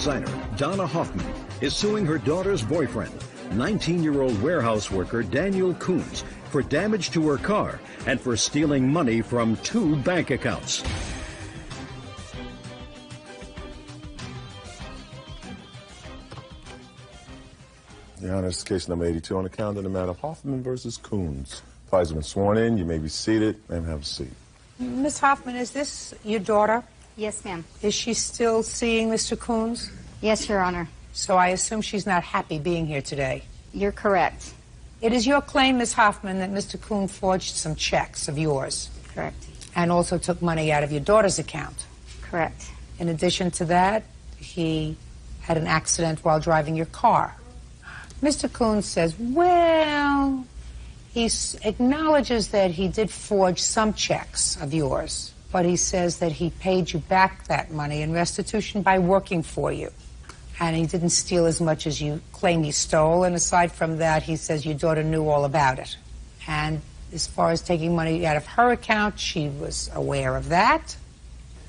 designer, Donna Hoffman, is suing her daughter's boyfriend, 19-year-old warehouse worker Daniel Coons, for damage to her car and for stealing money from 2 bank accounts. Your Honor, this is case number 82 on the calendar in the matter of Hoffman versus Coons. Parties have been sworn in. You may be seated. Ma'am, have a seat. Miss Hoffman, is this your daughter? Yes, ma'am. Is she still seeing Mr. Coons? Yes, Your Honor. So I assume she's not happy being here today. You're correct. It is your claim, Miss Hoffman, that Mr. Coons forged some checks of yours. Correct. And also took money out of your daughter's account. Correct. In addition to that, he had an accident while driving your car. Mr. Coons says, well, he acknowledges that he did forge some checks of yours, but he says that he paid you back that money in restitution by working for you. And he didn't steal as much as you claim he stole, and aside from that, he says your daughter knew all about it. And as far as taking money out of her account, she was aware of that.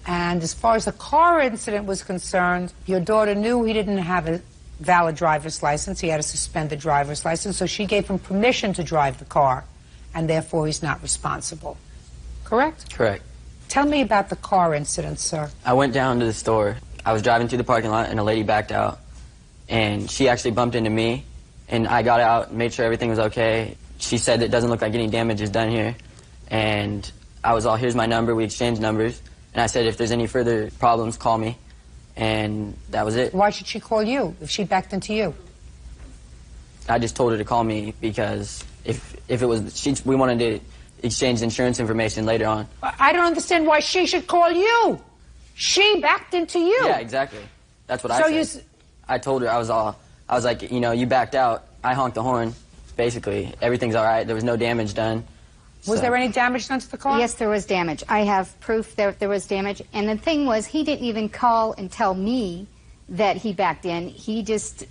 And as far as the car incident was concerned, your daughter knew he didn't have a valid driver's license. He had a suspended driver's license, so she gave him permission to drive the car, and therefore he's not responsible. Correct? Correct. Tell me about the car incident, sir. I went down to the store. I was driving through the parking lot, and a lady backed out, and she actually bumped into me, and I got out and made sure everything was okay. She said it doesn't look like any damage is done here, and I was all, here's my number. We exchanged numbers, and I said if there's any further problems, call me. And that was it. Why should she call you if she backed into you? I just told her to call me because if it was, we wanted to exchange insurance information later on. I don't understand why she should call you. She backed into you. Yeah, exactly. That's what I said. I told her, I was like, you know, you backed out. I honked the horn, basically. Everything's all right. There was no damage done. Was there any damage done to the car? Yes, there was damage. I have proof that there was damage. And the thing was, he didn't even call and tell me that he backed in. He just,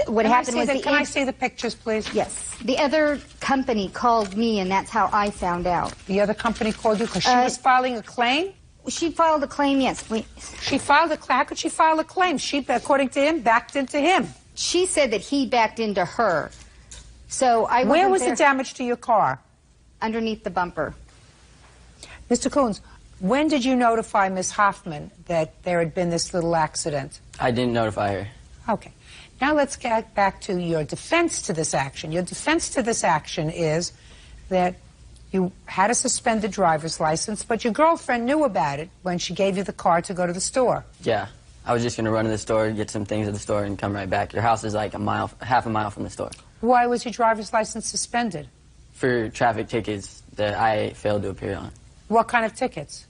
what happened was... Can I see the pictures, please? Yes. The other company called me, and that's how I found out. The other company called you because she was filing a claim? She filed a claim, yes. She filed a claim? How could she file a claim? She, according to him, backed into him. She said that he backed into her. So I wasn't Where was there. the damage to your car? Underneath the bumper. Mr. Coons, when did you notify Miss Hoffman that there had been this little accident? I didn't notify her. Okay. Now let's get back to your defense to this action. Your defense to this action is that you had a suspended driver's license, but your girlfriend knew about it when she gave you the car to go to the store. Yeah. I was just going to run to the store, get some things at the store, and come right back. Your house is like half a mile from the store. Why was your driver's license suspended? For traffic tickets that I failed to appear on. What kind of tickets?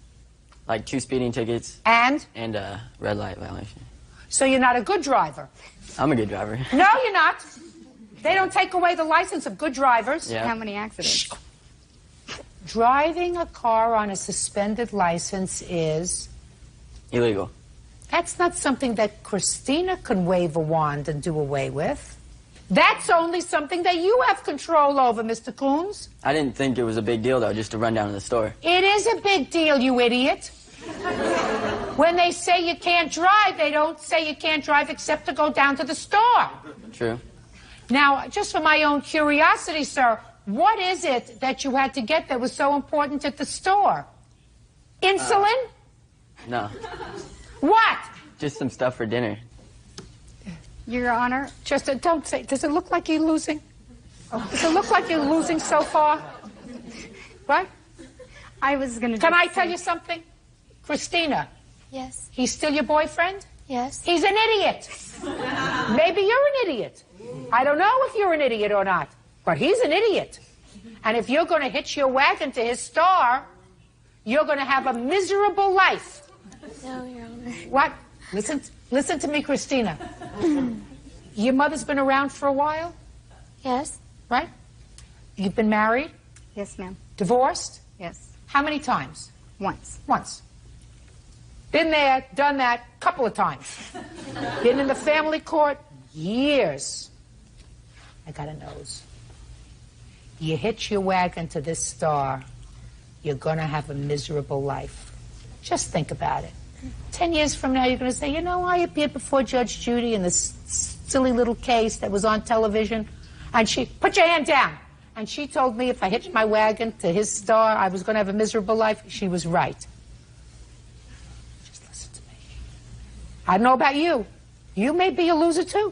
Like 2 speeding tickets. And? And a red light violation. So you're not a good driver? I'm a good driver. No, you're not. They don't take away the license of good drivers. Yeah. How many accidents? Shh. Driving a car on a suspended license is... Illegal. That's not something that Christina can wave a wand and do away with. That's only something that you have control over, Mr. Coons. I didn't think it was a big deal, though, just to run down to the store. It is a big deal, you idiot. When they say you can't drive, they don't say you can't drive except to go down to the store. True. Now, just for my own curiosity, sir, what is it that you had to get that was so important at the store? Insulin? No. What? Just some stuff for dinner. Your Honor. Just don't say. Does it look like you're losing? Does it look like you're losing so far? What? I was going to... Can I tell you something? Christina. Yes. He's still your boyfriend? Yes. He's an idiot. Maybe you're an idiot. I don't know if you're an idiot or not, but he's an idiot. And if you're going to hitch your wagon to his star, you're going to have a miserable life. No, Your Honor. What? Listen to me, Christina. Your mother's been around for a while, Yes. right? You've been married, Yes, ma'am. divorced? Yes. How many times? Once. Once. Been there, done that, couple of times. Been in the family court, years. I got a nose. You hitch your wagon to this star, you're going to have a miserable life. Just think about it. 10 years from now, you're going to say, you know, I appeared before Judge Judy in this silly little case that was on television, and she, put your hand down, and she told me if I hitched my wagon to his star, I was going to have a miserable life. She was right. Just listen to me. I don't know about you. You may be a loser, too.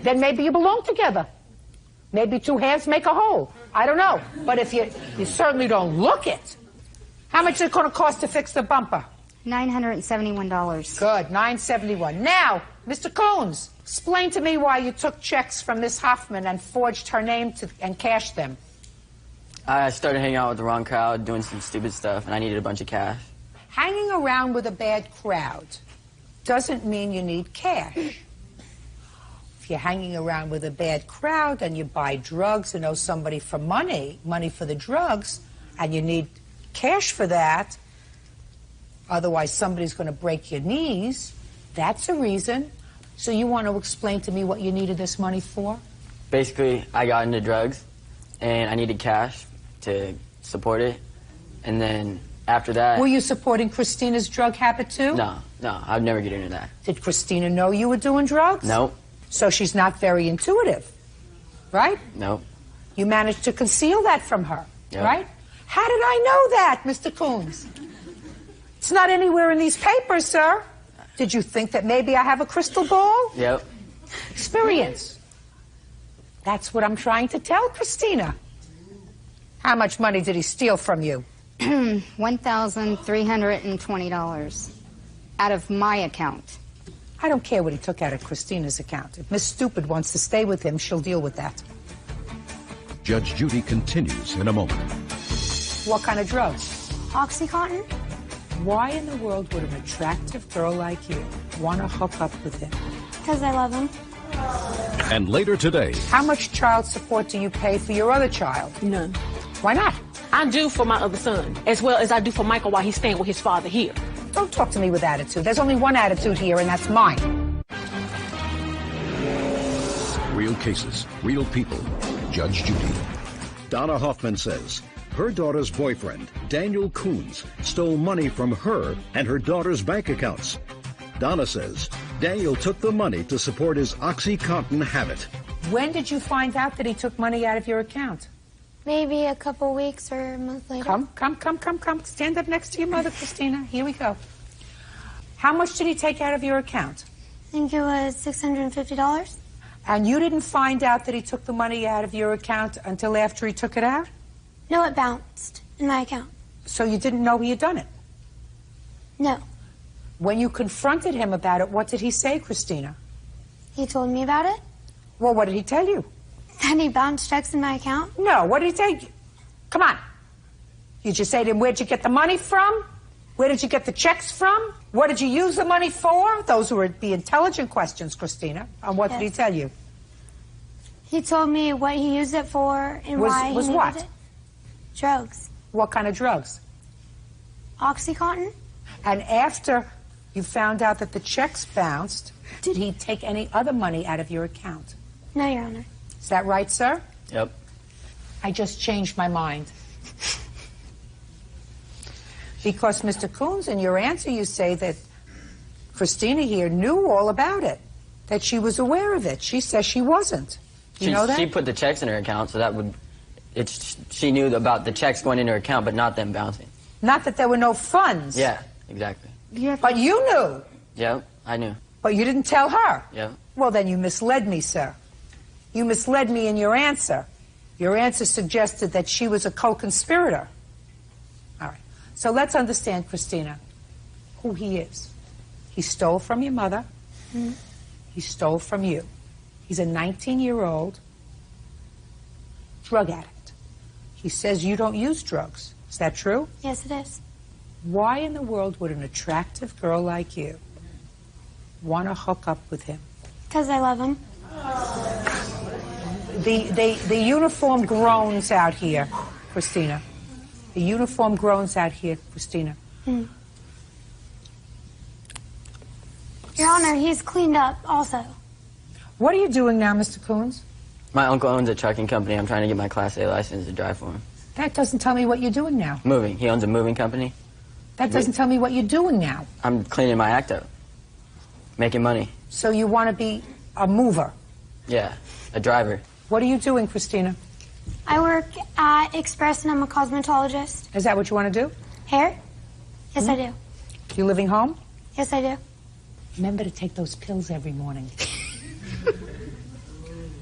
Then maybe you belong together. Maybe two halves make a whole. I don't know. But if you certainly don't look it. How much is it going to cost to fix the bumper? $971. Good, $971. Now, Mr. Coons, explain to me why you took checks from Miss Hoffman and forged her name and cashed them. I started hanging out with the wrong crowd, doing some stupid stuff, and I needed a bunch of cash. Hanging around with a bad crowd doesn't mean you need cash. If you're hanging around with a bad crowd and you buy drugs and owe somebody for money for the drugs, and you need cash for that, otherwise somebody's going to break your knees, that's a reason. So you want to explain to me what you needed this money for? Basically, I got into drugs, and I needed cash to support it. And then after that... Were you supporting Christina's drug habit too? No, I'd never get into that. Did Christina know you were doing drugs? Nope. So she's not very intuitive, right? Nope. You managed to conceal that from her, Yep. right? How did I know that, Mr. Coons? It's not anywhere in these papers, sir. Did you think that maybe I have a crystal ball? Yep. Experience. That's what I'm trying to tell Christina. How much money did he steal from you? $1,320 out of my account. I don't care what he took out of Christina's account. If Miss Stupid wants to stay with him, she'll deal with that. Judge Judy continues in a moment. What kind of drugs? Oxycontin? Why in the world would an attractive girl like you want to hook up with him? Because I love him. And later today, How much child support do you pay for your other child? None. Why not? I do for my other son, as well as I do for Michael while he's staying with his father here. Don't talk to me with attitude. There's only one attitude here, and that's mine. real cases, real people. Judge Judy. Donna Hoffman says her daughter's boyfriend, Daniel Coons, stole money from her and her daughter's bank accounts. Donna says Daniel took the money to support his OxyContin habit. When did you find out that he took money out of your account? Maybe a couple weeks or a month later. Come. Stand up next to your mother, Christina. Here we go. How much did he take out of your account? I think it was $650. And you didn't find out that he took the money out of your account until after he took it out? No, it bounced in my account. So you didn't know he had done it? No. When you confronted him about it, what did he say, Christina? He told me about it. Well, what did he tell you? That he bounced checks in my account. No, what did he tell you? Come on. You just say to him, where'd you get the money from? Where did you get the checks from? What did you use the money for? Those were the intelligent questions, Christina. And what did he tell you? He told me what he used it for and why he needed what? it. Drugs. What kind of drugs? Oxycontin. And after you found out that the checks bounced, did he take any other money out of your account? No, Your Honor. Is that right, sir? Yep. I just changed my mind. Because, Mr. Coons, in your answer you say that Christina here knew all about it, that she was aware of it. She says she wasn't. You know that? She put the checks in her account, so that would... she knew about the checks going in her account, but not them bouncing. Not that there were no funds. Yeah, exactly. But you knew. Yep, I knew. But you didn't tell her. Yep. Well, then you misled me, sir. You misled me in your answer. Your answer suggested that she was a co-conspirator. All right. So let's understand, Christina, who he is. He stole from your mother. Mm-hmm. He stole from you. He's a 19-year-old drug addict. He says you don't use drugs. Is that true? Yes, it is. Why in the world would an attractive girl like you want to hook up with him? Because I love him. The uniformed groans out here, Christina. The uniformed groans out here, Christina. Mm. Your Honor, he's cleaned up also. What are you doing now, Mr. Coons? My uncle owns a trucking company. I'm trying to get my Class A license to drive for him. That doesn't tell me what you're doing now. Moving. He owns a moving company. That doesn't tell me what you're doing now. I'm cleaning my act up, making money. So you want to be a mover? Yeah, a driver. What are you doing, Christina? I work at Express and I'm a cosmetologist. Is that what you want to do? Hair? Yes, I do. You living home? Yes, I do. Remember to take those pills every morning.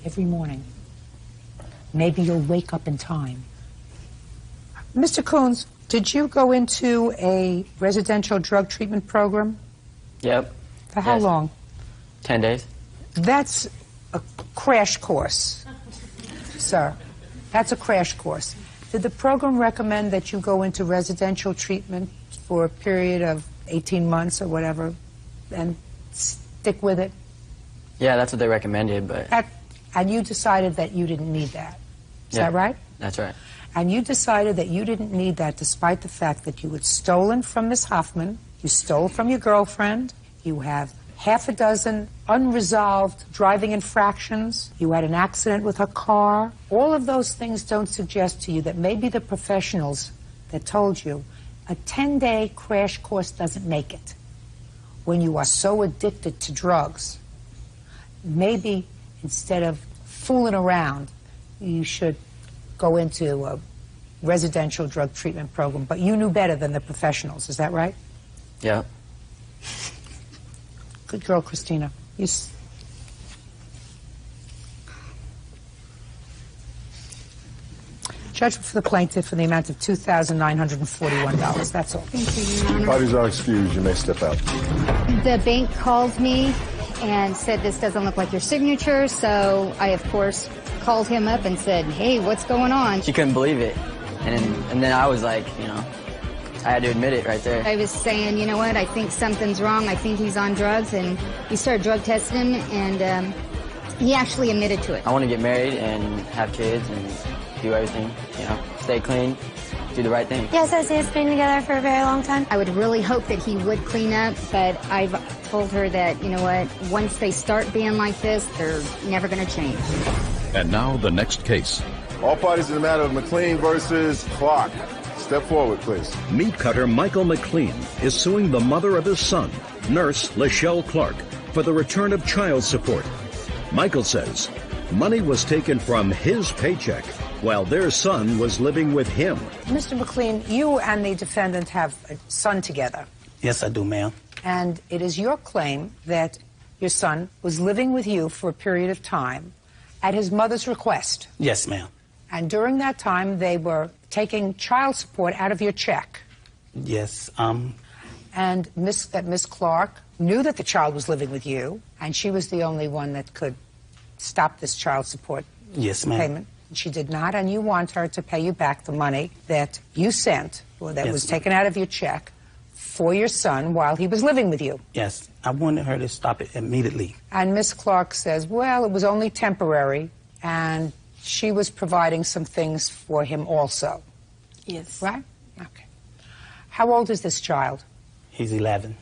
Every morning. Maybe you'll wake up in time. Mr. Coons, did you go into a residential drug treatment program? Yep. For how long? 10 days. That's a crash course, sir. That's a crash course. Did the program recommend that you go into residential treatment for a period of 18 months or whatever and stick with it? Yeah, that's what they recommended, but... And you decided that you didn't need that. Is that right? That's right. And you decided that you didn't need that despite the fact that you had stolen from Miss Hoffman, you stole from your girlfriend, you have half a dozen unresolved driving infractions, you had an accident with her car. All of those things don't suggest to you that maybe the professionals that told you a 10-day crash course doesn't make it. When you are so addicted to drugs, maybe instead of fooling around, you should go into a residential drug treatment program. But you knew better than the professionals, is that right? Yeah. Good girl, Christina. Judgment for the plaintiff in the amount of $2,941. That's all. Thank you, Your Honor. Parties are excused. You may step out. The bank called me and said this doesn't look like your signature, so I, of course, called him up and said, hey, what's going on? She couldn't believe it. And then I was like, you know, I had to admit it right there. I was saying, you know what, I think something's wrong. I think he's on drugs, and we started drug testing him, and he actually admitted to it. I want to get married and have kids and do everything, you know, stay clean, do the right thing. Yes, I see us being together for a very long time. I would really hope that he would clean up, but I've told her that, you know what, once they start being like this, they're never going to change. And now the next case. All parties in the matter of McLean versus Clark. Step forward, please. Meat cutter Michael McLean is suing the mother of his son, nurse Lachelle Clark, for the return of child support. Michael says money was taken from his paycheck while their son was living with him. Mr. McLean, you and the defendant have a son together. Yes, I do, ma'am. And it is your claim that your son was living with you for a period of time at his mother's request. Yes, ma'am. And during that time, they were taking child support out of your check. Yes. And Miss Clark knew that the child was living with you, and she was the only one that could stop this child support Yes, ma'am. payment. She did not, and you want her to pay you back the money that you sent, or that Yes, was ma'am. taken out of your check, for your son while he was living with you. Yes. I wanted her to stop it immediately. And Miss Clark says, well, it was only temporary, and she was providing some things for him also. Yes. Right? Okay. How old is this child? He's 11.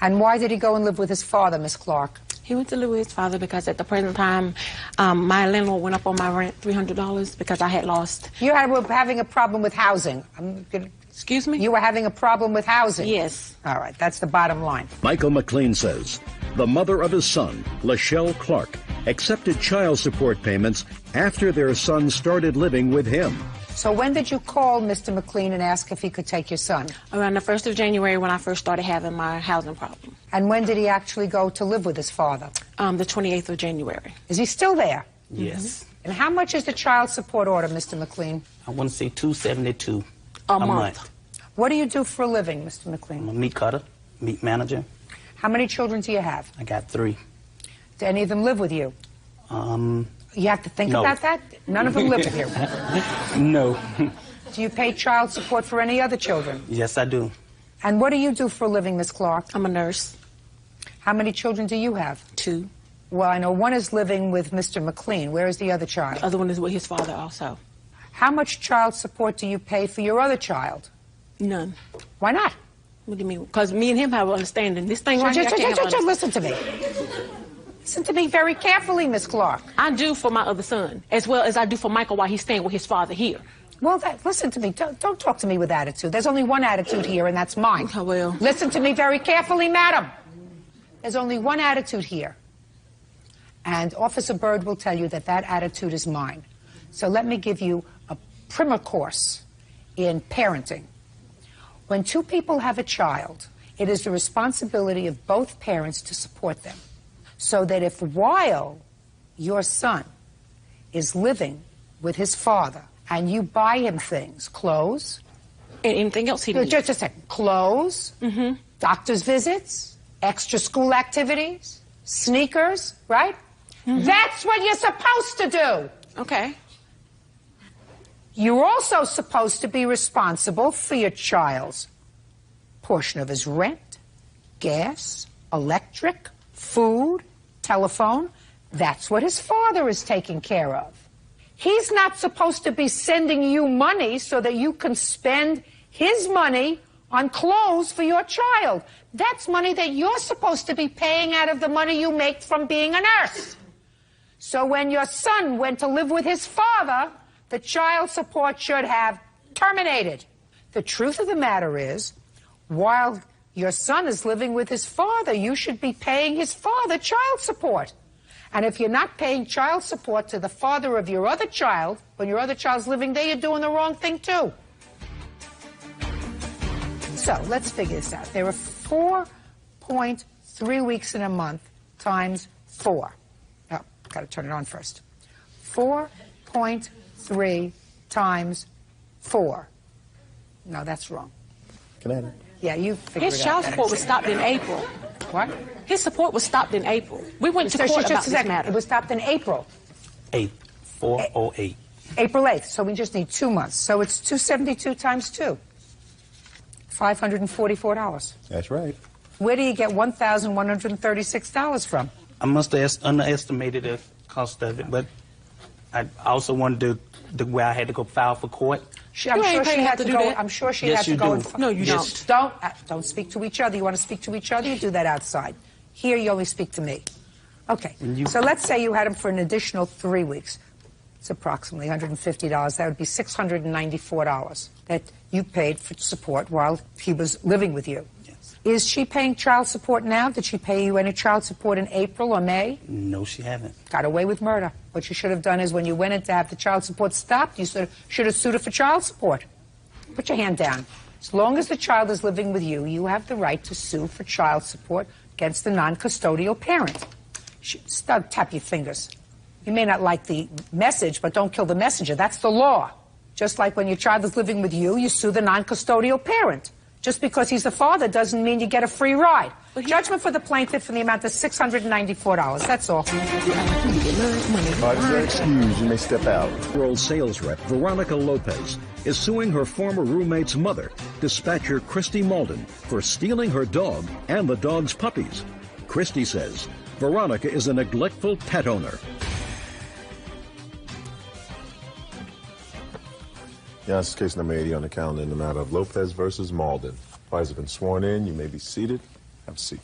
And why did he go and live with his father, Miss Clark? He went to live with his father because at the present time, my landlord went up on my rent $300 because I had lost. You were having a problem with housing. Excuse me? You were having a problem with housing? Yes. All right, that's the bottom line. Michael McLean says the mother of his son, Lachelle Clark, accepted child support payments after their son started living with him. So when did you call Mr. McLean and ask if he could take your son? Around the 1st of January when I first started having my housing problem. And when did he actually go to live with his father? The 28th of January. Is he still there? Yes. And how much is the child support order, Mr. McLean? I want to say $272 A month. What do you do for a living, Mr. McLean? I'm a meat cutter, meat manager. How many children do you have? I got 3. Do any of them live with you? You have to think No. about that? None of them live with you. No. Do you pay child support for any other children? Yes, I do. And what do you do for a living, Miss Clark? I'm a nurse. How many children do you have? 2. Well, I know one is living with Mr. McLean. Where is the other child? The other one is with his father also. How much child support do you pay for your other child? None. Why not? What do you mean? Because me and him have an understanding. This thing right here, I can't have understanding. Listen to me. Listen to me very carefully, Miss Clark. I do for my other son, as well as I do for Michael while he's staying with his father here. Well, listen to me. Don't talk to me with attitude. There's only one attitude here, and that's mine. I will. Listen to me very carefully, madam. There's only one attitude here. And Officer Byrd will tell you that that attitude is mine. So let me give you a primer course in parenting. When two people have a child, it is the responsibility of both parents to support them. So that if while your son is living with his father and you buy him things, clothes. And anything else he needs. Just a second. Clothes, doctor's visits, extra school activities, sneakers, right? That's what you're supposed to do. Okay. You're also supposed to be responsible for your child's portion of his rent, gas, electric, food, telephone. That's what his father is taking care of. He's not supposed to be sending you money so that you can spend his money on clothes for your child. That's money that you're supposed to be paying out of the money you make from being a nurse. So when your son went to live with his father, the child support should have terminated. The truth of the matter is, while your son is living with his father, you should be paying his father child support. And if you're not paying child support to the father of your other child, when your other child's living there, you're doing the wrong thing too. So let's figure this out. There are 4.3 weeks in a month times 4. Oh, got to turn it on first. 4.3 times 4. No, that's wrong. Can I have it? Yeah, you figure it out. His child support was stopped in April. What? His support was stopped in April. We went to So court just about a this second. matter. It was stopped in April. 408. April 8th, so we just need 2 months. So it's 272 times 2. $544. That's right. Where do you get $1,136 from? I must have underestimated the cost of it, but I also wanted to where I had to go file for court. I'm sure she had to go. I'm sure she had to go. No, you Yes. Don't speak to each other. You want to speak to each other? You do that outside. Here, you only speak to me. Okay. So let's say you had him for an additional 3 weeks. It's approximately $150. That would be $694 that you paid for support while he was living with you. Yes. Is she paying child support now? Did she pay you any child support in April or May? No, she haven't. Got away with murder. What you should have done is when you went in to have the child support stopped, you should have sued her for child support. Put your hand down. As long as the child is living with you, you have the right to sue for child support against the non-custodial parent. Tap your fingers. You may not like the message, but don't kill the messenger. That's the law. Just like when your child is living with you, you sue the non-custodial parent. Just because he's the father doesn't mean you get a free ride. Judgment for the plaintiff in the amount of $694. That's all. You're excused. You may step out. World sales rep Veronica Lopez is suing her former roommate's mother, dispatcher Christy Malden, for stealing her dog and the dog's puppies. Christy says Veronica is a neglectful pet owner. Yeah, this is case number 80 on the calendar in the matter of Lopez versus Malden. Parties have been sworn in. You may be seated. Have a seat.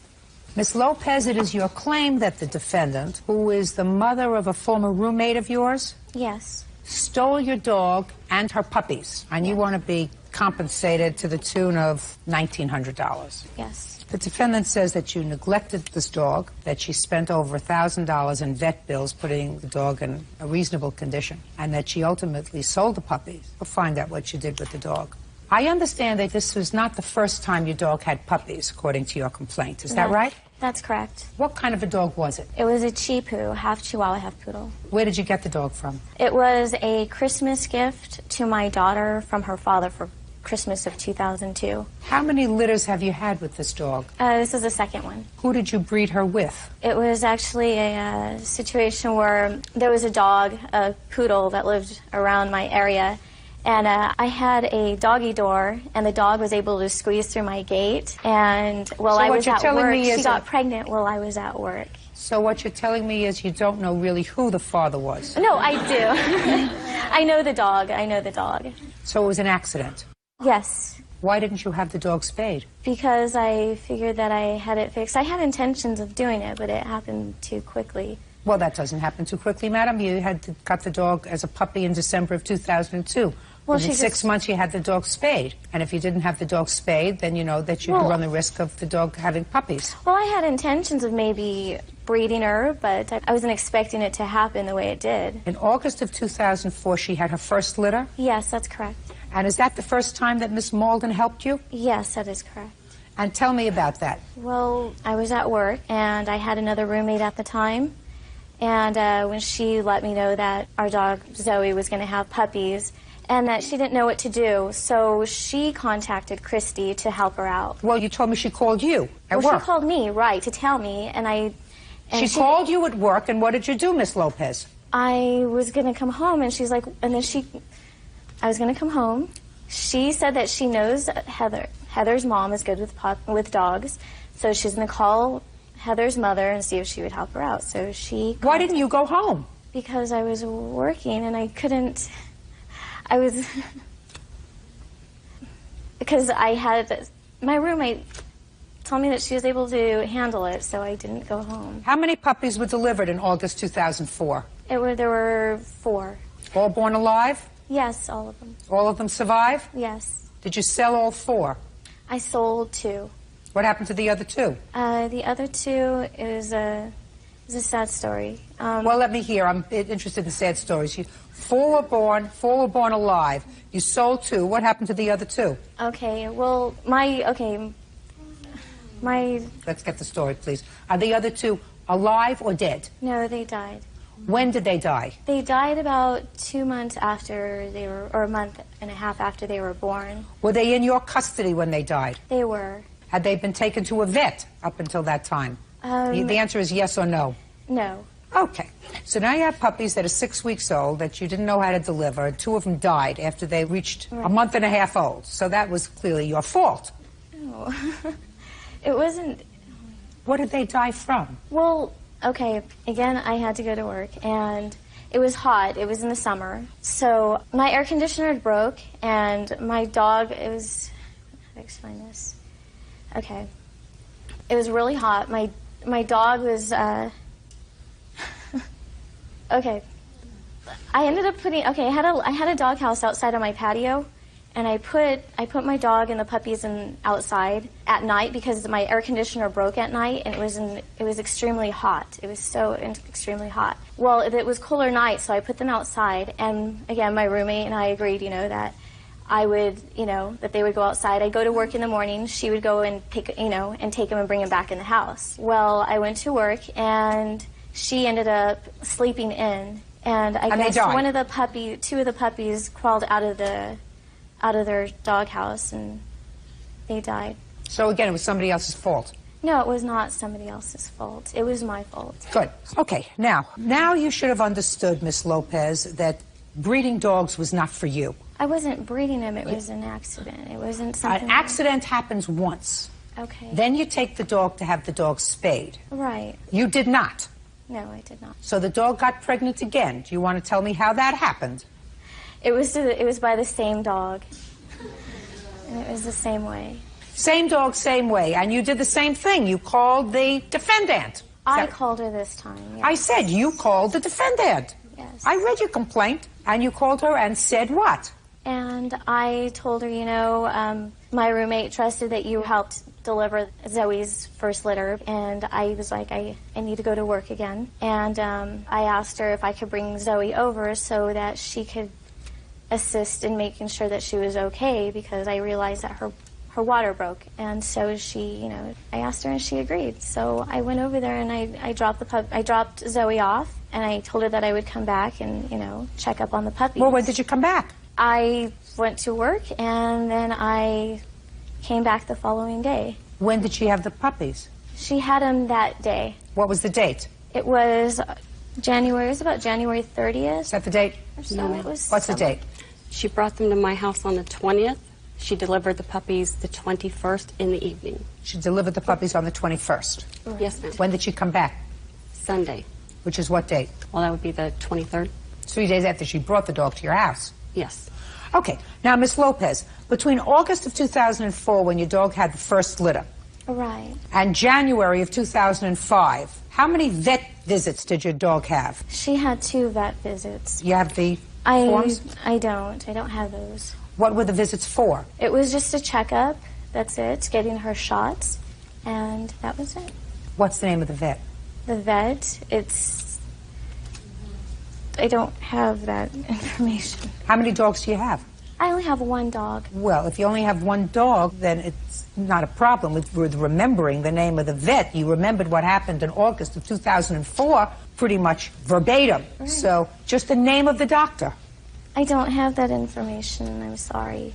Ms. Lopez, it is your claim that the defendant, who is the mother of a former roommate of yours, Yes. stole your dog and her puppies, and you want to be compensated to the tune of $1,900. Yes. The defendant says that you neglected this dog, that she spent over $1,000 in vet bills putting the dog in a reasonable condition, and that she ultimately sold the puppies. We'll find out what you did with the dog. I understand that this was not the first time your dog had puppies, according to your complaint. Is that right? That's correct. What kind of a dog was it? It was a Chipu, half Chihuahua, half Poodle. Where did you get the dog from? It was a Christmas gift to my daughter from her father for Christmas of 2002. How many litters have you had with this dog? This is the second one. Who did you breed her with? It was actually a situation where there was a dog, a poodle, that lived around my area. And I had a doggy door, and the dog was able to squeeze through my gate. And while I was at work, she got pregnant while I was at work. So what you're telling me is you don't know really who the father was? No, I do. I know the dog. I know the dog. So it was an accident? Yes. Why didn't you have the dog spayed? Because I figured that I had it fixed. I had intentions of doing it, but it happened too quickly. Well, that doesn't happen too quickly, madam. You got the dog as a puppy in December of 2002. Well, Within 6 months, you had the dog spayed. And if you didn't have the dog spayed, then you know that you'd run the risk of the dog having puppies. Well, I had intentions of maybe breeding her, but I wasn't expecting it to happen the way it did. In August of 2004, she had her first litter. Yes, that's correct. And is that the first time that Miss Malden helped you? Yes, that is correct. And tell me about that. Well, I was at work, and I had another roommate at the time. And when she let me know that our dog, Zoe, was going to have puppies, and that she didn't know what to do, so she contacted Christy to help her out. Well, you told me she called you at work. She called me, right, to tell me, and she called you at work, and what did you do, Miss Lopez? I was going to come home, and she's like, I was going to come home. She said that she knows Heather's mom is good with dogs, so she's going to call Heather's mother and see if she would help her out. So she... Why didn't you go home? Because I was working, and I couldn't... because I had... My roommate told me that she was able to handle it, so I didn't go home. How many puppies were delivered in August 2004? There were 4. All born alive? Yes, all of them. All of them survive? Yes. Did you sell all 4? I sold 2. What happened to the other 2? The other 2 is a sad story. Well, let me hear. I'm interested in sad stories. 4 were born alive. You sold 2. What happened to the other 2? Okay, well, my... Let's get the story, please. Are the other 2 alive or dead? No, they died. When did they die? They died about 2 months after they were, or a month and a half after they were born. Were they in your custody when they died? They were. Had they been taken to a vet up until that time? The answer is yes or no. No. Okay. So now you have puppies that are 6 weeks old that you didn't know how to deliver. 2 of them died after they reached a month and a half old. So that was clearly your fault. No. It wasn't... What did they die from? Well, okay, again, I had to go to work, and it was hot. It was in the summer. So my air conditioner broke, and my dog, it was... How do I explain this? Okay. It was really hot. My dog was... Okay. I ended up putting... Okay, I had a dog house outside of my patio, and I put my dog and the puppies outside at night because my air conditioner broke at night, and it was extremely hot. It was so extremely hot. Well, it was cooler night, so I put them outside, and again, my roommate and I agreed, that I would, that they would go outside. I'd go to work in the morning. She would go and take them and bring them back in the house. Well, I went to work, and she ended up sleeping in, and I guess 2 of the puppies crawled out of their doghouse, and they died. So again, it was somebody else's fault. No, it was not somebody else's fault. It was my fault. Good. Okay. Now you should have understood, Miss Lopez, that breeding dogs was not for you. I wasn't breeding them. It was an accident. It wasn't something... An accident happens once. Okay. Then you take the dog to have the dog spayed. Right. You did not. No, I did not. So the dog got pregnant again. Do you want to tell me how that happened? It was by the same dog. And it was the same way. Same dog, same way. And you did the same thing. You called the defendant. I called her this time, yes. I said you called the defendant. Yes. I read your complaint, and you called her and said what? And I told her, my roommate trusted that you helped deliver Zoe's first litter, and I was like, I need to go to work again. And I asked her if I could bring Zoe over so that she could assist in making sure that she was okay, because I realized that her water broke. And so she, I asked her and she agreed. So I went over there and I dropped Zoe off, and I told her that I would come back and, check up on the puppies. Well, when did you come back? I went to work, and then I came back the following day. When did she have the puppies? She had them that day. What was the date? It was January. It was about January 30th. Is that the date? Or so. No. What's the date? She brought them to my house on the 20th. She delivered the puppies the 21st in the evening. She delivered the puppies on the 21st. Right. Yes, ma'am. When did she come back? Sunday. Which is what date? Well, that would be the 23rd. 3 days after she brought the dog to your house. Yes. Okay. Now, Miss Lopez, between August of 2004, when your dog had the first litter, Right. and January of 2005, how many vet visits did your dog have? She had 2 vet visits. You have the forms? I don't have those. What were the visits for? It was just a checkup. That's it. Getting her shots, and that was it. What's the name of the vet? The vet. I don't have that information. How many dogs do you have? I only have one dog. Well, if you only have one dog, then it's not a problem with remembering the name of the vet. You remembered what happened in August of 2004 pretty much verbatim. Right. So just the name of the doctor. I don't have that information. I'm sorry.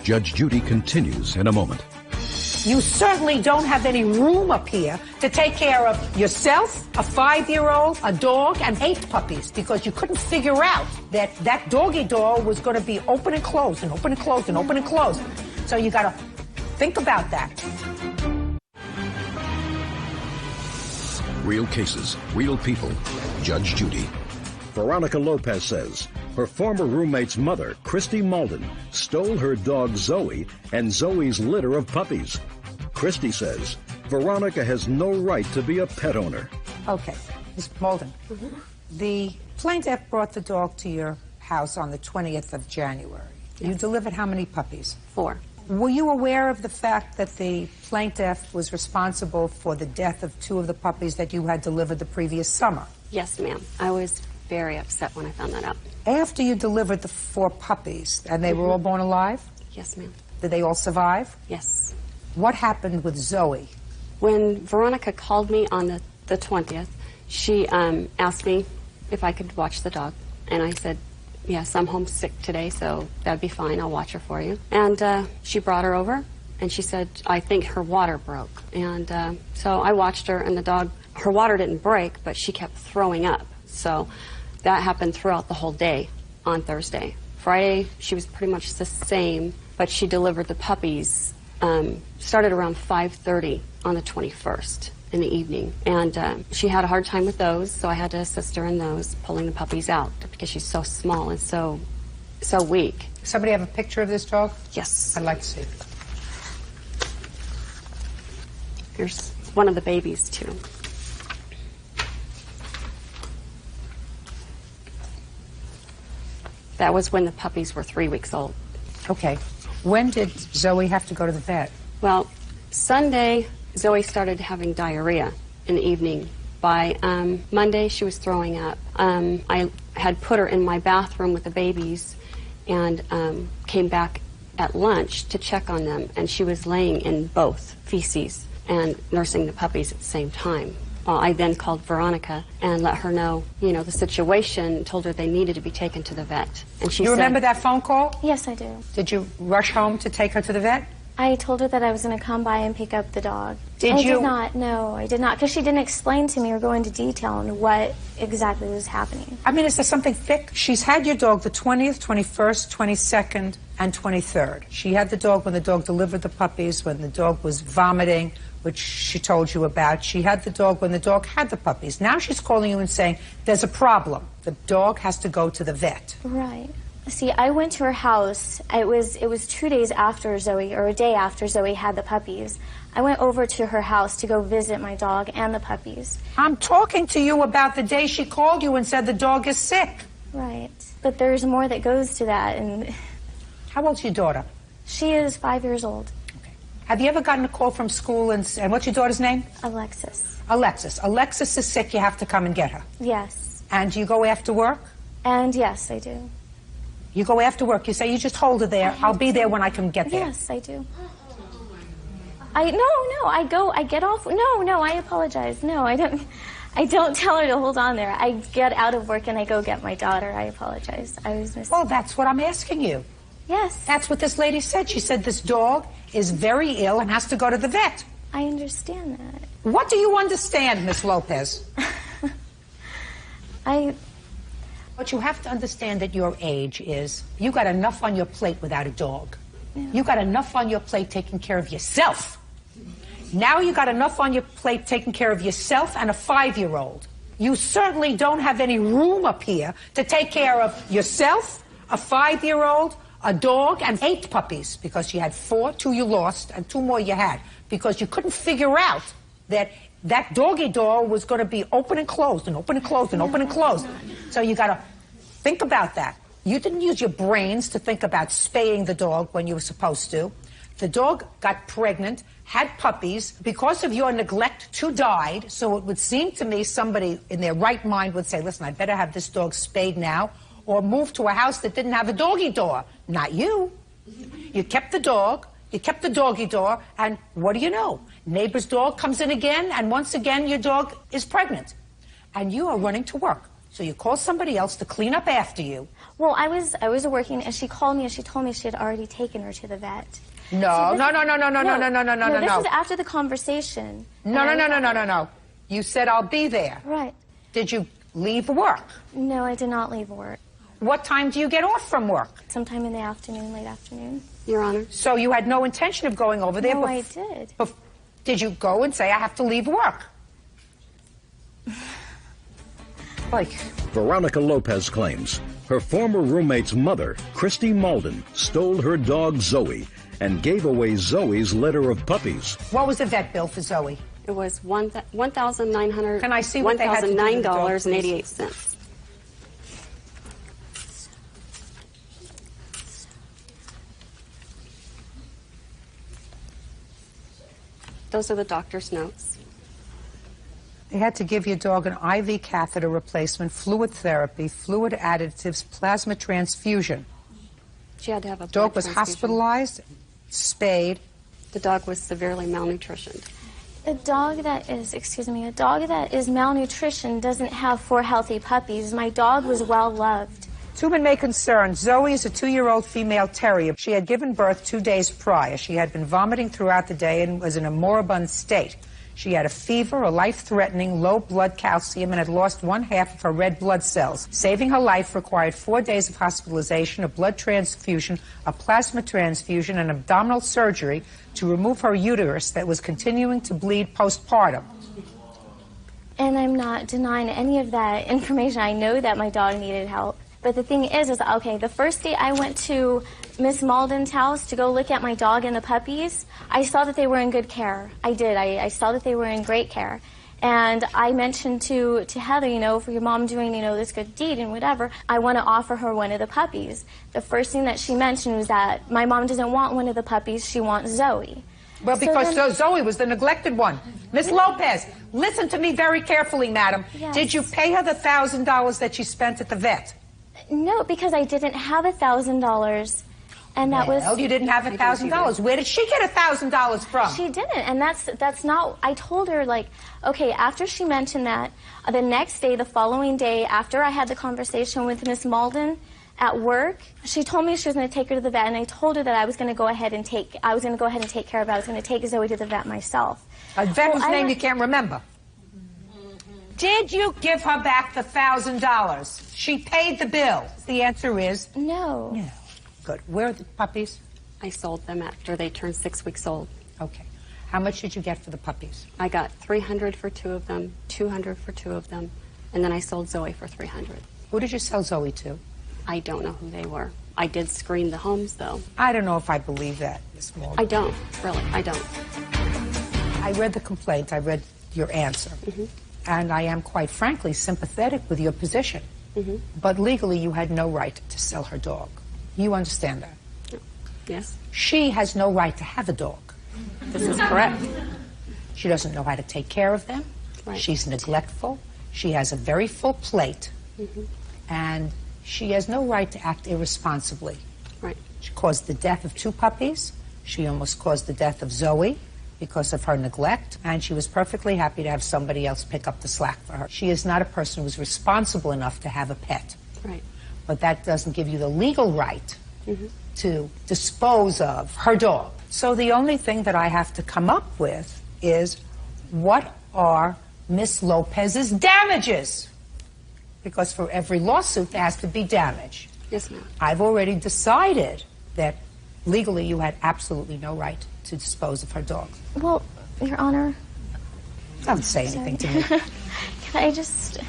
Judge Judy continues in a moment. You certainly don't have any room up here to take care of yourself, a 5-year-old, a dog, and 8 puppies, because you couldn't figure out that that doggy door was going to be open and closed and open and closed and open and closed. So you got to think about that. Real cases, real people. Judge Judy. Veronica Lopez says her former roommate's mother, Christy Malden, stole her dog Zoe and Zoe's litter of puppies. Christy says Veronica has no right to be a pet owner. Okay, Ms. Malden, the plaintiff brought the dog to your house on the 20th of January. Yes. You delivered how many puppies? 4. Were you aware of the fact that the plaintiff was responsible for the death of 2 of the puppies that you had delivered the previous summer? Yes, ma'am. I was very upset when I found that out. After you delivered the 4 puppies, and they were all born alive? Yes, ma'am. Did they all survive? Yes. What happened with Zoe? When Veronica called me on the 20th, she asked me if I could watch the dog. And I said, yes, I'm homesick today, so that'd be fine. I'll watch her for you. And she brought her over, and she said, I think her water broke. And so I watched her, and the dog, her water didn't break, but she kept throwing up. So that happened throughout the whole day on Thursday. Friday, she was pretty much the same, but she delivered the puppies, started around 5:30 on the 21st in the evening. And she had a hard time with those, so I had to assist her in those, pulling the puppies out, because she's so small and so weak. Somebody have a picture of this dog? Yes. I'd like to see it. Here's one of the babies, too. That was when the puppies were 3 weeks old. Okay. When did Zoe have to go to the vet? Well, Sunday, Zoe started having diarrhea in the evening. By Monday, she was throwing up. I had put her in my bathroom with the babies and came back at lunch to check on them, and she was laying in both feces and nursing the puppies at the same time. I then called Veronica and let her know, the situation, told her they needed to be taken to the vet. And she You remember that phone call? Yes, I do. Did you rush home to take her to the vet? I told her that I was going to come by and pick up the dog. Did you? I did not. No, I did not, because she didn't explain to me or go into detail on what exactly was happening. I mean, is there something thick? She's had your dog the 20th, 21st, 22nd, and 23rd. She had the dog when the dog delivered the puppies, when the dog was vomiting, which she told you about. She had the dog when the dog had the puppies. Now she's calling you and saying, there's a problem. The dog has to go to the vet. Right. See, I went to her house. It was 2 days after Zoe, or a day after Zoe had the puppies. I went over to her house to go visit my dog and the puppies. I'm talking to you about the day she called you and said the dog is sick. Right. But there's more that goes to that. And how old's your daughter? She is 5 years old. Have you ever gotten a call from school and what's your daughter's name? Alexis. Alexis. Alexis is sick. You have to come and get her. Yes. And you go after work? And yes, I do. You go after work. You say, you just hold her there. I'll be there when I can get there. Yes, I do. I get off. No, I apologize. No, I don't tell her to hold on there. I get out of work and I go get my daughter. I apologize. I was missing. Well, that's what I'm asking you. Yes. That's what this lady said. She said this dog is very ill and has to go to the vet. I understand that. What do you understand, Miss Lopez? What you have to understand at your age is you got enough on your plate without a dog. Yeah. You got enough on your plate taking care of yourself. Now you got enough on your plate taking care of yourself and a 5-year-old. You certainly don't have any room up here to take care of yourself, a 5-year-old, a dog, and 8 puppies, because you had 4, 2 you lost, and 2 more you had, because you couldn't figure out that that doggy door was going to be open and closed and open and closed and open and closed. So you got to think about that. You didn't use your brains to think about spaying the dog when you were supposed to. The dog got pregnant, had puppies. Because of your neglect, 2 died. So it would seem to me somebody in their right mind would say, listen, I better have this dog spayed now or move to a house that didn't have a doggy door. Not you. You kept the dog. You kept the doggy door, and what do you know? Neighbor's dog comes in again, and once again your dog is pregnant. And you are running to work. So you call somebody else to clean up after you. Well, I was working, and she called me and she told me she had already taken her to the vet. No. This is after the conversation. No. You said I'll be there. Right. Did you leave work? No, I did not leave work. What time do you get off from work? Sometime in the afternoon, late afternoon. Your Honor. So you had no intention of going over there? No, I did. Did you go and say, I have to leave work? Veronica Lopez claims her former roommate's mother, Christy Malden, stole her dog Zoe and gave away Zoe's litter of puppies. What was the vet bill for Zoe? It was $1,900. Can I see what they had to do to the dog, $1,009.88. Those are the doctor's notes. They had to give your dog an IV catheter replacement, fluid therapy, fluid additives, plasma transfusion. She had to have a dog was hospitalized, spayed. The dog was severely malnutritioned. A dog that is malnutritioned doesn't have 4 healthy puppies. My dog was well loved. Tubman may concern. Zoe is a 2-year-old female terrier. She had given birth 2 days prior. She had been vomiting throughout the day and was in a moribund state. She had a fever, a life-threatening low blood calcium, and had lost 1/2 of her red blood cells. Saving her life required 4 days of hospitalization, a blood transfusion, a plasma transfusion, and abdominal surgery to remove her uterus that was continuing to bleed postpartum. And I'm not denying any of that information. I know that my dog needed help. But the thing is okay, the first day I went to Miss Malden's house to go look at my dog and the puppies, I saw that they were in good care. I did. I saw that they were in great care. And I mentioned to Heather, for your mom doing, this good deed and whatever, I want to offer her one of the puppies. The first thing that she mentioned was that my mom doesn't want one of the puppies, she wants Zoe. Well, because Zoe was the neglected one. Miss Lopez, listen to me very carefully, madam. Yes. Did you pay her the $1,000 that she spent at the vet? No, because I didn't have $1,000, and that was... Well, you didn't have $1,000. Where did she get $1,000 from? She didn't, and that's not... I told her, okay, after she mentioned that, the next day, the following day, after I had the conversation with Miss Malden at work, she told me she was going to take her to the vet, and I told her that I was going to go ahead and take care of it. I was going to take Zoe to the vet myself. A vet whose name you can't remember. Did you give her back the $1,000? She paid the bill. The answer is... No. No. Good. Where are the puppies? I sold them after they turned 6 weeks old. Okay. How much did you get for the puppies? I got $300 for 2 of them, $200 for 2 of them, and then I sold Zoe for $300. Who did you sell Zoe to? I don't know who they were. I did screen the homes, though. I don't know if I believe that, Miss Malden. I don't, really. I don't. I read the complaint. I read your answer. Mm-hmm. And I am, quite frankly, sympathetic with your position. Mm-hmm. But legally, you had no right to sell her dog. You understand that? Yes. She has no right to have a dog. This is correct. She doesn't know how to take care of them. Right. She's neglectful. She has a very full plate. Mm-hmm. And she has no right to act irresponsibly. Right. She caused the death of 2 puppies. She almost caused the death of Zoe because of her neglect, and she was perfectly happy to have somebody else pick up the slack for her. She is not a person who's responsible enough to have a pet. Right. But that doesn't give you the legal right to dispose of her dog. So the only thing that I have to come up with is, what are Miss Lopez's damages? Because for every lawsuit, there has to be damage. Yes, ma'am. I've already decided that legally you had absolutely no right to dispose of her dog. Well, Your Honor... Don't say anything to me. Can I just...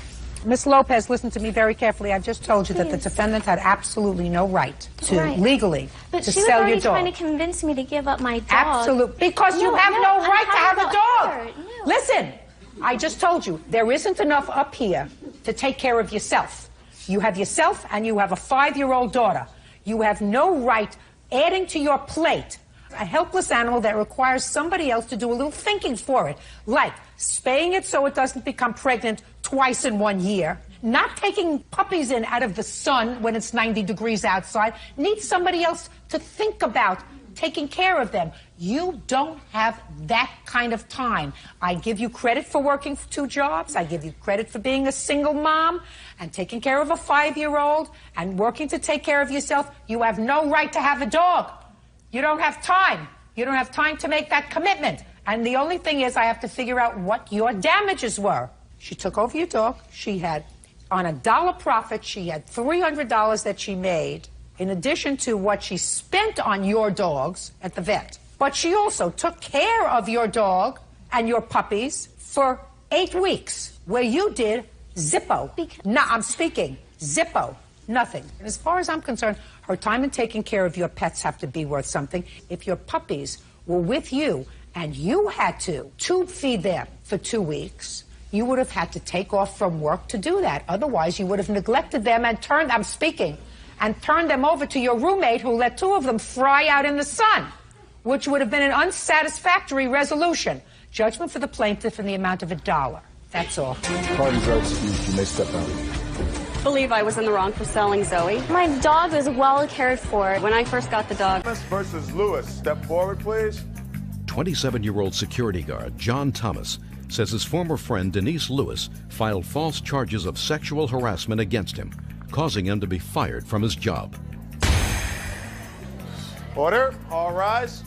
Miss Lopez, listen to me very carefully. I've just told you that the defendant had absolutely no right to, legally, but to she was sell already your dog. trying to convince me to give up my dog. Absolutely. Because you have no right to have a dog. No. Listen, I just told you, there isn't enough up here to take care of yourself. You have yourself and you have a 5-year-old daughter. You have no right adding to your plate a helpless animal that requires somebody else to do a little thinking for it, like spaying it so it doesn't become pregnant twice in 1 year, not taking puppies in out of the sun when it's 90 degrees outside, needs somebody else to think about taking care of them. You don't have that kind of time. I give you credit for working 2 jobs. I give you credit for being a single mom and taking care of a 5-year-old and working to take care of yourself. You have no right to have a dog. You don't have time. You don't have time to make that commitment. And the only thing is I have to figure out what your damages were. She took over your dog. She had, on $1 profit, she had $300 that she made, in addition to what she spent on your dogs at the vet. But she also took care of your dog and your puppies for 8 weeks, where you did zippo. No, I'm speaking zippo. Nothing. And as far as I'm concerned, her time in taking care of your pets have to be worth something. If your puppies were with you and you had to tube feed them for 2 weeks, you would have had to take off from work to do that. Otherwise, you would have neglected them and turned them over to your roommate who let 2 of them fry out in the sun, which would have been an unsatisfactory resolution. Judgment for the plaintiff in the amount of $1. That's all. Parties are excused. You may step out. I believe I was in the wrong for selling Zoe. My dog was well cared for. When I first got the dog. Thomas versus Lewis. Step forward, please. 27-year-old security guard John Thomas says his former friend Denise Lewis filed false charges of sexual harassment against him, causing him to be fired from his job. Order. All rise.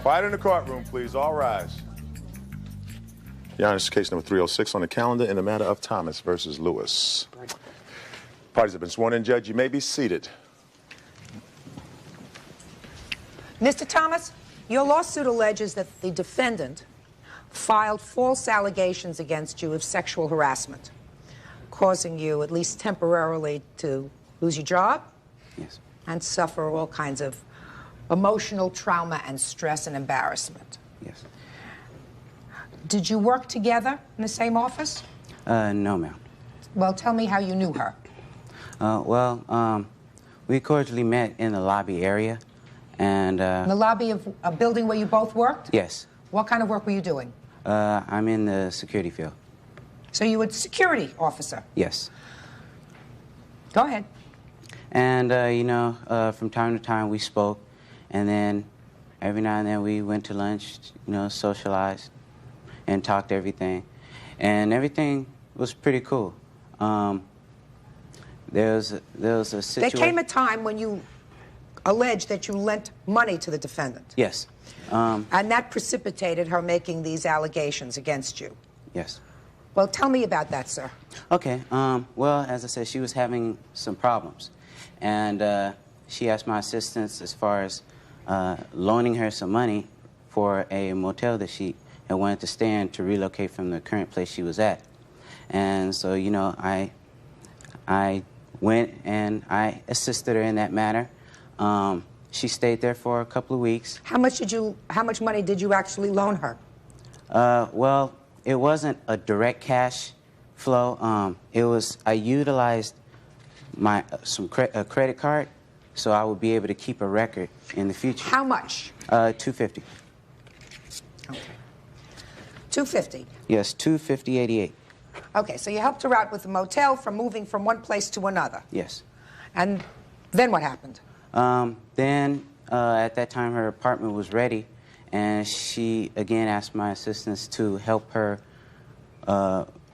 Quiet in the courtroom, please. All rise. Your Honor, this is case number 306 on the calendar in the matter of Thomas versus Lewis. Parties have been sworn in. Judge, you may be seated. Mr. Thomas, your lawsuit alleges that the defendant filed false allegations against you of sexual harassment, causing you, at least temporarily, to lose your job? Yes. And suffer all kinds of emotional trauma and stress and embarrassment. Yes. Did you work together in the same office? No, ma'am. Well, tell me how you knew her. We cordially met in the lobby area, and... in the lobby of a building where you both worked? Yes. What kind of work were you doing? I'm in the security field. So you were a security officer? Yes. Go ahead. And, from time to time we spoke, and then every now and then we went to lunch, socialized, and talked everything. And everything was pretty cool. There was a situation... There came a time when you alleged that you lent money to the defendant. Yes. And that precipitated her making these allegations against you. Yes. Well, tell me about that, sir. Okay. Well, as I said, she was having some problems. And she asked my assistance as far as loaning her some money for a motel that she had wanted to stay in to relocate from the current place she was at. And so, I went and I assisted her in that matter. She stayed there for a couple of weeks. How much money did you actually loan her? Well, it wasn't a direct cash flow. I utilized a credit card, so I would be able to keep a record in the future. How much? $250. Okay. $250? Yes, $250.88. Okay, so you helped her out with the motel from moving from one place to another. Yes. And then what happened? Then, at that time, her apartment was ready, and she again asked my assistance to help her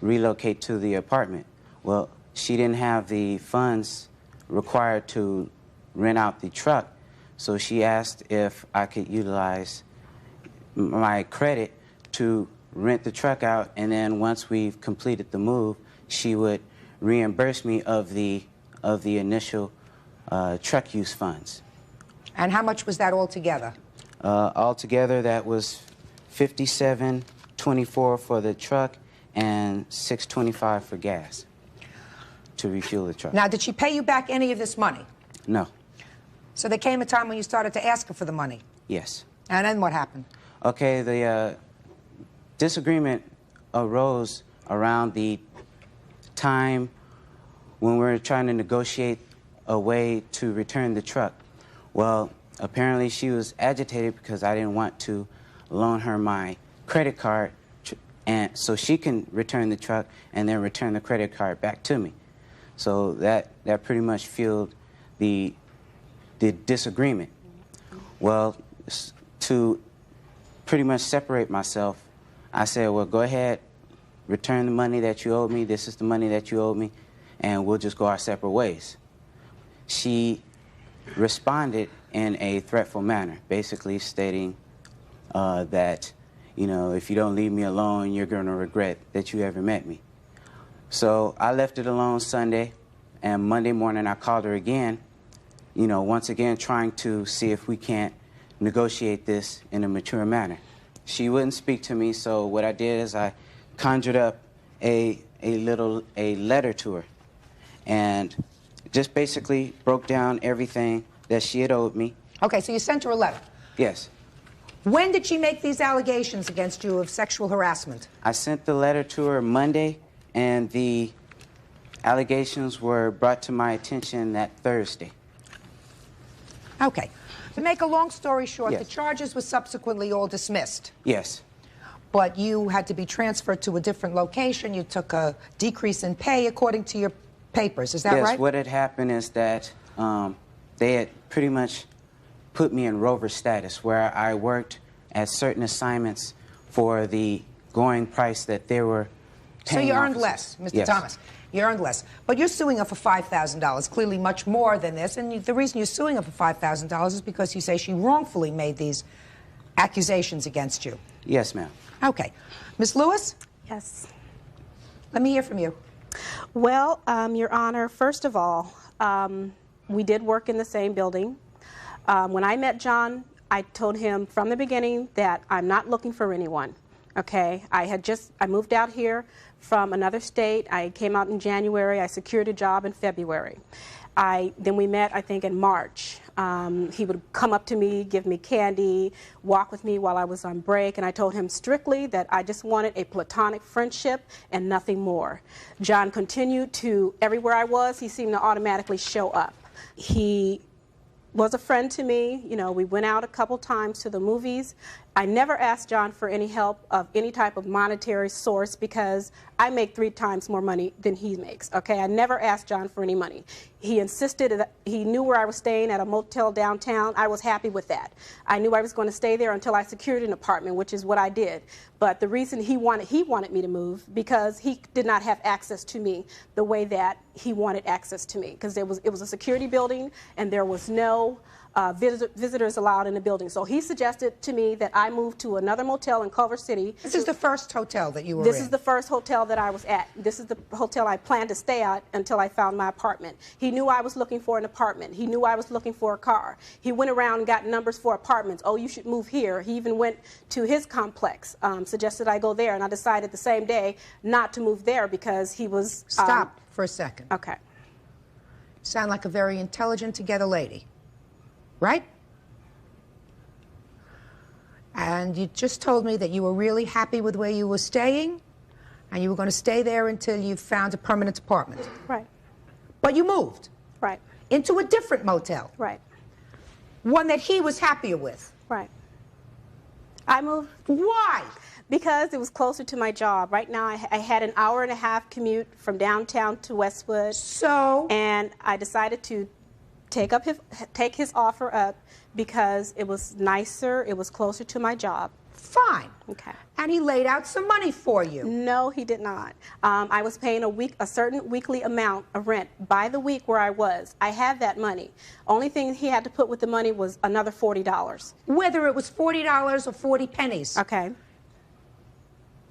relocate to the apartment. Well, she didn't have the funds required to rent out the truck, so she asked if I could utilize my credit to rent the truck out, and then once we've completed the move, she would reimburse me of the initial truck use funds. And how much was that altogether? Altogether, that was $57.24 for the truck and $6.25 for gas to refuel the truck. Now, did she pay you back any of this money? No. So there came a time when you started to ask her for the money? Yes. And then what happened? Okay, the disagreement arose around the time when we were trying to negotiate a way to return the truck. Well, apparently she was agitated because I didn't want to loan her my credit card and so she can return the truck and then return the credit card back to me. So that pretty much fueled the disagreement. Well, to pretty much separate myself, I said, well, go ahead, return the money that you owed me. This is the money that you owed me, and we'll just go our separate ways. She responded in a threatful manner, basically stating that, you know, if you don't leave me alone, you're going to regret that you ever met me. So I left it alone Sunday, and Monday morning I called her again, you know, once again trying to see if we can't negotiate this in a mature manner. She wouldn't speak to me, so what I did is I conjured up a letter to her and just basically broke down everything that she had owed me. Okay, so you sent her a letter. Yes. When did she make these allegations against you of sexual harassment? I sent the letter to her Monday, and the allegations were brought to my attention that Thursday. Okay. To make a long story short, yes. The charges were subsequently all dismissed. Yes. But you had to be transferred to a different location. You took a decrease in pay according to your papers. Is that right? Yes, what had happened is that they had pretty much put me in rover status, where I worked at certain assignments for the going price that they were paying. So you earned officers. less, Mr. Yes. Thomas. You earned less. But you're suing her for $5,000, clearly much more than this. And the reason you're suing her for $5,000 is because you say she wrongfully made these accusations against you. Yes, ma'am. Okay. Ms. Lewis? Yes. Let me hear from you. Well, Your Honor, first of all, we did work in the same building. When I met John, I told him from the beginning that I'm not looking for anyone. Okay, I moved out here from another state. I came out in January. I secured a job in February. Then we met, I think, in March. He would come up to me, give me candy, walk with me while I was on break, and I told him strictly that I just wanted a platonic friendship and nothing more. John continued to, everywhere I was, he seemed to automatically show up. He was a friend to me. You know, we went out a couple times to the movies. I never asked John for any help of any type of monetary source because I make 3 times more money than he makes, okay? I never asked John for any money. He insisted that he knew where I was staying at a motel downtown. I was happy with that. I knew I was going to stay there until I secured an apartment, which is what I did. But the reason he wanted me to move because he did not have access to me the way that he wanted access to me, because it was a security building and there was no visitors allowed in the building. So he suggested to me that I move to another motel in Culver City. This is the first hotel that you were in? This is the first hotel that I was at. This is the hotel I planned to stay at until I found my apartment. He knew I was looking for an apartment. He knew I was looking for a car. He went around and got numbers for apartments. Oh, you should move here. He even went to his complex, suggested I go there, and I decided the same day not to move there because he was... Stop for a second. Okay. Sound like a very intelligent, together lady. Right? And you just told me that you were really happy with where you were staying, and you were going to stay there until you found a permanent apartment. Right. But you moved. Right. Into a different motel. Right. One that he was happier with. Right. I moved. Why? Because it was closer to my job. Right now, I had an hour-and-a-half commute from downtown to Westwood. So? And I decided to take his offer up because it was nicer, it was closer to my job. Fine. Okay. And he laid out some money for you. No, he did not. I was paying a certain weekly amount of rent by the week where I was. I had that money. Only thing he had to put with the money was another $40. Whether it was $40 or 40 pennies. Okay.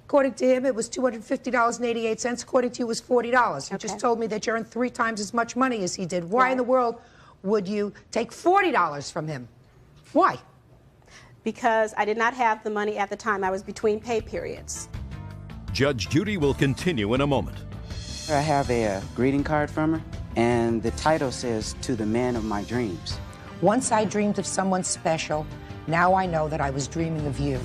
According to him, it was $250.88. According to you, it was $40. You just told me that you earned 3 times as much money as he did. Why in the world would you take $40 from him? Why? Because I did not have the money at the time. I was between pay periods. Judge Judy will continue in a moment. I have a greeting card from her, and the title says, "To the man of my dreams." Once I dreamed of someone special. Now I know that I was dreaming of you.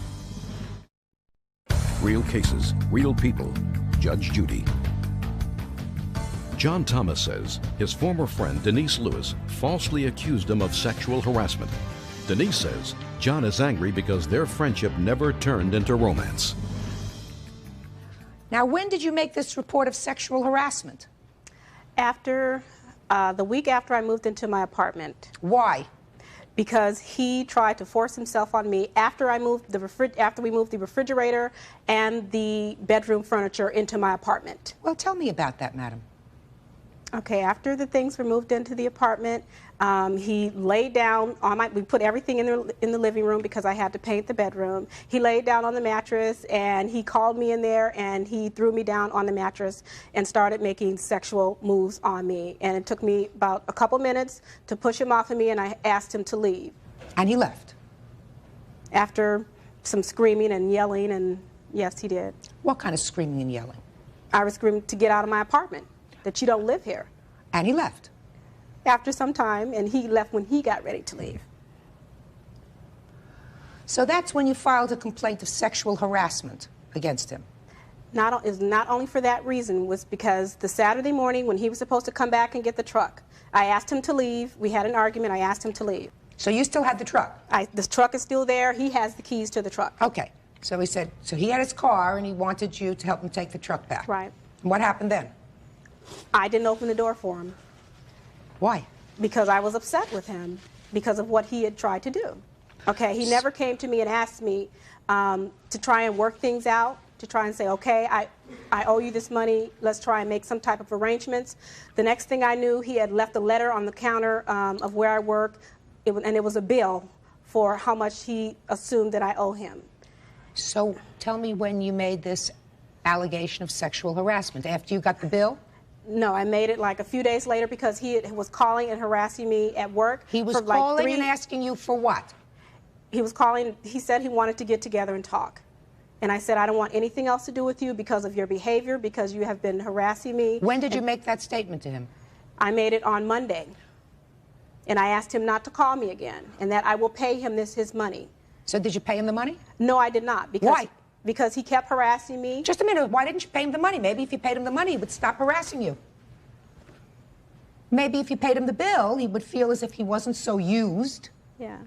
Real cases, real people. Judge Judy. John Thomas says his former friend Denise Lewis falsely accused him of sexual harassment. Denise says John is angry because their friendship never turned into romance. Now, when did you make this report of sexual harassment? After the week after I moved into my apartment. Why? Because he tried to force himself on me after we moved the refrigerator and the bedroom furniture into my apartment. Well, tell me about that, madam. Okay, after the things were moved into the apartment, he laid down on we put everything in the living room because I had to paint the bedroom. He laid down on the mattress and he called me in there and he threw me down on the mattress and started making sexual moves on me. And it took me about a couple minutes to push him off of me, and I asked him to leave. And he left? After some screaming and yelling, and yes, he did. What kind of screaming and yelling? I was screaming to get out of my apartment, that you don't live here. And he left? After some time, and he left when he got ready to leave. So that's when you filed a complaint of sexual harassment against him? Not only for that reason, was because the Saturday morning when he was supposed to come back and get the truck, I asked him to leave. We had an argument. I asked him to leave. So you still had the truck? The truck is still there. He has the keys to the truck. Okay. So he said, so he had his car and he wanted you to help him take the truck back. Right. And what happened then? I didn't open the door for him. Why? Because I was upset with him because of what he had tried to do. Okay, he never came to me and asked me to try and work things out, to try and say, okay, I owe you this money, let's try and make some type of arrangements. The next thing I knew, he had left a letter on the counter of where I work, and it was a bill for how much he assumed that I owe him. So tell me when you made this allegation of sexual harassment. After you got the bill? No, I made it like a few days later because he was calling and harassing me at work. He was calling and asking you for what? He was calling, he said he wanted to get together and talk. And I said, I don't want anything else to do with you because of your behavior, because you have been harassing me. When did you make that statement to him? I made it on Monday. And I asked him not to call me again, and that I will pay him his money. So did you pay him the money? No, I did not. Because Why? Because he kept harassing me. Just a minute. Why didn't you pay him the money? Maybe if you paid him the money, he would stop harassing you. Maybe if you paid him the bill, he would feel as if he wasn't so used. Yeah.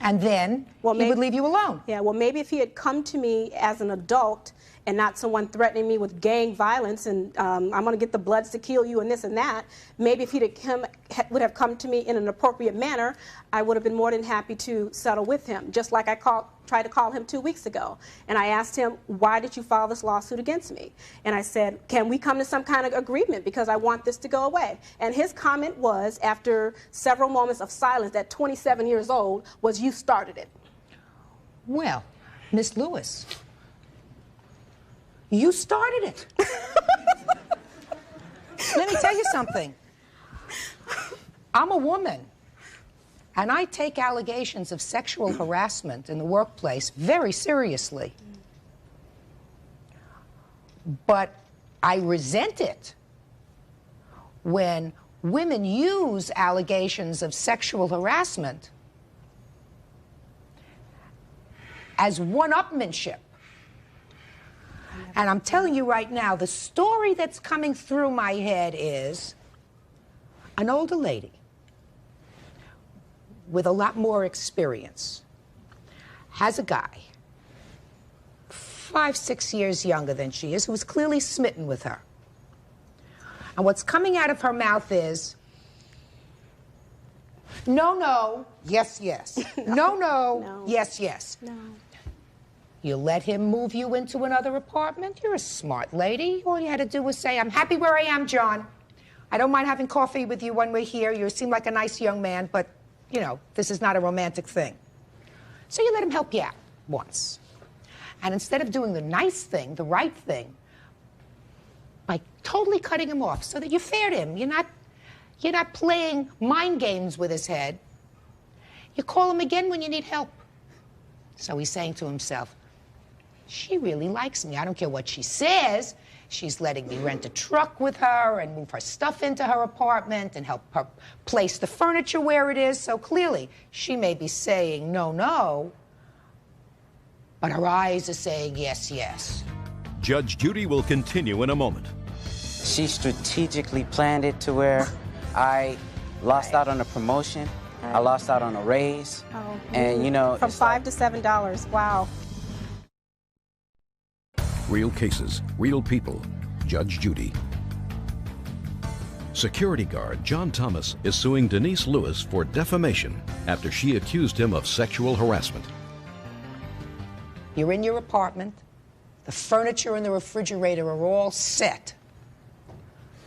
And then he would leave you alone. Yeah, well, maybe if he had come to me as an adult and not someone threatening me with gang violence and I'm going to get the Bloods to kill you and this and that, maybe if he would have come to me in an appropriate manner, I would have been more than happy to settle with him, just like I tried to call him 2 weeks ago. And I asked him, why did you file this lawsuit against me? And I said, can we come to some kind of agreement because I want this to go away? And his comment was, after several moments of silence at 27 years old, was, you started it. Well, Miss Lewis, you started it. Let me tell you something. I'm a woman, and I take allegations of sexual harassment in the workplace very seriously. But I resent it when women use allegations of sexual harassment as one-upmanship. And I'm telling you right now, the story that's coming through my head is an older lady with a lot more experience has a guy 5, 6 years younger than she is, who is clearly smitten with her. And what's coming out of her mouth is, no, no, yes, yes. No, no, yes, yes. No. You let him move you into another apartment? You're a smart lady. All you had to do was say, I'm happy where I am, John. I don't mind having coffee with you when we're here. You seem like a nice young man, but, you know, this is not a romantic thing. So you let him help you out once. And instead of doing the nice thing, the right thing, by totally cutting him off so that you fair to him, you're not playing mind games with his head. You call him again when you need help. So he's saying to himself, she really likes me. I don't care what she says. She's letting me rent a truck with her and move her stuff into her apartment and help her place the furniture where it is. So clearly, she may be saying no, no, But her eyes are saying yes, yes. Judge Judy will continue in a moment. She strategically planned it to where I lost out on a promotion. I lost out on a raise. Oh. And, you know, from $5 to $7. Wow. Real cases, real people. Judge Judy. Security guard John Thomas is suing Denise Lewis for defamation after she accused him of sexual harassment. You're in your apartment. The furniture and the refrigerator are all set.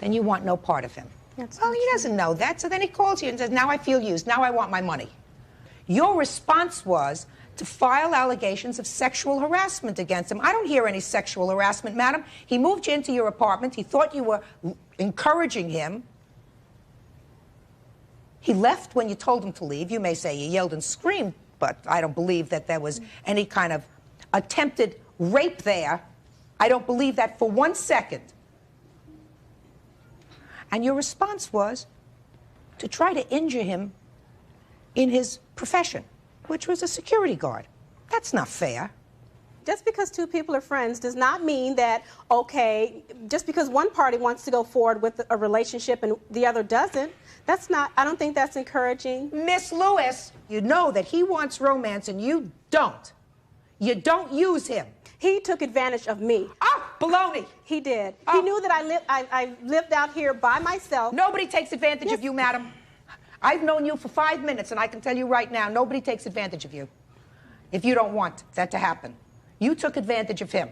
Then you want no part of him. Well, he doesn't know that, so then he calls you and says, now I feel used, now I want my money. Your response was to file allegations of sexual harassment against him. I don't hear any sexual harassment, madam. He moved you into your apartment. He thought you were encouraging him. He left when you told him to leave. You may say you yelled and screamed, but I don't believe that there was any kind of attempted rape there. I don't believe that for 1 second. And your response was to try to injure him in his profession, which was a security guard. That's not fair. Just because two people are friends does not mean that, okay, just because one party wants to go forward with a relationship and the other doesn't, that's not, I don't think that's encouraging. Miss Lewis, you know that he wants romance and you don't. You don't use him. He took advantage of me. Oh, baloney. He did. Oh. He knew that I lived out here by myself. Nobody takes advantage of you, madam. I've known you for 5 minutes, and I can tell you right now, nobody takes advantage of you if you don't want that to happen. You took advantage of him.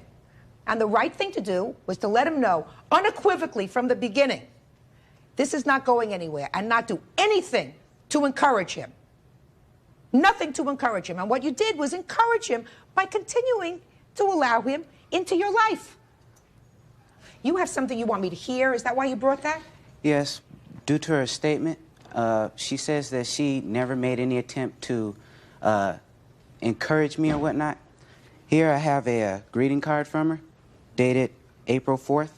And the right thing to do was to let him know unequivocally from the beginning, this is not going anywhere, and not do anything to encourage him. Nothing to encourage him. And what you did was encourage him by continuing to allow him into your life. You have something you want me to hear? Is that why you brought that? Yes, due to her statement, she says that she never made any attempt to encourage me or whatnot. Here I have a greeting card from her, dated April 4th,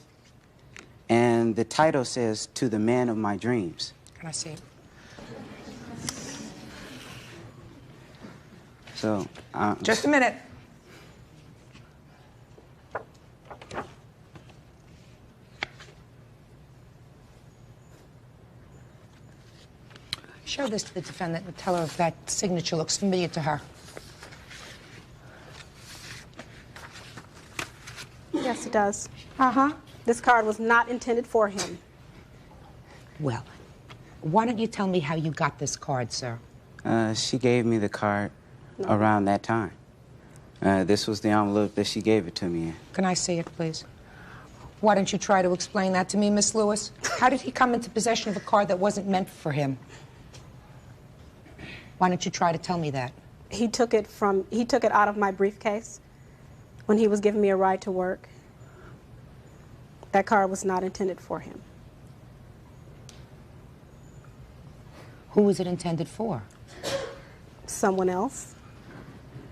and the title says, "To the Man of My Dreams." Can I see it? So, just a minute. Show this to the defendant and tell her if that signature looks familiar to her. Yes, it does. Uh-huh. This card was not intended for him. Well, why don't you tell me how you got this card, sir? She gave me the card around that time. This was the envelope that she gave it to me in. Can I see it, please? Why don't you try to explain that to me, Miss Lewis? How did he come into possession of a card that wasn't meant for him? Why don't you try to tell me that? He took it out of my briefcase when he was giving me a ride to work. That card was not intended for him. Who was it intended for? Someone else.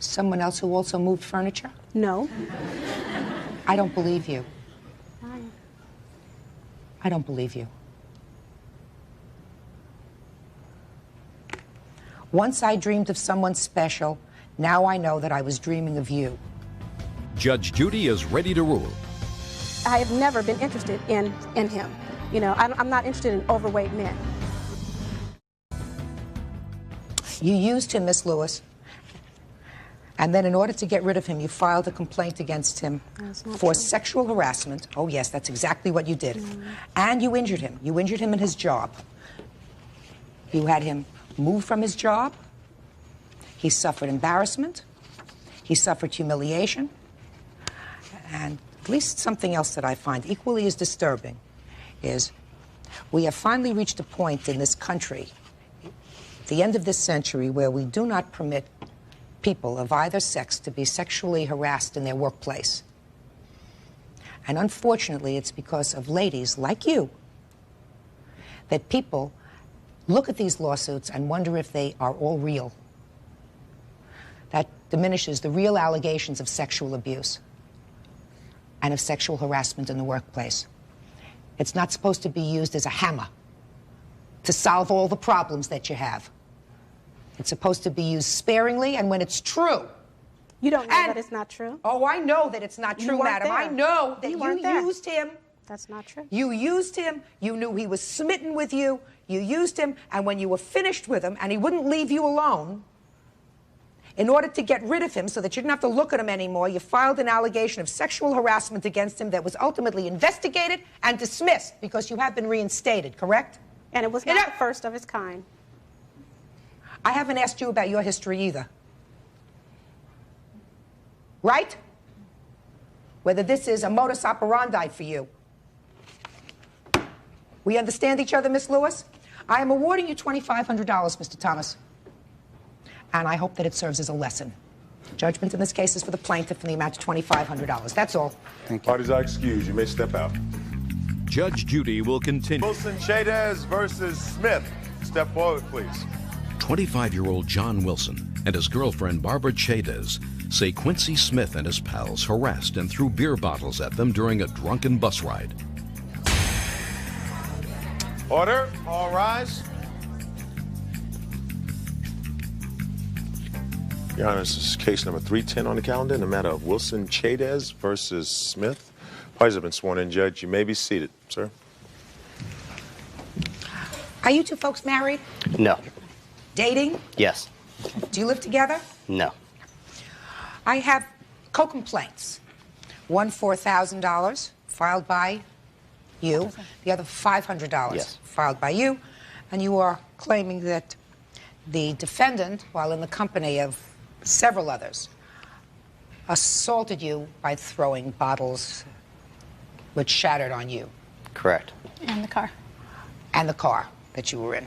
Someone else who also moved furniture? No. I don't believe you. I don't believe you. Once I dreamed of someone special. Now I know that I was dreaming of you. Judge Judy is ready to rule. I have never been interested in him. You know, I'm not interested in overweight men. You used him, Miss Lewis. And then in order to get rid of him, you filed a complaint against him for sexual harassment. Oh, yes, that's exactly what you did. And you injured him. You injured him in his job. You had him moved from his job. He suffered embarrassment. He suffered humiliation. And at least something else that I find equally as disturbing is we have finally reached a point in this country, at the end of this century, where we do not permit people of either sex to be sexually harassed in their workplace. And unfortunately, it's because of ladies like you that people look at these lawsuits and wonder if they are all real. That diminishes the real allegations of sexual abuse and of sexual harassment in the workplace. It's not supposed to be used as a hammer to solve all the problems that you have. It's supposed to be used sparingly and when it's true. You don't know that it's not true? Oh, I know that it's not true, madam. I know that you used him. That's not true. You used him. You knew he was smitten with you. You used him. And when you were finished with him and he wouldn't leave you alone, in order to get rid of him so that you didn't have to look at him anymore, you filed an allegation of sexual harassment against him that was ultimately investigated and dismissed because you have been reinstated, correct? And it was not the first of its kind. I haven't asked you about your history either. Right? Whether this is a modus operandi for you. We understand each other, Miss Lewis? I am awarding you $2,500, Mr. Thomas. And I hope that it serves as a lesson. Judgment in this case is for the plaintiff in the amount of $2,500. That's all. Thank you. Parties are excused. You may step out. Judge Judy will continue. Wilson Chaydez versus Smith. Step forward, please. 25-year-old John Wilson and his girlfriend Barbara Chaydez say Quincy Smith and his pals harassed and threw beer bottles at them during a drunken bus ride. Order. All rise. Your Honor, this is case number 310 on the calendar in the matter of Wilson Chaydez versus Smith. Parties have been sworn in, Judge. You may be seated, sir. Are you two folks married? No. Dating? Yes. Do you live together? No. I have co-complaints. One $4,000 filed by you, the other $500 filed by you, and you are claiming that the defendant, while in the company of several others, assaulted you by throwing bottles which shattered on you. Correct. And the car. And the car that you were in.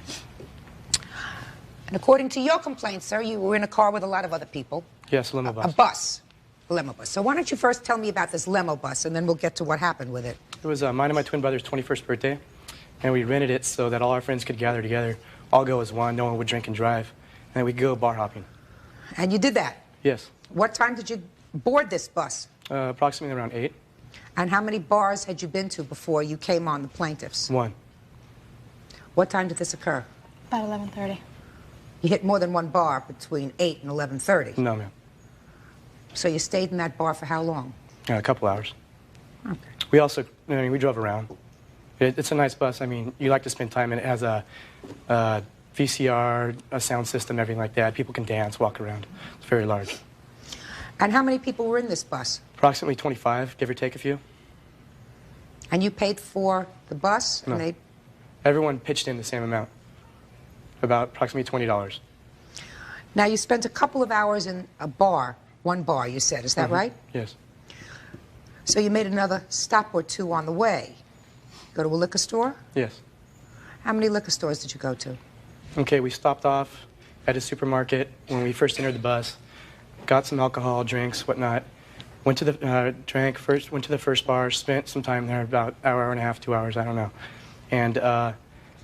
And according to your complaint, sir, you were in a car with a lot of other people. Yes, a limo bus. A bus. A limo bus. So why don't you first tell me about this limo bus, and then we'll get to what happened with it. It was mine and my twin brother's 21st birthday, and we rented it so that all our friends could gather together, all go as one, no one would drink and drive, and then we'd go bar hopping. And you did that? Yes. What time did you board this bus? Approximately around 8. And how many bars had you been to before you came on the plaintiffs? 1. What time did this occur? About 11:30. You hit more than one bar between 8 and 11:30? No, ma'am. So you stayed in that bar for how long? A couple hours. Okay. We also, we drove around. It's a nice bus. I mean, you like to spend time, and it has a VCR, a sound system, everything like that. People can dance, walk around. It's very large. And how many people were in this bus? Approximately 25, give or take a few. And you paid for the bus? No. And Everyone pitched in the same amount, about approximately $20. Now, you spent a couple of hours in a bar, one bar, you said. Is that right? Yes. So you made another stop or two on the way. Go to a liquor store? Yes. How many liquor stores did you go to? Okay, we stopped off at a supermarket when we first entered the bus, got some alcohol, drinks, whatnot, went to the went to the first bar, spent some time there, about an hour and a half, 2 hours, I don't know. And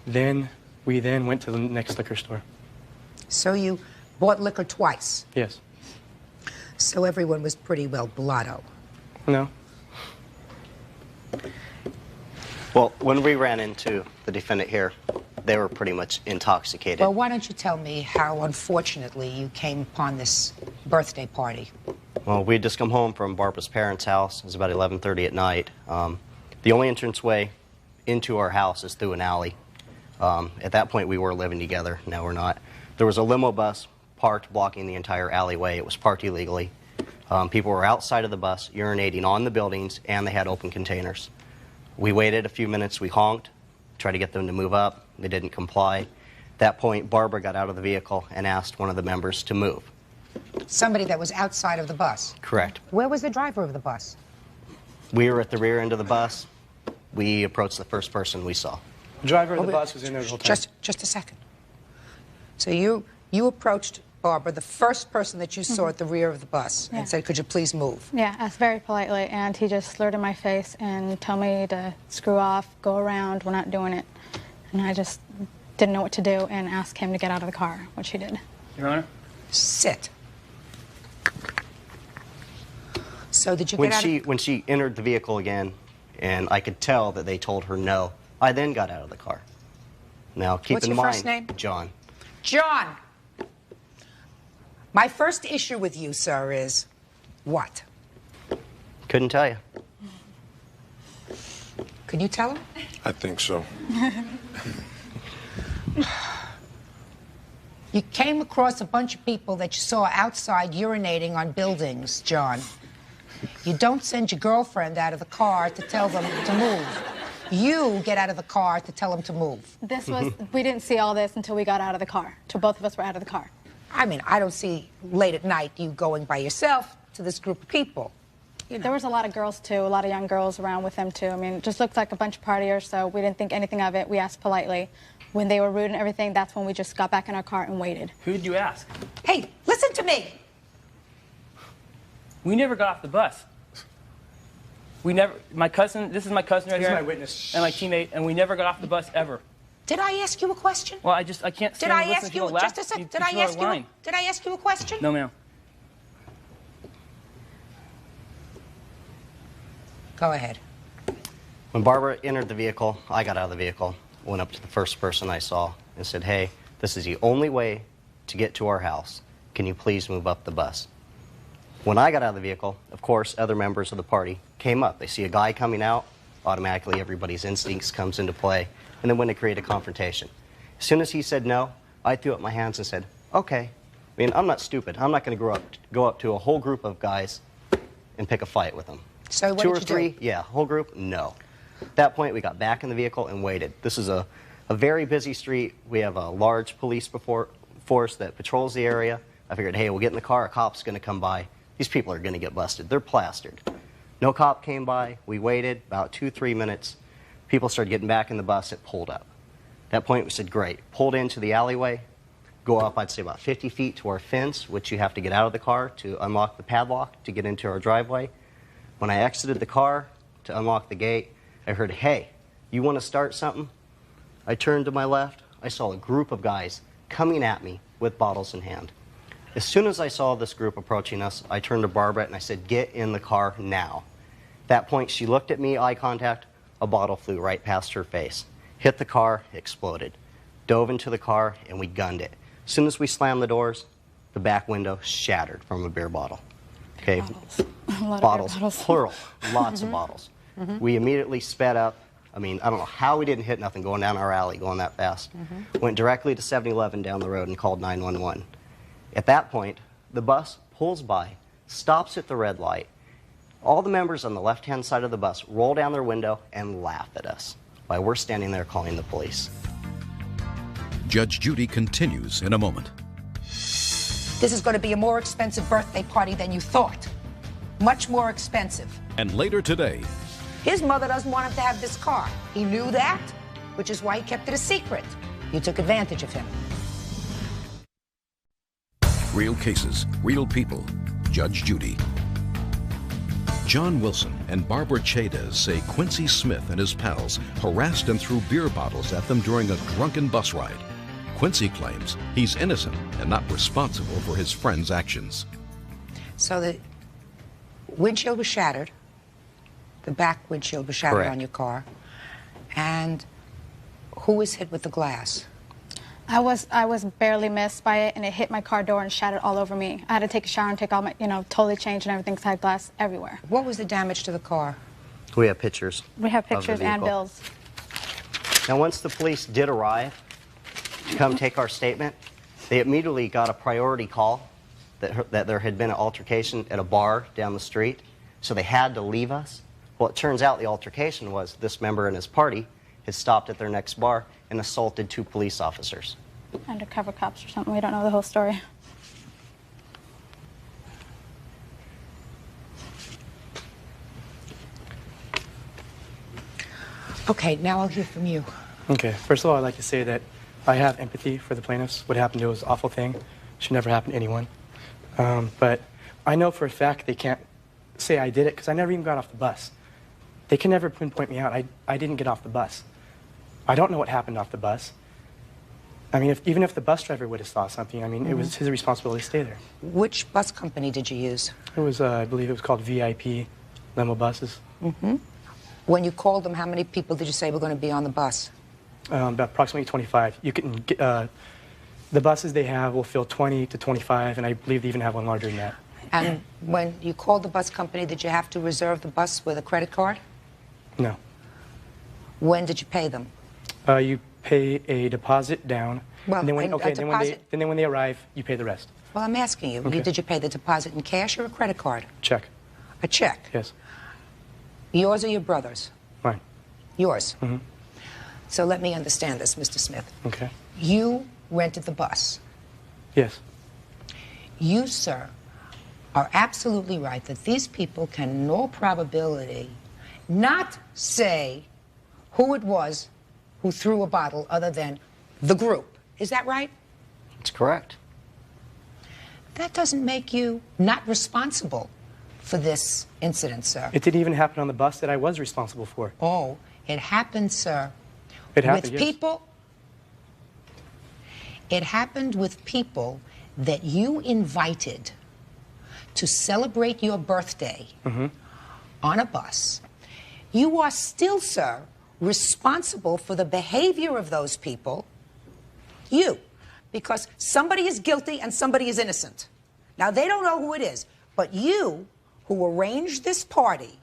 then we went to the next liquor store. So you bought liquor twice? Yes. So everyone was pretty well blotto? No. Well, when we ran into the defendant here, they were pretty much intoxicated. Well, why don't you tell me how, unfortunately, you came upon this birthday party? Well, we had just come home from Barbara's parents' house. It was about 11:30 at night. The only entranceway into our house is through an alley. At that point, we were living together. Now we're not. There was a limo bus parked blocking the entire alleyway. It was parked illegally. People were outside of the bus urinating on the buildings, and they had open containers. We waited a few minutes. We honked, tried to get them to move up. They didn't comply. At that point, Barbara got out of the vehicle and asked one of the members to move. Somebody that was outside of the bus? Correct. Where was the driver of the bus? We were at the rear end of the bus. We approached the first person we saw. The driver of the bus was in there the whole time. Just a second. So you approached Barbara, the first person that you saw at the rear of the bus, and said, could you please move? Yeah, asked very politely, and he just slurred in my face and told me to screw off, go around, we're not doing it. And I just didn't know what to do and asked him to get out of the car, which he did. Your Honor? Sit. So did you get out When she entered the vehicle again, and I could tell that they told her no, I then got out of the car. Now, keep What's in your mind, first name? John. John! My first issue with you, sir, is What? Couldn't tell you. Can you tell him? I think so. You came across a bunch of people that you saw outside urinating on buildings, John. You don't send your girlfriend out of the car to tell them to move. You get out of the car to tell them to move. This was, we didn't see all this until we got out of the car, till both of us were out of the car. I mean, I don't see late at night you going by yourself to this group of people. You know. There was a lot of girls, too, a lot of young girls around with them, too. I mean, it just looked like a bunch of partiers, so we didn't think anything of it. We asked politely. When they were rude and everything, that's when we just got back in our car and waited. Who did you ask? Hey, listen to me. We never got off the bus. We never, my cousin, this is my cousin right here. This is my witness. And my teammate, and we never got off the bus ever. Did I ask you a question? Well, I can't stand Did I ask you, just a second, did I ask you a question? No, ma'am. Go ahead. When Barbara entered the vehicle, I got out of the vehicle, went up to the first person I saw and said, hey, this is the only way to get to our house. Can you please move up the bus? When I got out of the vehicle, of course, other members of the party came up. They see a guy coming out, automatically everybody's instincts comes into play, and then when to create a confrontation. As soon as he said no, I threw up my hands and said, okay. I mean, I'm not stupid. I'm not going to go up to a whole group of guys and pick a fight with them. So what Two did or you three, do? yeah, whole group, no. At that point, we got back in the vehicle and waited. This is a very busy street. We have a large police force that patrols the area. I figured, hey, we'll get in the car, a cop's going to come by. These people are going to get busted. They're plastered. No cop came by. We waited about 2-3 minutes. People started getting back in the bus. It pulled up. At that point, we said, great. Pulled into the alleyway, go up, I'd say, about 50 feet to our fence, which you have to get out of the car to unlock the padlock to get into our driveway. When I exited the car to unlock the gate, I heard, hey, you want to start something? I turned to my left. I saw a group of guys coming at me with bottles in hand. As soon as I saw this group approaching us, I turned to Barbara and I said, get in the car now. At that point, she looked at me, eye contact, a bottle flew right past her face. Hit the car, exploded. Dove into the car, and we gunned it. As soon as we slammed the doors, the back window shattered from a beer bottle. Okay, bottles, plural, lots of bottles. We immediately sped up. I mean, I don't know how we didn't hit nothing going down our alley, going that fast. Went directly to 7-Eleven down the road and called 911. At that point, the bus pulls by, stops at the red light. All the members on the left-hand side of the bus roll down their window and laugh at us while we're standing there calling the police. Judge Judy continues in a moment. This is going to be a more expensive birthday party than you thought. Much more expensive. And later today, His mother doesn't want him to have this car. He knew that, which is why he kept it a secret. You took advantage of him. real cases, real people. Judge Judy. John Wilson and Barbara Chaydez say Quincy Smith and his pals harassed and threw beer bottles at them during a drunken bus ride. Quincy claims he's innocent and not responsible for his friend's actions. So the windshield was shattered. The back windshield was shattered on your car. And who was hit with the glass? I was barely missed by it, and it hit my car door and shattered all over me. I had to take a shower and take all my, totally change and everything, because I had glass everywhere. What was the damage to the car? We have pictures. We have pictures and bills. Now, once the police did arrive to come take our statement, they immediately got a priority call that there had been an altercation at a bar down the street, so they had to leave us. Well, it turns out the altercation was this member and his party had stopped at their next bar and assaulted 2 police officers. Undercover cops or something. We don't know the whole story. Okay, now I'll hear from you. Okay, first of all, I'd like to say that I have empathy for the plaintiffs. What happened to was an awful thing. Should never happen to anyone. But I know for a fact they can't say I did it because I never even got off the bus. They can never pinpoint me out. I didn't get off the bus. I don't know what happened off the bus. I mean, even if the bus driver would have saw something, I mean, it was his responsibility to stay there. Which bus company did you use? It was, I believe it was called VIP limo buses. Mm-hmm. When you called them, how many people did you say were going to be on the bus? About approximately 25. You can get, the buses they have will fill 20 to 25, and I believe they even have one larger than that. And when you called the bus company, did you have to reserve the bus with a credit card? No. When did you pay them? You pay a deposit down. Well, and then when, a okay, deposit- then when they arrive, you pay the rest. Well, I'm asking you, Okay. did you pay the deposit in cash or a credit card? Check. A check? Yes. Yours or your brother's? Mine. Yours. Mm-hmm. So let me understand this, Mr. Smith. Okay. You rented the bus. Yes. You, sir, are absolutely right that these people can, in all probability, not say who it was who threw a bottle other than the group. Is that right? That's correct. That doesn't make you not responsible for this incident, sir. It didn't even happen on the bus that I was responsible for. Oh, it happened, sir. It happened, with yes. people. It happened with people that you invited to celebrate your birthday on a bus. You are still, sir, responsible for the behavior of those people. You. Because somebody is guilty and somebody is innocent. Now, they don't know who it is, but you, who arranged this party,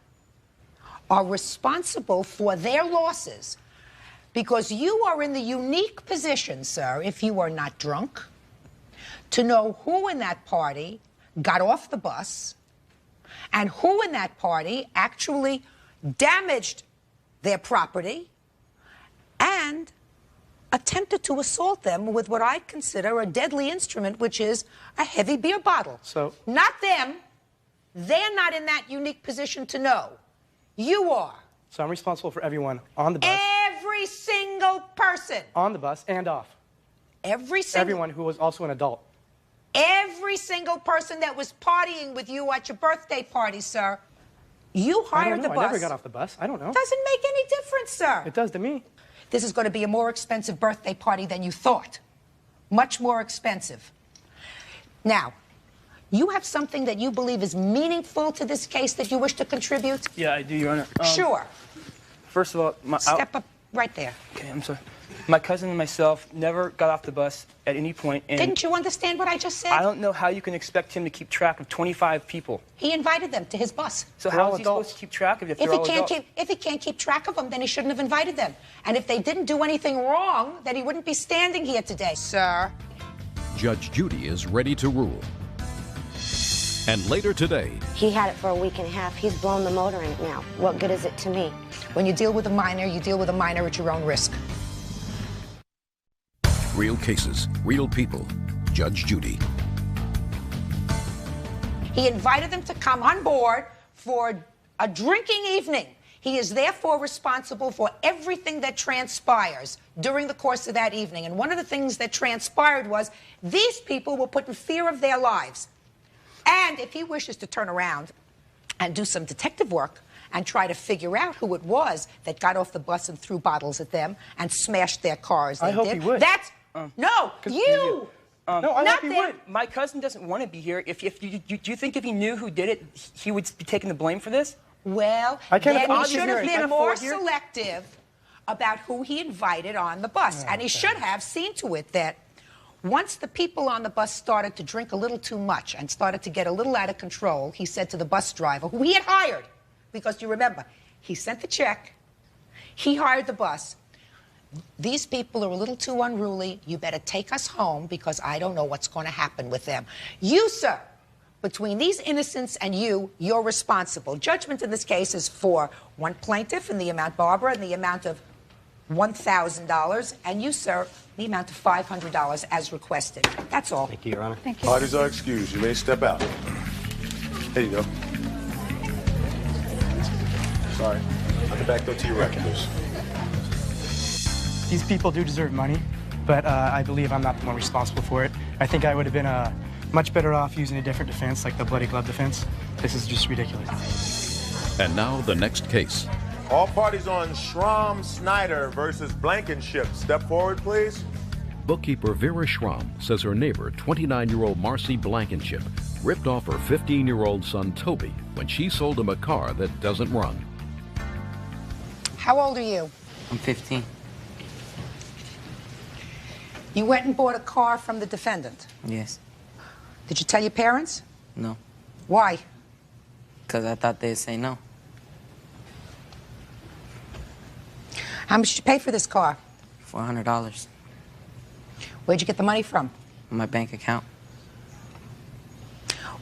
are responsible for their losses because you are in the unique position, sir, if you are not drunk, to know who in that party got off the bus and who in that party actually damaged their property and attempted to assault them with what I consider a deadly instrument, which is a heavy beer bottle. So, not them. They're not in that unique position to know. You are. So I'm responsible for everyone on the bus. Every single person. On the bus and off. Every single. Everyone who was also an adult. Every single person that was partying with you at your birthday party, sir. You I hired don't know. the bus. I never got off the bus. I don't know. Doesn't make any difference, sir. It does to me. This is going to be a more expensive birthday party than you thought. Much more expensive. Now, you have something that you believe is meaningful to this case that you wish to contribute? Yeah, I do, Your Honor. Sure. First of all, Step up right there. Okay, I'm sorry. My cousin and myself never got off the bus at any point. And Didn't you understand what I just said? I don't know how you can expect him to keep track of 25 people. He invited them to his bus. So how is he supposed to keep track of it if they're all adults? If he can't keep track of them, then he shouldn't have invited them. And if they didn't do anything wrong, then he wouldn't be standing here today, sir. Judge Judy is ready to rule. And later today, He had it for a week and a half. He's blown the motor in it now. What good is it to me? When you deal with a minor, you deal with a minor at your own risk. real cases, real people. Judge Judy. He invited them to come on board for a drinking evening. He is therefore responsible for everything that transpires during the course of that evening. And one of the things that transpired was these people were put in fear of their lives. And if he wishes to turn around and do some detective work and try to figure out who it was that got off the bus and threw bottles at them and smashed their cars, I hope he would. That's no, you. No, I not hope he them. would. My cousin doesn't want to be here. Do you think if he knew who did it, he would be taking the blame for this? Well, I can't then he afford should here. have I been can't more afford here. selective about who he invited on the bus. And he should have seen to it that once the people on the bus started to drink a little too much and started to get a little out of control, he said to the bus driver, who he had hired, because you remember, he sent the check, he hired the bus. These people are a little too unruly. You better take us home because I don't know what's going to happen with them. You, sir, between these innocents and you, you're responsible. Judgment in this case is for one plaintiff in the amount, Barbara, in the amount of $1,000, and you, sir, the amount of $500 as requested. That's all. Thank you, Your Honor. Thank you. Parties are excused. You may step out. There you go. Sorry. At the back door to your right, please. These people do deserve money, but I believe I'm not the one responsible for it. I think I would have been much better off using a different defense, like the bloody glove defense. This is just ridiculous. And now the next case. All parties on Schramm Snyder versus Blankenship. Step forward, please. Bookkeeper Vera Schramm says her neighbor, 29-year-old Marcy Blankenship, ripped off her 15-year-old son Toby when she sold him a car that doesn't run. How old are you? I'm 15. You went and bought a car from the defendant. Yes. Did you tell your parents? No. Why? Because I thought they'd say no. How much did you pay for this car? $400. Where'd you get the money from? My bank account.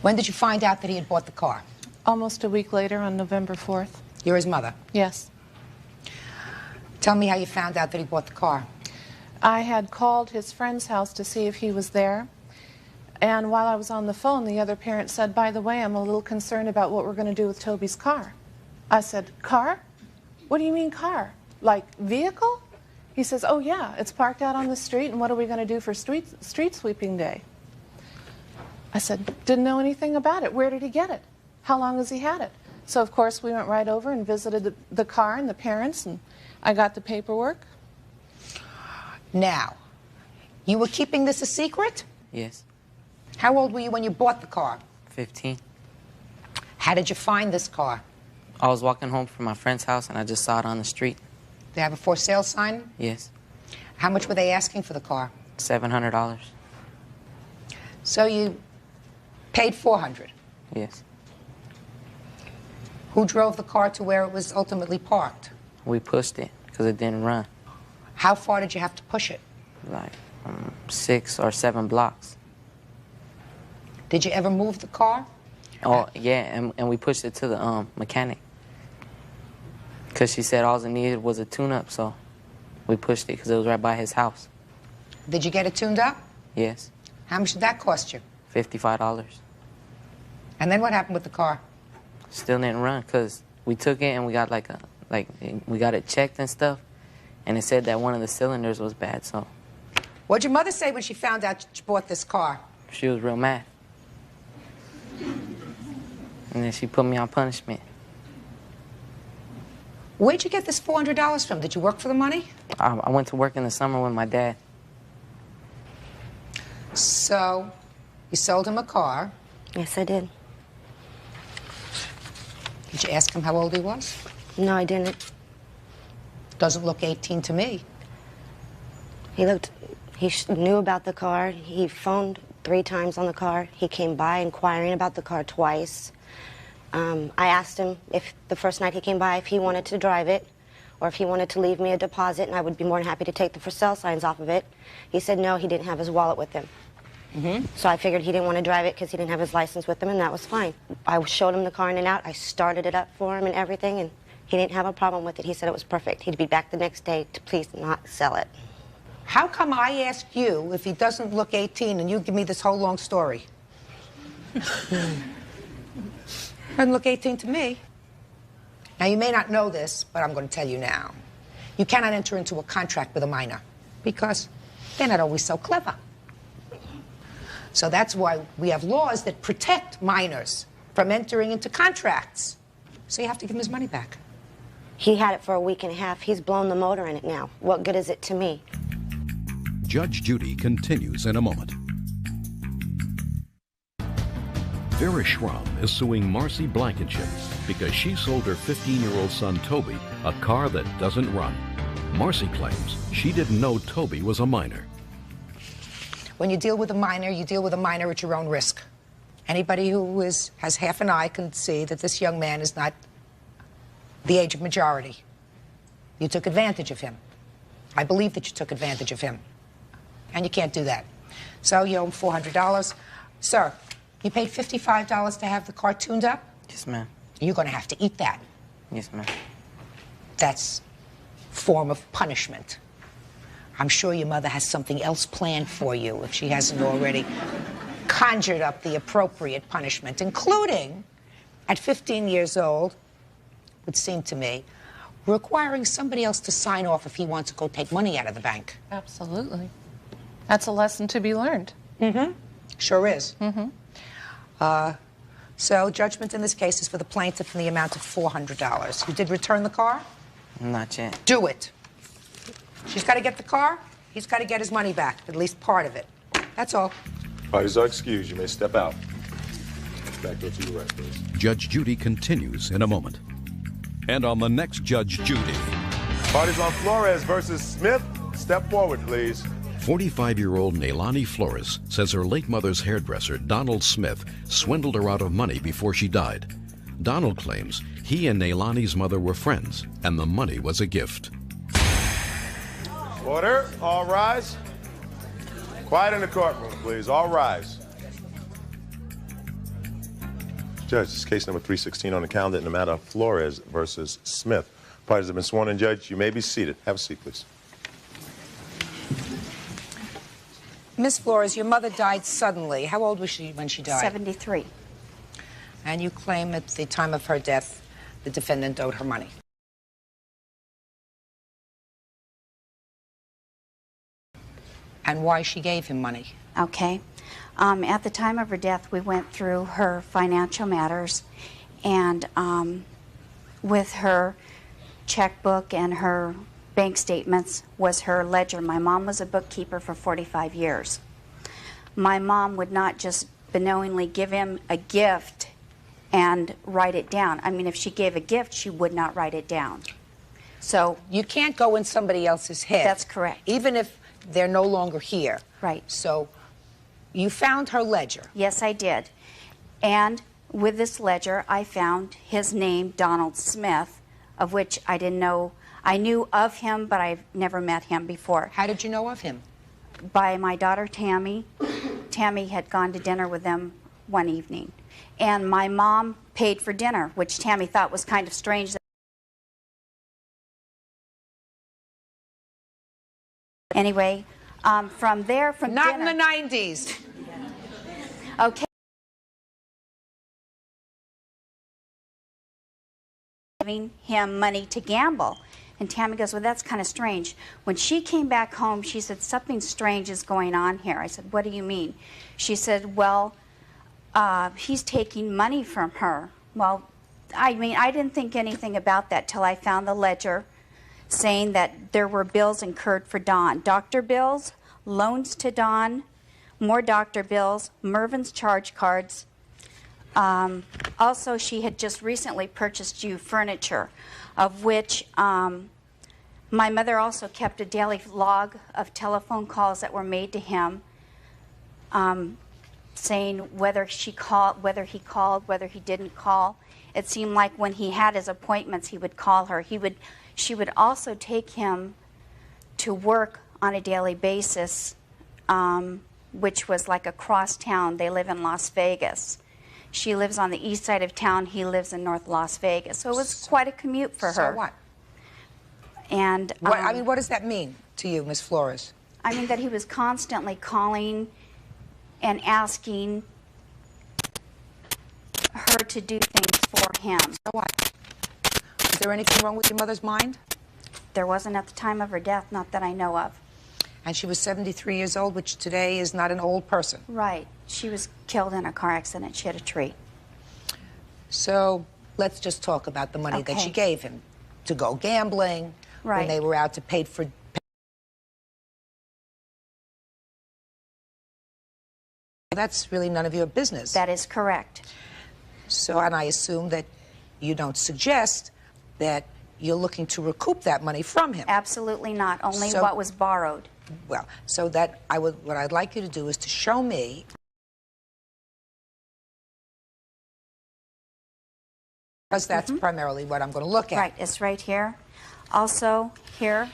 When did you find out that he had bought the car? Almost a week later on November 4th. You're his mother? Yes. Tell me how you found out that he bought the car. I had called his friend's house to see if he was there. And while I was on the phone, the other parent said, by the way, I'm a little concerned about what we're going to do with Toby's car. I said, car? What do you mean car? Like vehicle? He says, oh yeah, it's parked out on the street, and what are we going to do for street sweeping day? I said, didn't know anything about it. Where did he get it? How long has he had it? So of course we went right over and visited the car and the parents, and I got the paperwork. Now, you were keeping this a secret? Yes. How old were you when you bought the car? 15. How did you find this car? I was walking home from my friend's house and I just saw it on the street. They have a for sale sign? Yes. How much were they asking for the car? $700. So you paid $400? Yes. Who drove the car to where it was ultimately parked? We pushed it because it didn't run. How far did you have to push it? Like 6 or 7 blocks. Did you ever move the car? Oh, yeah, and we pushed it to the mechanic. Because she said all it needed was a tune-up, so we pushed it because it was right by his house. Did you get it tuned up? Yes. How much did that cost you? $55. And then what happened with the car? Still didn't run because we took it and we got we got it checked and stuff, and it said that one of the cylinders was bad, so. What'd your mother say when she found out you bought this car? She was real mad. And then she put me on punishment. Where'd you get this $400 from? Did you work for the money? I went to work in the summer with my dad. So, you sold him a car. Yes, I did. Did you ask him how old he was? No, I didn't. Doesn't look 18 to me. He knew about the car. He phoned 3 times on the car. He came by inquiring about the car twice. I asked him if the first night he came by if he wanted to drive it or if he wanted to leave me a deposit, and I would be more than happy to take the for sale signs off of it. He said no, he didn't have his wallet with him. So I figured he didn't want to drive it because he didn't have his license with him, and that was fine. I showed him the car in and out. I started it up for him and everything, and he didn't have a problem with it. He said it was perfect. He'd be back the next day to please not sell it. How come I asked you if he doesn't look 18 and you give me this whole long story? Doesn't look 18 to me. Now, you may not know this, but I'm going to tell you now. You cannot enter into a contract with a minor because they're not always so clever. So that's why we have laws that protect minors from entering into contracts. So you have to give him his money back. He had it for a week and a half. He's blown the motor in it now. What good is it to me? Judge Judy continues in a moment. Vera Schramm is suing Marcy Blankenship because she sold her 15-year-old son Toby a car that doesn't run. Marcy claims she didn't know Toby was a minor. When you deal with a minor, you deal with a minor at your own risk. Anybody who has half an eye can see that this young man is not the age of majority. You took advantage of him. I believe that you took advantage of him. And you can't do that. So you owe him $400. Sir, you paid $55 to have the car tuned up? Yes, ma'am. You're going to have to eat that. Yes, ma'am. That's a form of punishment. I'm sure your mother has something else planned for you if she hasn't already conjured up the appropriate punishment, including, at 15 years old, would seem to me, requiring somebody else to sign off if he wants to go take money out of the bank. Absolutely. That's a lesson to be learned. Sure is. So judgment in this case is for the plaintiff in the amount of $400. You did return the car? Not yet. Do it. She's got to get the car. He's got to get his money back, at least part of it. That's all. Parties are excused. You may step out. Back to your rest, please. Judge Judy continues in a moment. And on the next Judge Judy. Parties on Flores versus Smith. Step forward, please. 45-year-old Nailani Flores says her late mother's hairdresser, Donald Smith, swindled her out of money before she died. Donald claims he and Nailani's mother were friends, and the money was a gift. Order. All rise. Quiet in the courtroom, please. All rise. Judge, this is case number 316 on the calendar in the matter of Flores versus Smith. Parties have been sworn in. Judge, you may be seated. Have a seat, please. Miss Flores, your mother died suddenly. How old was she when she died? 73. And you claim at the time of her death, the defendant owed her money. And why she gave him money? Okay. At the time of her death, we went through her financial matters, and with her checkbook and her bank statements was her ledger. My mom was a bookkeeper for 45 years. My mom would not just knowingly give him a gift and write it down. I mean, if she gave a gift, she would not write it down. So you can't go in somebody else's head. That's correct. Even if they're no longer here. Right. So you found her ledger. Yes, I did. And with this ledger, I found his name, Donald Smith, of which I didn't know. I knew of him, but I've never met him before. How did you know of him? By my daughter, Tammy. Tammy had gone to dinner with them one evening. And my mom paid for dinner, which Tammy thought was kind of strange. Anyway, from there, from Not dinner, in the 90s. Okay. Giving him money to gamble. And Tammy goes, well, that's kind of strange. When she came back home, she said, something strange is going on here. I said, what do you mean? She said, well, he's taking money from her. Well, I mean, I didn't think anything about that till I found the ledger saying that there were bills incurred for Don. Doctor bills, loans to Don, more doctor bills, Mervin's charge cards. Also, she had just recently purchased you furniture, of which my mother also kept a daily log of telephone calls that were made to him, saying whether he called, whether he didn't call. It seemed like when he had his appointments, he would call her. She would also take him to work on a daily basis, which was like across town. They live in Las Vegas. She lives on the east side of town. He lives in North Las Vegas. So it was quite a commute for her. So what? And I mean, what does that mean to you, Miss Flores? I mean that he was constantly calling and asking her to do things for him. So what? Is there anything wrong with your mother's mind? There wasn't at the time of her death, not that I know of. And she was 73 years old, which today is not an old person. Right. She was killed in a car accident. She hit a tree. So let's just talk about the money that she gave him to go gambling, right, when they were out to pay for... That's really none of your business. That is correct. So, and I assume that you don't suggest that you're looking to recoup that money from him. Absolutely not. Only what was borrowed. Well, so that what I'd like you to do is to show me because that's primarily what I'm going to look at. Right, it's right here. Also, here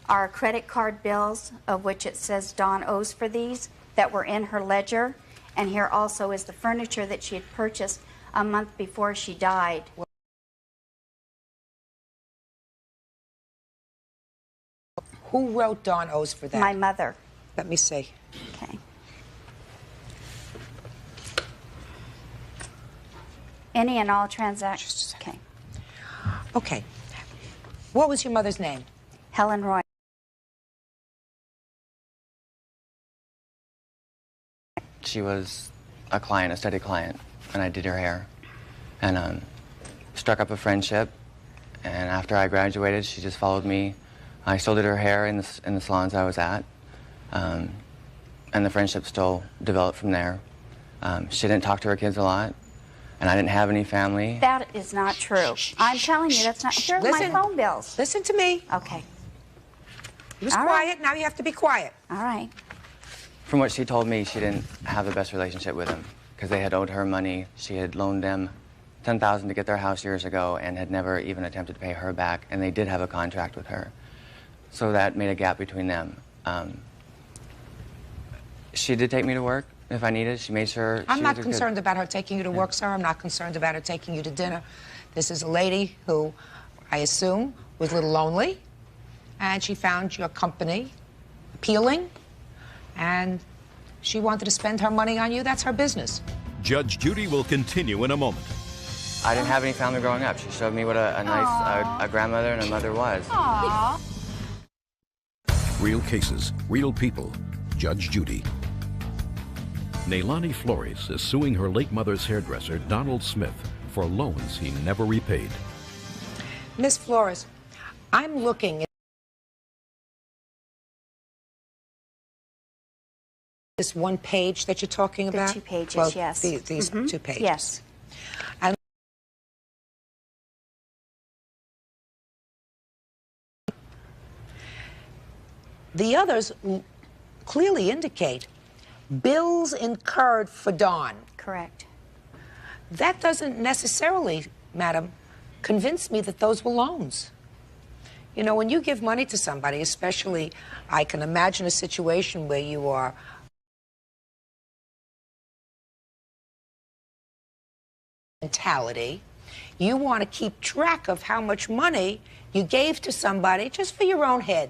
are credit card bills, of which it says Dawn owes for these, that were in her ledger. And here also is the furniture that she had purchased a month before she died. Who wrote Dawn owes for that? My mother. Let me see. Okay. Any and all transactions. Okay. Okay. What was your mother's name? Helen Roy. She was a client, a steady client, and I did her hair. And struck up a friendship, and after I graduated, she just followed me. I still did her hair in the salons I was at, and the friendship still developed from there. She didn't talk to her kids a lot, and I didn't have any family. That is not true. I'm telling you, that's not. Here's my phone bills. Listen to me. Okay. He was quiet. Now you have to be quiet. All right. From what she told me, she didn't have the best relationship with him because they had owed her money. She had loaned them $10,000 to get their house years ago and had never even attempted to pay her back, and they did have a contract with her. So that made a gap between them. She did take me to work if I needed. She made sure I'm she not was concerned about her taking you to work, sir. I'm not concerned about her taking you to dinner. This is a lady who, I assume, was a little lonely, and she found your company appealing, and she wanted to spend her money on you. That's her business. Judge Judy will continue in a moment. I didn't have any family growing up. She showed me what a nice a grandmother and a mother was. Aww. Real cases, real people. Judge Judy. Neilani Flores is suing her late mother's hairdresser, Donald Smith, for loans he never repaid. Miss Flores, I'm looking at this one page that you're talking about. The 2 pages, well, yes. These 2 pages. Yes. And the others clearly indicate bills incurred for Dawn. Correct. That doesn't necessarily, madam, convince me that those were loans. You know, when you give money to somebody, especially, I can imagine a situation where you are mentality, you want to keep track of how much money you gave to somebody just for your own head.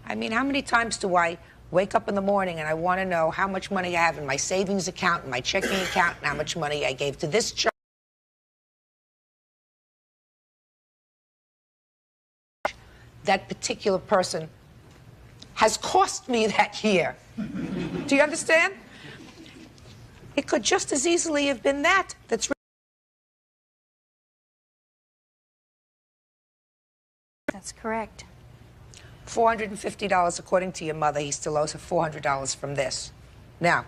I mean, how many times do I wake up in the morning and I want to know how much money I have in my savings account, in my checking account, and how much money I gave to this child? That particular person has cost me that year. Do you understand? It could just as easily have been that that's That's correct. $450 according to your mother. He still owes her $400 from this. Now,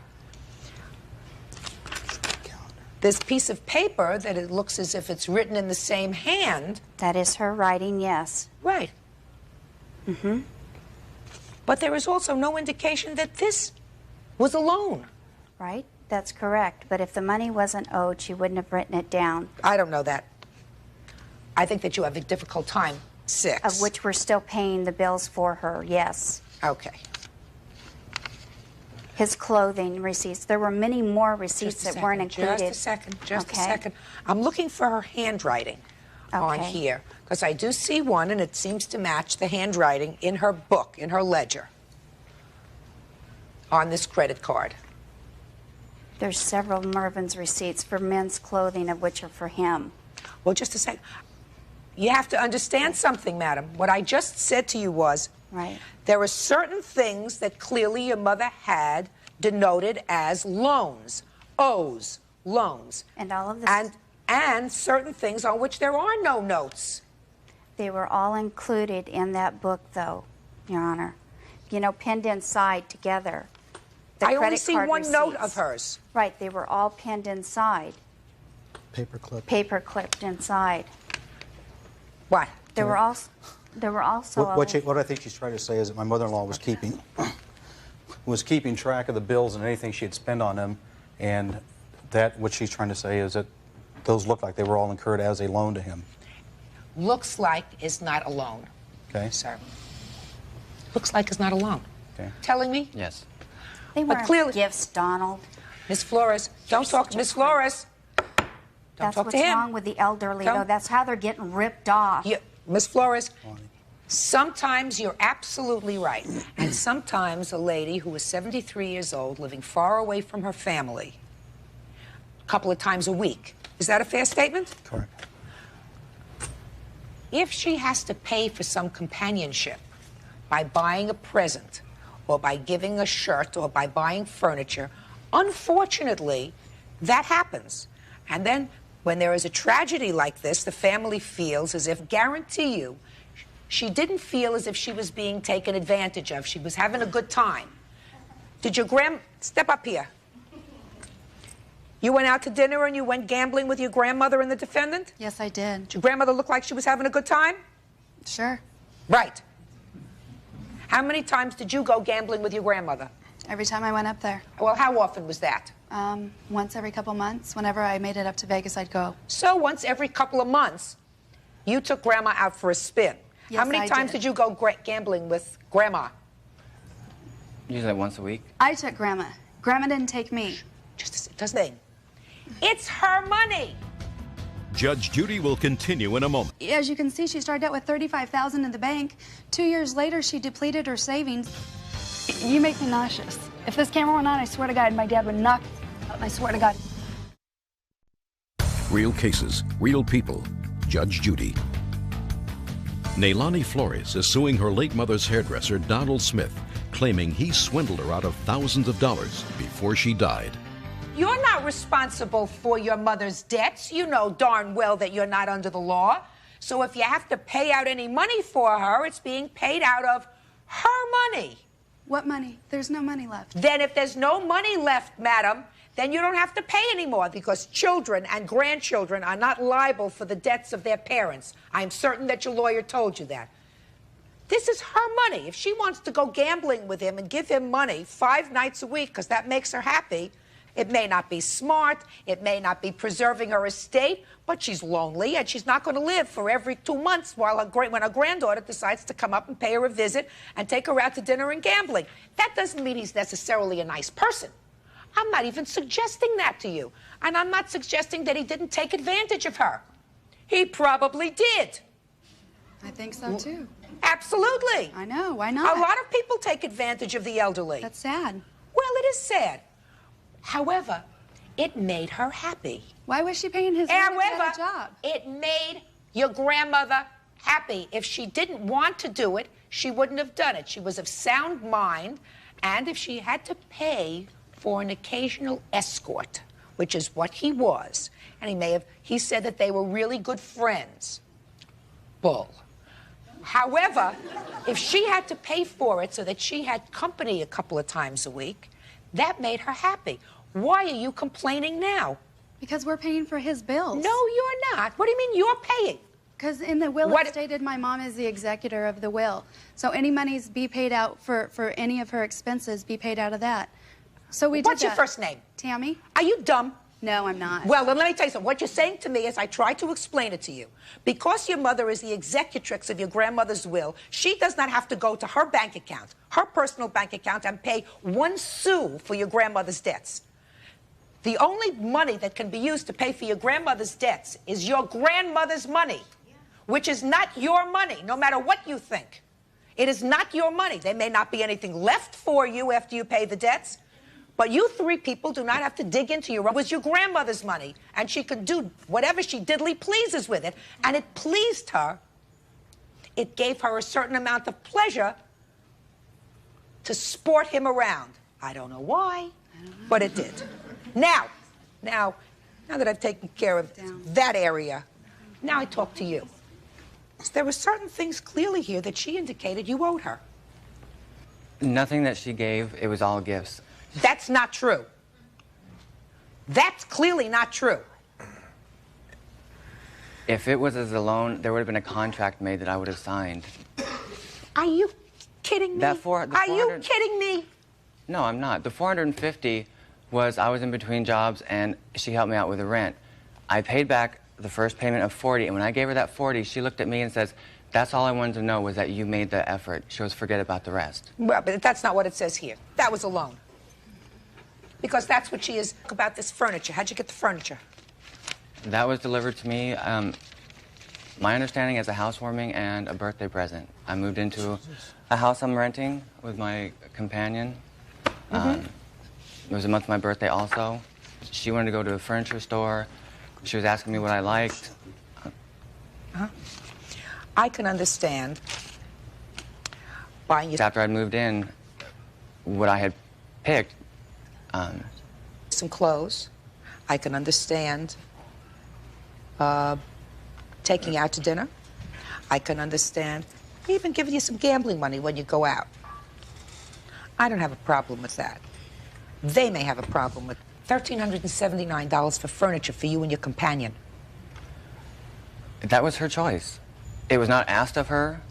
this piece of paper that it looks as if it's written in the same hand. That is her writing, yes. Right. Mm-hmm. But there is also no indication that this was a loan. Right? That's correct. But if the money wasn't owed, she wouldn't have written it down. I don't know that. I think that you have a difficult time. 6. Of which we're still paying the bills for her, yes. Okay. His clothing receipts. There were many more receipts that weren't included. Just a second. I'm looking for her handwriting on here, because I do see one, and it seems to match the handwriting in her book, in her ledger, on this credit card. There's several Mervyn's receipts for men's clothing, of which are for him. Well, just a second. You have to understand something, madam. What I just said to you was, there are certain things that clearly your mother had denoted as loans, owes, loans. And all of this. And certain things on which there are no notes. They were all included in that book, though, Your Honor. You know, pinned inside together. I only see one note of hers. Right, they were all pinned inside. Paper clipped inside. What? There were also What I think she's trying to say is that my mother-in-law was keeping track of the bills and anything she had spent on them, and that what she's trying to say is that those look like they were all incurred as a loan to him. Looks like is not a loan. Okay. Sir. Looks like is not a loan. Okay. Telling me? Yes. They weren't clearly gifts, Donald. Miss Flores, don't talk. Miss Flores. That's talk what's to him. wrong with the elderly, Don't. though. That's how they're getting ripped off. Miss Flores, sometimes you're absolutely right. And sometimes a lady who is 73 years old, living far away from her family, a couple of times a week. Is that a fair statement? Correct. If she has to pay for some companionship by buying a present or by giving a shirt or by buying furniture, unfortunately, that happens. And then when there is a tragedy like this, the family feels as if, guarantee you, she didn't feel as if she was being taken advantage of. She was having a good time. Did your step up here. You went out to dinner and you went gambling with your grandmother and the defendant? Yes, I did. Did your grandmother look like she was having a good time? Sure. Right. How many times did you go gambling with your grandmother? every time I went up there. Well, how often was that? Once every couple months. Whenever I made it up to Vegas, I'd go. So once every couple of months, you took Grandma out for a spin. Yes, How many I times did you go gambling with Grandma? Usually once a week. I took Grandma. Grandma didn't take me. Just a thing. It's her money. Judge Judy will continue in a moment. As you can see, she started out with $35,000 in the bank. 2 years later, she depleted her savings. You make me nauseous. If this camera went on, I swear to God, my dad would knock it out. I swear to God. Real cases, real people. Judge Judy. Neilani Flores is suing her late mother's hairdresser, Donald Smith, claiming he swindled her out of thousands of dollars before she died. You're not responsible for your mother's debts. You know darn well that you're not under the law. So if you have to pay out any money for her, it's being paid out of her money. What money? There's no money left. Then if there's no money left, madam, then you don't have to pay anymore because children and grandchildren are not liable for the debts of their parents. I'm certain that your lawyer told you that. This is her money. If she wants to go gambling with him and give him money 5 nights a week because that makes her happy, it may not be smart, it may not be preserving her estate, but she's lonely and she's not going to live for every 2 months when her granddaughter decides to come up and pay her a visit and take her out to dinner and gambling. That doesn't mean he's necessarily a nice person. I'm not even suggesting that to you. And I'm not suggesting that he didn't take advantage of her. He probably did. I think so, too. Absolutely. I know. Why not? A lot of people take advantage of the elderly. That's sad. Well, it is sad. However, it made her happy. Why was she paying his job? It made your grandmother happy. If she didn't want to do it, she wouldn't have done it. She was of sound mind, and if she had to pay for an occasional escort, which is what he was, and he said that they were really good friends. Bull. However, if she had to pay for it so that she had company a couple of times a week, that made her happy. Why are you complaining now? Because we're paying for his bills. No, you're not. What do you mean you're paying? Because in the will it stated my mom is the executor of the will. So any monies be paid out for any of her expenses be paid out of that. So we did that. What's your first name? Tammy. Are you dumb? No, I'm not. Well, then let me tell you something. What you're saying to me is I tried to explain it to you. Because your mother is the executrix of your grandmother's will, she does not have to go to her bank account, her personal bank account, and pay 1 sou for your grandmother's debts. The only money that can be used to pay for your grandmother's debts is your grandmother's money, which is not your money, no matter what you think. It is not your money. There may not be anything left for you after you pay the debts, but you 3 people do not have to dig into your own. It was your grandmother's money, and she could do whatever she diddly pleases with it, and it pleased her. It gave her a certain amount of pleasure to sport him around. I don't know why, but it did. Now that I've taken care of that area, now I talk to you. There were certain things clearly here that she indicated you owed her. Nothing that she gave, it was all gifts. That's not true. That's clearly not true. If it was as a loan, there would have been a contract made that I would have signed. Are you kidding me? Are you kidding me? No, I'm not. The 450 was I was in between jobs and she helped me out with the rent. I paid back the first payment of 40, and when I gave her that 40, she looked at me and says, "That's all I wanted to know was that you made the effort." She goes, "Forget about the rest." Well, but that's not what it says here. That was a loan. Because that's what she is about this furniture. How'd you get the furniture? That was delivered to me, my understanding, as a housewarming and a birthday present. I moved into a house I'm renting with my companion. It was a month of my birthday also. She wanted to go to a furniture store. She was asking me what I liked. I can understand buying you... After I moved in, what I had picked... some clothes. I can understand taking you out to dinner. I can understand even giving you some gambling money when you go out. I don't have a problem with that. They may have a problem with $1,379 for furniture for you and your companion. That was her choice. It was not asked of her.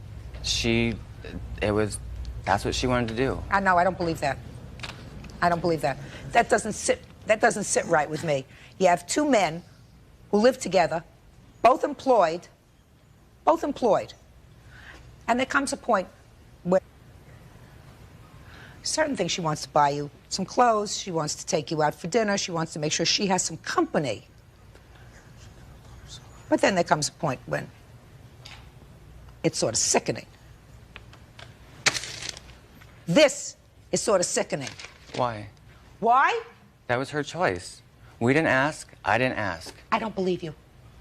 That's what she wanted to do. No, I don't believe that. I don't believe that. That doesn't sit right with me. You have two men who live together, both employed, and there comes a point where certain things she wants to buy you, some clothes, she wants to take you out for dinner, she wants to make sure she has some company. But then there comes a point when it's sort of sickening. This is sort of sickening. Why? Why? That was her choice. We didn't ask. I didn't ask. I don't believe you.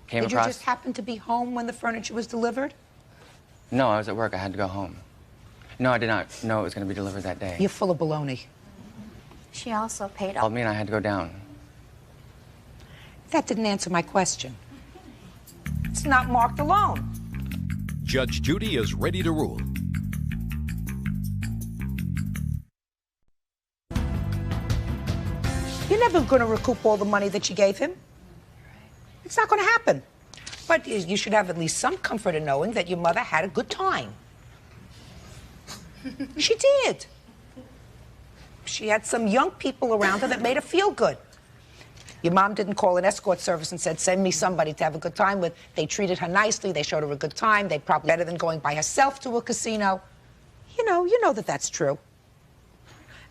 Came Did across... you just happen to be home when the furniture was delivered? No, I was at work. I had to go home. No, I did not know it was going to be delivered that day. You're full of baloney. She also paid Called me and I had to go down. That didn't answer my question. It's not marked alone. Judge Judy is ready to rule. You're never going to recoup all the money that you gave him. It's not going to happen. But you should have at least some comfort in knowing that your mother had a good time. She did. She had some young people around her that made her feel good. Your mom didn't call an escort service and said, send me somebody to have a good time with. They treated her nicely. They showed her a good time. They probably better than going by herself to a casino. You know that that's true.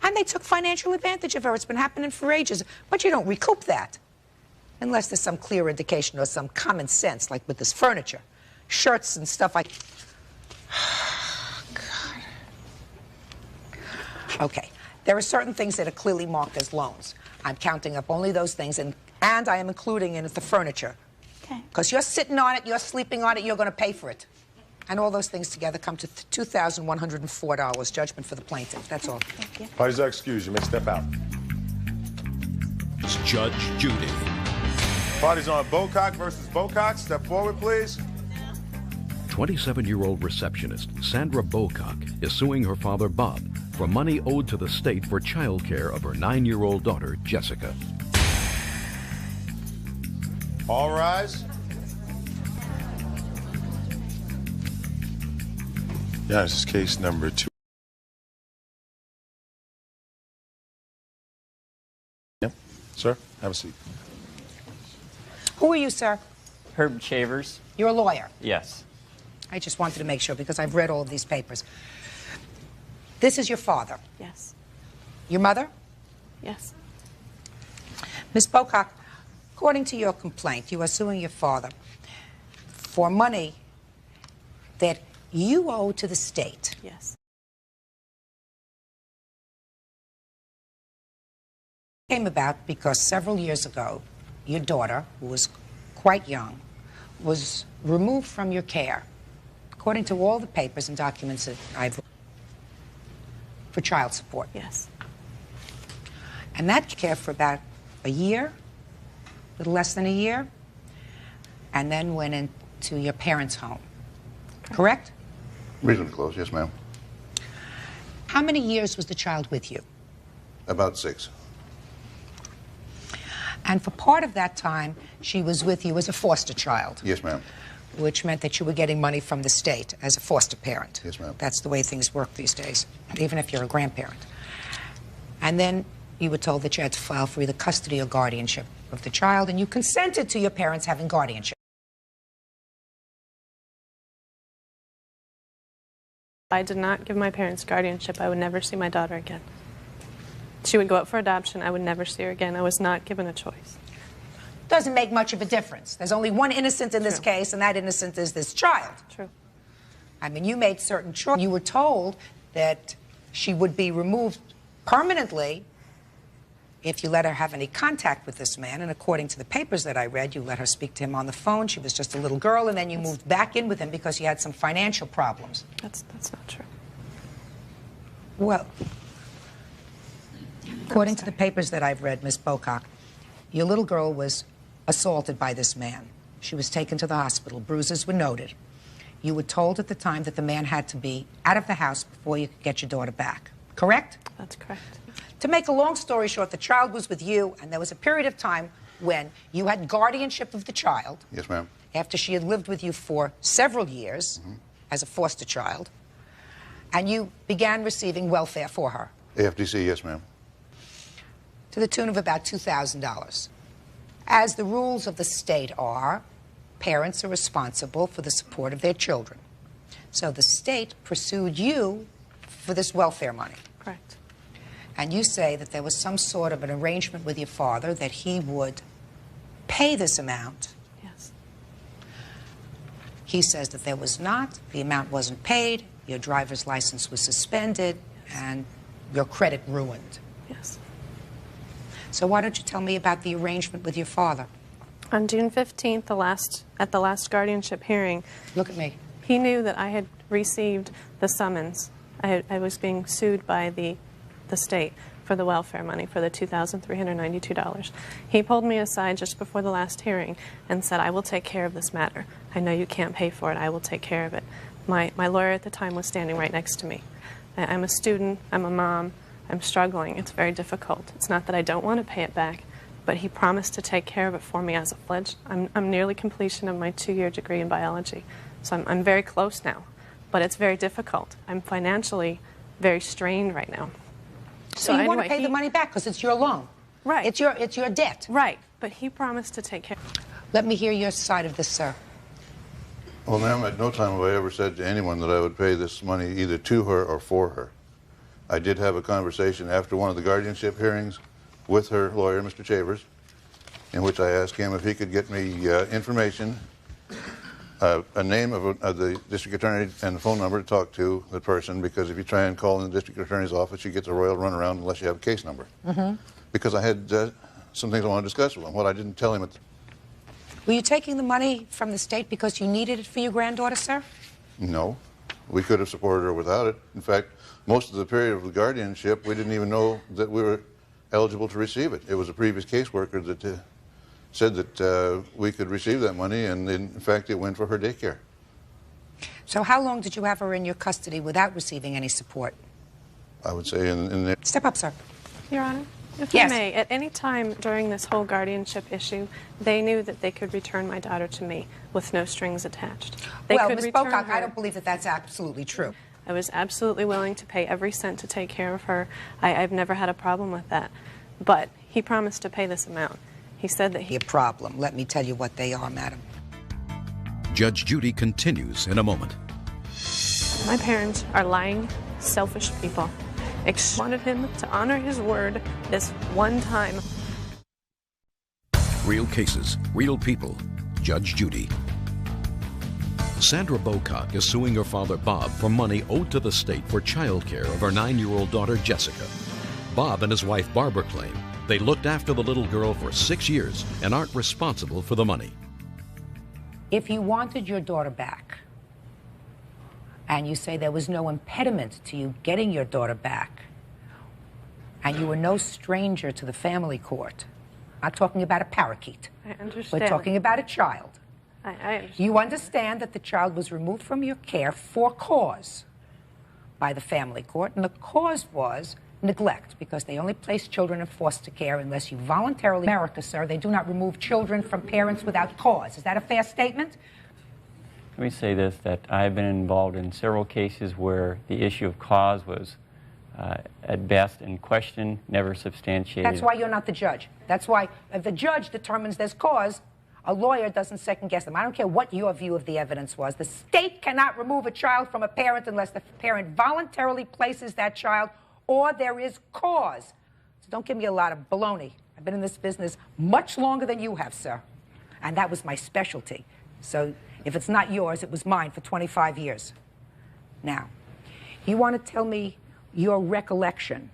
And they took financial advantage of her. It's been happening for ages. But you don't recoup that. Unless there's some clear indication or some common sense, like with this furniture. Shirts and stuff like... God. Okay. There are certain things that are clearly marked as loans. I'm counting up only those things, and I am including in it the furniture. Okay. Because you're sitting on it, you're sleeping on it, you're going to pay for it. And all those things together come to $2,104, judgment for the plaintiff. That's all. Thank you. Parties are excused. You may step out. It's Judge Judy. Parties on Bocock versus Bocock. Step forward, please. 27-year-old receptionist Sandra Bocock is suing her father, Bob, for money owed to the state for child care of her 9-year-old daughter, Jessica. All rise. Yeah, this is case number 2. Yep. Sir, have a seat. Who are you, sir? Herb Shavers. You're a lawyer. Yes. I just wanted to make sure because I've read all of these papers. This is your father. Yes. Your mother? Yes. Ms. Bocock, according to your complaint, you are suing your father for money that you owe to the state. Yes. It came about because several years ago, your daughter, who was quite young, was removed from your care, according to all the papers and documents that I've read, for child support. Yes. And that care for about a year, a little less than a year, and then went into your parents' home. Correct? Reasonably close, yes, ma'am. How many years was the child with you? About 6. And for part of that time, she was with you as a foster child. Yes, ma'am. Which meant that you were getting money from the state as a foster parent. Yes, ma'am. That's the way things work these days, even if you're a grandparent. And then you were told that you had to file for either custody or guardianship of the child, and you consented to your parents having guardianship. If I did not give my parents guardianship, I would never see my daughter again. She would go up for adoption. I would never see her again. I was not given a choice. Doesn't make much of a difference. There's only one innocent in this case, and that innocent is this child. True. I mean, you made certain choices. You were told that she would be removed permanently if you let her have any contact with this man. And according to the papers that I read, you let her speak to him on the phone. She was just a little girl, and then you moved back in with him because you had some financial problems. That's not true. Well, according to the papers that I've read, Miss Bocock, your little girl was assaulted by this man. She was taken to the hospital. Bruises were noted. You were told at the time that the man had to be out of the house before you could get your daughter back. Correct? That's correct. To make a long story short, the child was with you, and there was a period of time when you had guardianship of the child. Yes, ma'am. After she had lived with you for several years as a foster child, and you began receiving welfare for her. AFDC, yes, ma'am. to the tune of about $2,000. As the rules of the state are, parents are responsible for the support of their children. So the state pursued you for this welfare money. Correct. And you say that there was some sort of an arrangement with your father that he would pay this amount. Yes. He says that there was not, the amount wasn't paid, your driver's license was suspended, and your credit ruined. Yes. So why don't you tell me about the arrangement with your father? On June 15th, at the last guardianship hearing, look at me. He knew that I had received the summons. I was being sued by the state for the welfare money, for the $2,392. He pulled me aside just before the last hearing and said, I will take care of this matter. I know you can't pay for it. I will take care of it. My lawyer at the time was standing right next to me. I'm a student. I'm a mom. I'm struggling. It's very difficult. It's not that I don't want to pay it back, but he promised to take care of it for me as a pledge. I'm nearly completion of my 2-year degree in biology, so I'm very close now, but it's very difficult. I'm financially very strained right now. So you want to pay the money back because it's your loan. Right. It's your debt. Right, but he promised to take care. Let me hear your side of this, sir. Well, ma'am, at no time have I ever said to anyone that I would pay this money either to her or for her. I did have a conversation after one of the guardianship hearings with her lawyer, Mr. Chavers, in which I asked him if he could get me information, a name of the district attorney and the phone number to talk to the person, because if you try and call in the district attorney's office, you get a royal runaround unless you have a case number. Because I had some things I want to discuss with him. What I didn't tell him at the... Were you taking the money from the state because you needed it for your granddaughter, sir? No. We could have supported her without it. In fact, most of the period of the guardianship, we didn't even know that we were eligible to receive it. It was a previous caseworker that said that we could receive that money, and in fact, it went for her daycare. So how long did you have her in your custody without receiving any support? I would say in the... Step up, sir. Your Honor, if Yes. I may, at any time during this whole guardianship issue, they knew that they could return my daughter to me with no strings attached. They Well, could Ms. return Bocock, her. I don't believe that that's absolutely true. I was absolutely willing to pay every cent to take care of her. I've never had a problem with that. But he promised to pay this amount. He said that he... A problem. Let me tell you what they are, madam. Judge Judy continues in a moment. My parents are lying, selfish people. I wanted him to honor his word this one time. Real cases, real people. Judge Judy. Sandra Bocock is suing her father Bob for money owed to the state for child care of her 9-year-old daughter Jessica. Bob and his wife Barbara claim they looked after the little girl for 6 years and aren't responsible for the money. If you wanted your daughter back, and you say there was no impediment to you getting your daughter back, and you were no stranger to the family court, I'm not talking about a parakeet. I understand. We're talking about a child. I understand. You understand that the child was removed from your care for cause by the family court, and the cause was neglect, because they only place children in foster care unless you voluntarily... America, sir, they do not remove children from parents without cause. Is that a fair statement? Let me say this, that I've been involved in several cases where the issue of cause was at best in question, never substantiated. That's why you're not the judge. That's why if the judge determines there's cause, a lawyer doesn't second-guess them. I don't care what your view of the evidence was. The state cannot remove a child from a parent unless the parent voluntarily places that child or there is cause. So don't give me a lot of baloney. I've been in this business much longer than you have, sir. And that was my specialty. So if it's not yours, it was mine for 25 years. Now, you want to tell me your recollection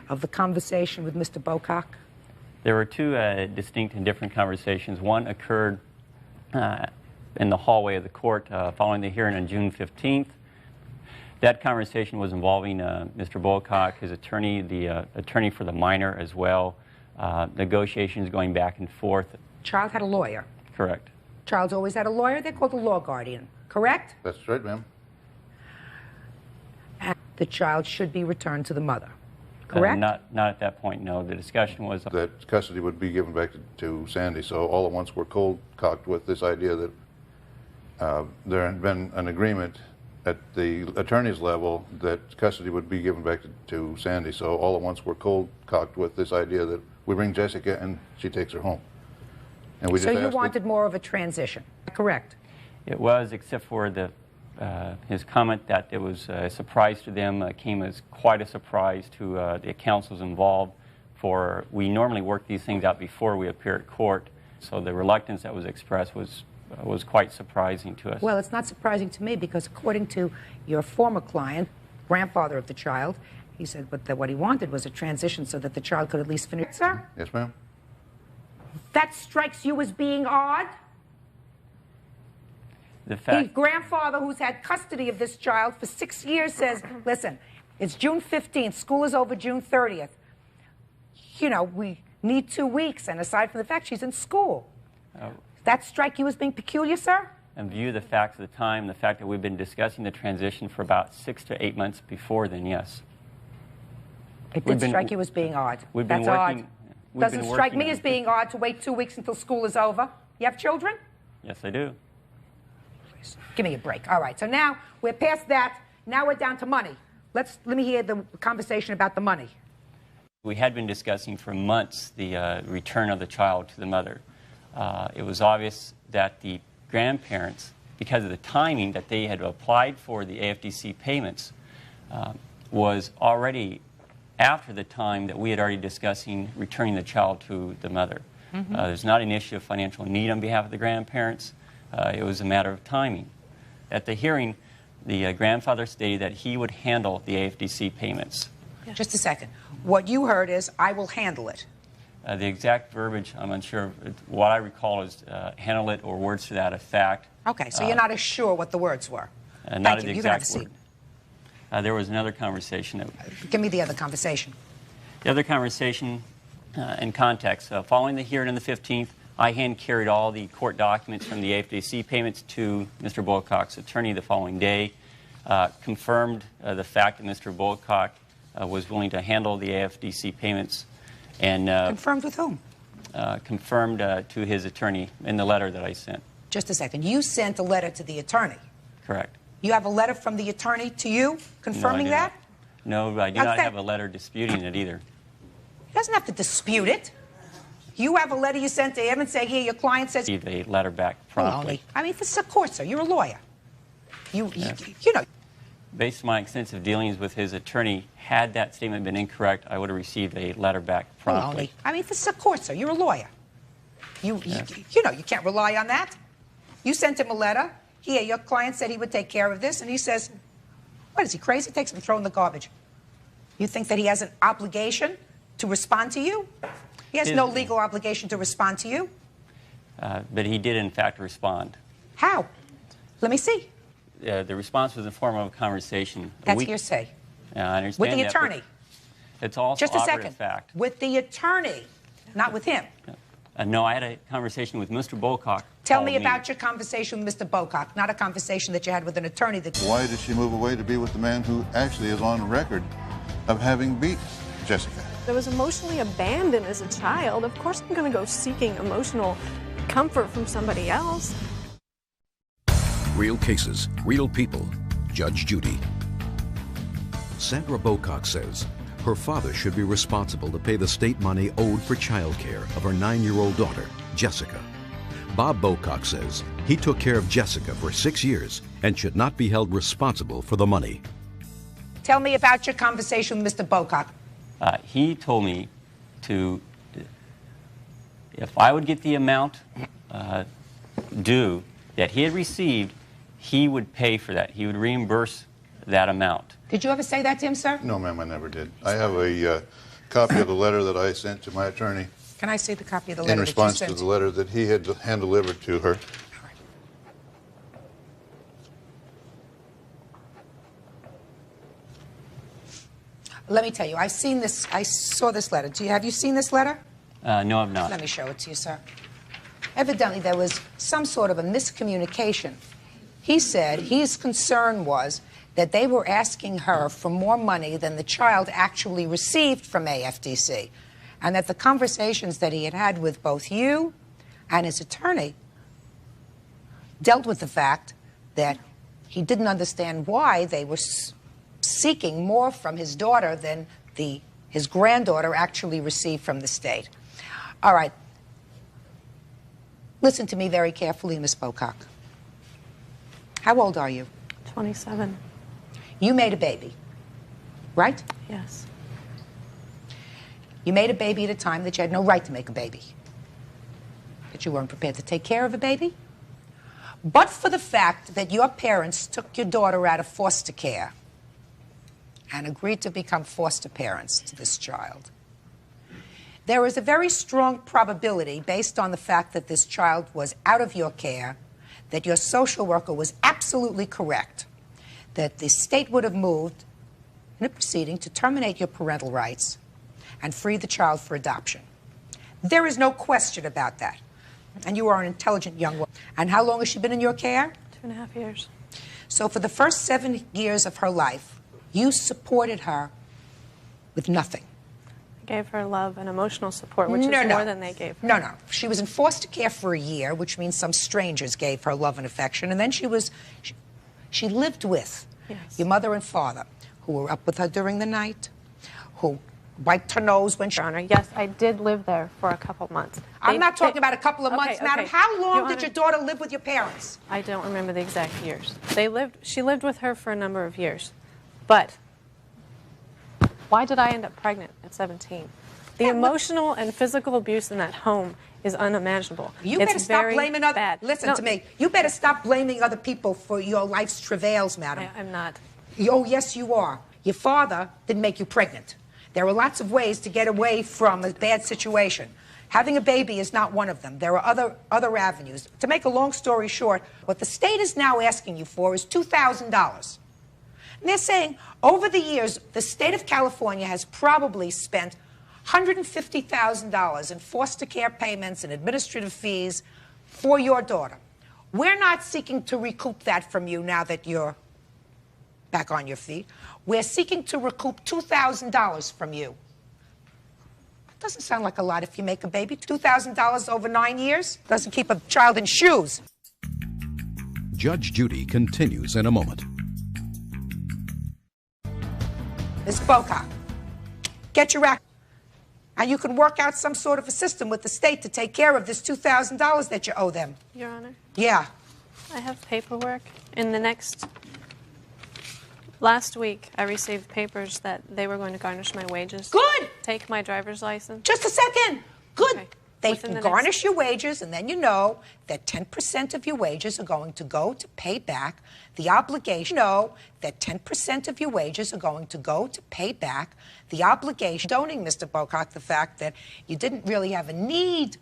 of the conversation with Mr. Bocock? There were two distinct and different conversations. One occurred in the hallway of the court following the hearing on June 15th. That conversation was involving Mr. Bocock, his attorney, the attorney for the minor as well, negotiations going back and forth. Child had a lawyer. Correct. Child's always had a lawyer. They're called a law guardian, correct? That's right, ma'am. And the child should be returned to the mother, correct? Not at that point, no. The discussion was... That custody would be given back to Sandy, so all at once we're cold-cocked with this idea that there had been an agreement at the attorney's level that custody would be given back to Sandy. So all at once we're cold-cocked with this idea that we bring Jessica and she takes her home. And we So just you asked wanted more of a transition, correct? It was, except for his comment that it was a surprise to them. Came as quite a surprise to the counsels involved. We normally work these things out before we appear at court, so the reluctance that was expressed was quite surprising to us. Well, it's not surprising to me because according to your former client, grandfather of the child, he said what he wanted was a transition so that the child could at least finish. Sir? Yes, ma'am. That strikes you as being odd? The grandfather who's had custody of this child for 6 years says, listen, it's June 15th, school is over June 30th. You know, we need 2 weeks, and aside from the fact she's in school. That strike you as being peculiar, sir? In view of the facts of the time, the fact that we've been discussing the transition for about 6 to 8 months before then, yes. It did strike you as being odd. That's odd. Doesn't strike me as being odd to wait 2 weeks until school is over. You have children? Yes, I do. Please, give me a break. All right, so now we're past that. Now we're down to money. Let me hear the conversation about the money. We had been discussing for months the return of the child to the mother. It was obvious that the grandparents, because of the timing that they had applied for the AFDC payments, was already after the time that we had already discussing returning the child to the mother. There's not an issue of financial need on behalf of the grandparents. It was a matter of timing. At the hearing, the grandfather stated that he would handle the AFDC payments. Just a second. What you heard is, I will handle it. The exact verbiage, I'm unsure. What I recall is handle it or words to that effect. Okay, so you're not as sure what the words were. Not Thank the you. exact word. There was another conversation. Give me the other conversation. The other conversation in context. Following the hearing on the 15th, I hand-carried all the court documents from the AFDC payments to Mr. Bulcock's attorney the following day, confirmed the fact that Mr. Bulcock was willing to handle the AFDC payments. And confirmed with whom? Confirmed to his attorney in the letter that I sent. Just a second. You sent a letter to the attorney. Correct. You have a letter from the attorney to you confirming that? No, I do not have a letter disputing it either. He doesn't have to dispute it. You have a letter you sent to him and say, here, your client says... Received a letter back promptly. I mean, this is of course, sir. You're a lawyer. You know. Based on my extensive dealings with his attorney, had that statement been incorrect, I would have received a letter back promptly. I mean, this is of course, sir. You're a lawyer. You know, you can't rely on that. You sent him a letter. Here, your client said he would take care of this, and he says, what, is he crazy? Takes him and throw in the garbage. You think that he has an obligation to respond to you? He has no legal obligation to respond to you. But he did, in fact, respond. How? Let me see. The response was in the form of a conversation. That's hearsay. I understand with the that, attorney. It's also just a second. Fact. With the attorney, not with him. No, I had a conversation with Mr. Bulcock. Tell me about your conversation with Mr. Bulcock, not a conversation that you had with an attorney. Why did she move away to be with the man who actually is on record of having beat Jessica? I was emotionally abandoned as a child. Of course I'm going to go seeking emotional comfort from somebody else. Real cases, real people. Judge Judy. Sandra Bulcock says her father should be responsible to pay the state money owed for childcare of her 9-year-old daughter, Jessica. Bob Bulcock says he took care of Jessica for 6 years and should not be held responsible for the money. Tell me about your conversation with Mr. Bulcock. He told me to, if I would get the amount due that he had received, he would pay for that. He would reimburse that amount. Did you ever say that to him, sir? No, ma'am, I never did. I have a copy of the letter that I sent to my attorney. Can I see the copy of the letter in response to the letter that he had hand-delivered to her. Let me tell you, I saw this letter. Have you seen this letter? No, I've not. Let me show it to you, sir. Evidently, there was some sort of a miscommunication. He said his concern was that they were asking her for more money than the child actually received from AFDC, and that the conversations that he had had with both you and his attorney dealt with the fact that he didn't understand why they were seeking more from his daughter than his granddaughter actually received from the state. All right. Listen to me very carefully, Miss Bocock. How old are you? 27. You made a baby, right? Yes. You made a baby at a time that you had no right to make a baby. That you weren't prepared to take care of a baby. But for the fact that your parents took your daughter out of foster care and agreed to become foster parents to this child, there is a very strong probability, based on the fact that this child was out of your care, that your social worker was absolutely correct, that the state would have moved in a proceeding to terminate your parental rights and free the child for adoption. There is no question about that. And you are an intelligent young woman. And how long has she been in your care? 2.5 years. So for the first 7 years of her life, you supported her with nothing. I gave her love and emotional support, which is more than they gave her. No. She was in foster care for a year, which means some strangers gave her love and affection. And then she lived with your mother and father, who were up with her during the night, who wiped her nose when she... Your Honor, yes, I did live there for a couple months. I'm not talking about a couple of months, madam. How long did your daughter live with your parents? I don't remember the exact years. She lived with her for a number of years. But why did I end up pregnant at 17? The emotional and physical abuse in that home is unimaginable. You better stop blaming other... bad. Listen to me. You better stop blaming other people for your life's travails, madam. I'm not. Oh, yes, you are. Your father didn't make you pregnant. There are lots of ways to get away from a bad situation. Having a baby is not one of them. There are other avenues. To make a long story short, what the state is now asking you for is $2,000. And they're saying, over the years, the state of California has probably spent $150,000 in foster care payments and administrative fees for your daughter. We're not seeking to recoup that from you now that you're back on your feet. We're seeking to recoup $2,000 from you. That doesn't sound like a lot if you make a baby. $2,000 over 9 years doesn't keep a child in shoes. Judge Judy continues in a moment. Ms. Bocock, get your act. And you can work out some sort of a system with the state to take care of this $2,000 that you owe them. Your Honor? Yeah. I have paperwork. In the next... Last week, I received papers that they were going to garnish my wages. Good! Take my driver's license. Just a second. Good. Okay. They can garnish your wages, and then you know that 10% of your wages are going to go to pay back the obligation. Know that 10% of your wages are going to go to pay back the obligation. Condoning, Mr. Bocock, the fact that you didn't really have a need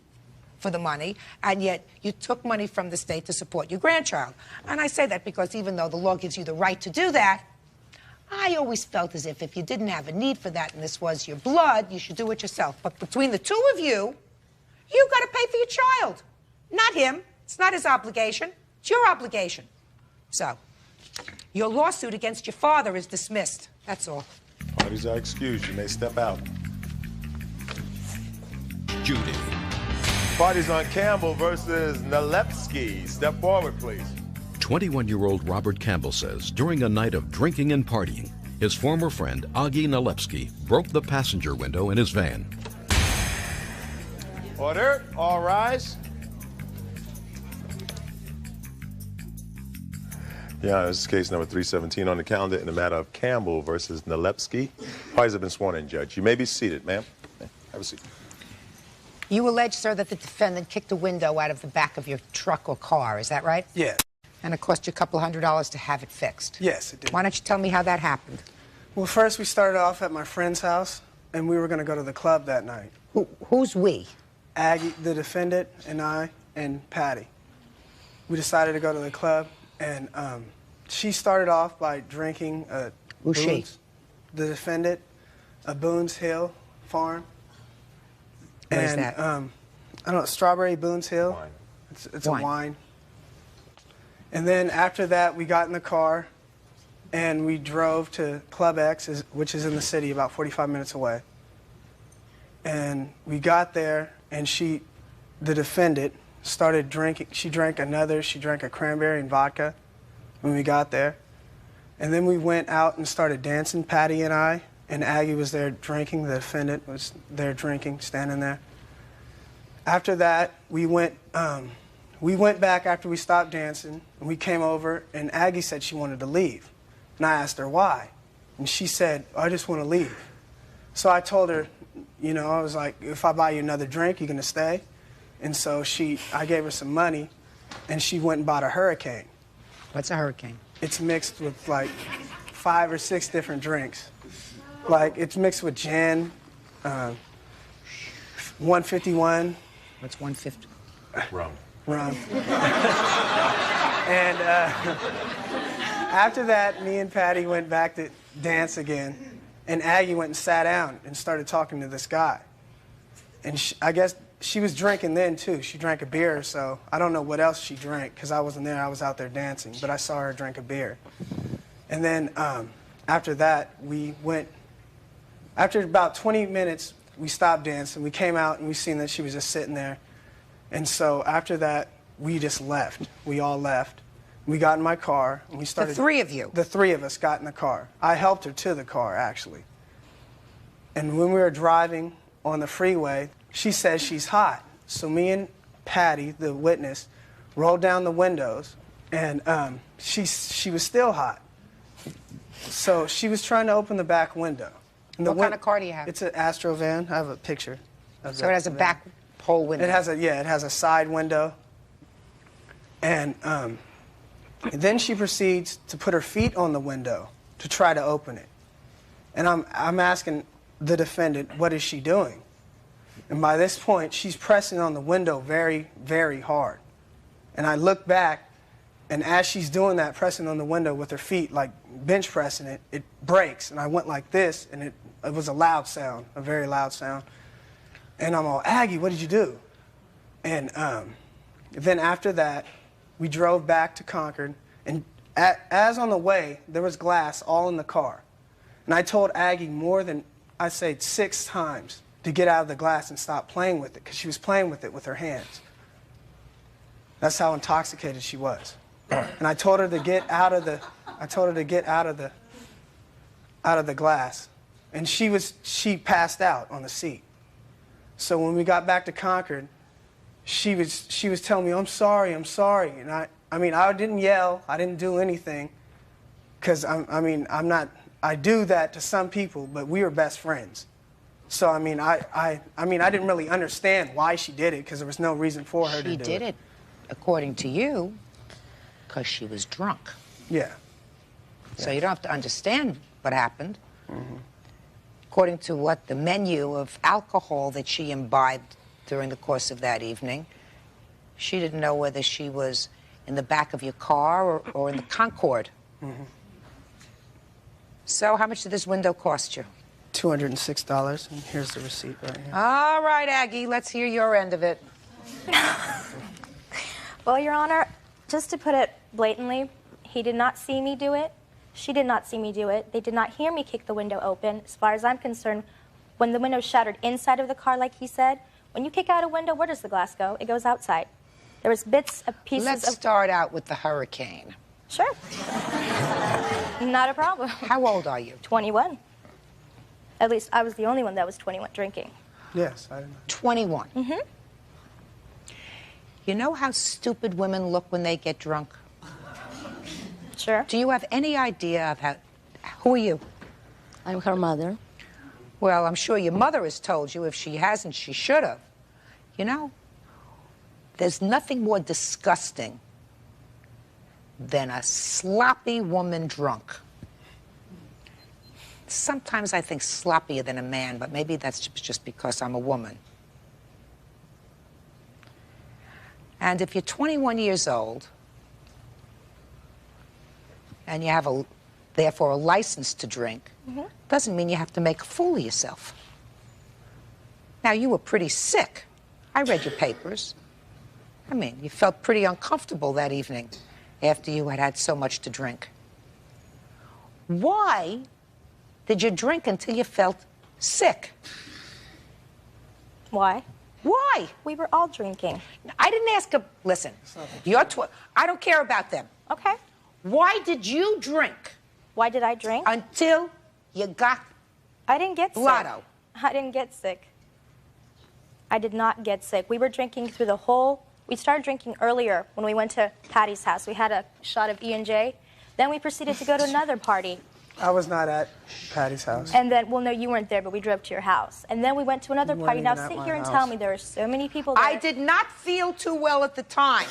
for the money, and yet you took money from the state to support your grandchild. And I say that because even though the law gives you the right to do that, I always felt as if you didn't have a need for that and this was your blood, you should do it yourself. But between the two of you, you've got to pay for your child. Not him. It's not his obligation. It's your obligation. So, your lawsuit against your father is dismissed. That's all. Parties are excused. You may step out. Judy. Parties on Campbell versus Nalepsky. Step forward, please. 21-year-old Robert Campbell says during a night of drinking and partying, his former friend Augie Nalepsky broke the passenger window in his van. Order. All rise. Yeah, this is case number 317 on the calendar in the matter of Campbell versus Nalepsky. Parties have been sworn in, Judge. You may be seated, ma'am. Have a seat. You allege, sir, that the defendant kicked a window out of the back of your truck or car. Is that right? Yeah. And it cost you a couple $100 to have it fixed. Yes, it did. Why don't you tell me how that happened? Well, first we started off at my friend's house, and we were going to go to the club that night. Who's we? Aggie, the defendant, and I, and Patty. We decided to go to the club, and she started off by drinking Who's she? The defendant, a Boone's Hill farm. What is and, that? I don't know, Strawberry Boone's Hill. Wine. It's a wine. And then after that, we got in the car, and we drove to Club X, which is in the city, about 45 minutes away. And we got there, and the defendant, started drinking. She drank a cranberry and vodka, when we got there. And then we went out and started dancing, Patty and I, and Aggie was there drinking. The defendant was there drinking, standing there. After that, we went back after we stopped dancing, and we came over, and Aggie said she wanted to leave. And I asked her why. And she said, I just want to leave. So I told her, you know, I was like, if I buy you another drink, you're going to stay? And so I gave her some money, and she went and bought a Hurricane. What's a Hurricane? It's mixed with like 5 or 6 different drinks. Like, it's mixed with gin, 151. What's 150? Rum. And after that, me and Patty went back to dance again, and Aggie went and sat down and started talking to this guy. And I guess she was drinking then, too. She drank a beer or so. I don't know what else she drank, because I wasn't there. I was out there dancing, but I saw her drink a beer. And then after that, after about 20 minutes, we stopped dancing. We came out, and we seen that she was just sitting there. And so after that, we just left. We all left. We got in my car, and we started... The 3 of you? The 3 of us got in the car. I helped her to the car, actually. And when we were driving on the freeway, she says she's hot. So me and Patty, the witness, rolled down the windows, and she was still hot. So she was trying to open the back window. And What kind of car do you have? It's an Astro van. I have a picture. So it has a back pole window? It has a side window. And then she proceeds to put her feet on the window to try to open it. And I'm asking the defendant, what is she doing? And by this point, she's pressing on the window very, very hard. And I look back, and as she's doing that, pressing on the window with her feet, like bench pressing it, it breaks. And I went like this, and it was a loud sound, a very loud sound. And I'm all, Aggie, what did you do? And then after that, we drove back to Concord. And as on the way, there was glass all in the car. And I told Aggie more than, I'd say, 6 times to get out of the glass and stop playing with it, because she was playing with it with her hands. That's how intoxicated she was. And I told her to get out of the glass. And she passed out on the seat. So when we got back to Concord, she was telling me, I'm sorry. And I didn't yell, I didn't do anything, because I do that to some people, but we were best friends. So I didn't really understand why she did it, because there was no reason for her to do it. She did it, according to you, because she was drunk. Yeah. So you don't have to understand what happened. Mm-hmm. According to what the menu of alcohol that she imbibed during the course of that evening, she didn't know whether she was in the back of your car or in the Concorde. Mm-hmm. So how much did this window cost you? $206, and here's the receipt right here. All right, Aggie, let's hear your end of it. Well, Your Honor, just to put it blatantly, he did not see me do it. She did not see me do it. They did not hear me kick the window open. As far as I'm concerned, when the window shattered inside of the car, like he said, when you kick out a window, where does the glass go? It goes outside. There was bits of pieces of... Let's start out with the Hurricane. Sure. Not a problem. How old are you? 21. At least I was the only one that was 21 drinking. Yes, I know. 21. Mm-hmm. You know how stupid women look when they get drunk? Sure. Do you have any idea of how... Who are you? I'm her mother. Well, I'm sure your mother has told you. If she hasn't, she should have. You know, there's nothing more disgusting than a sloppy woman drunk. Sometimes I think sloppier than a man, but maybe that's just because I'm a woman. And if you're 21 years old and you have therefore a license to drink, doesn't mean you have to make a fool of yourself. Now, you were pretty sick. I read your papers. I mean, you felt pretty uncomfortable that evening after you had had so much to drink. Why did you drink until you felt sick? Why? Why? We were all drinking. I didn't ask her. Listen, I don't care about them. Okay. Why did you drink? Why did I drink? Until you got I didn't get blotto. sick. I didn't get sick. I did not get sick. We were drinking through the whole... We started drinking earlier when we went to Patty's house. We had a shot of E&J. Then we proceeded to go to another party. I was not at Patty's house. And then, well, no, you weren't there, but we drove to your house. And then we went to another You weren't party. Now even at sit my here and house. tell me there were so many people there. I did not feel too well at the time.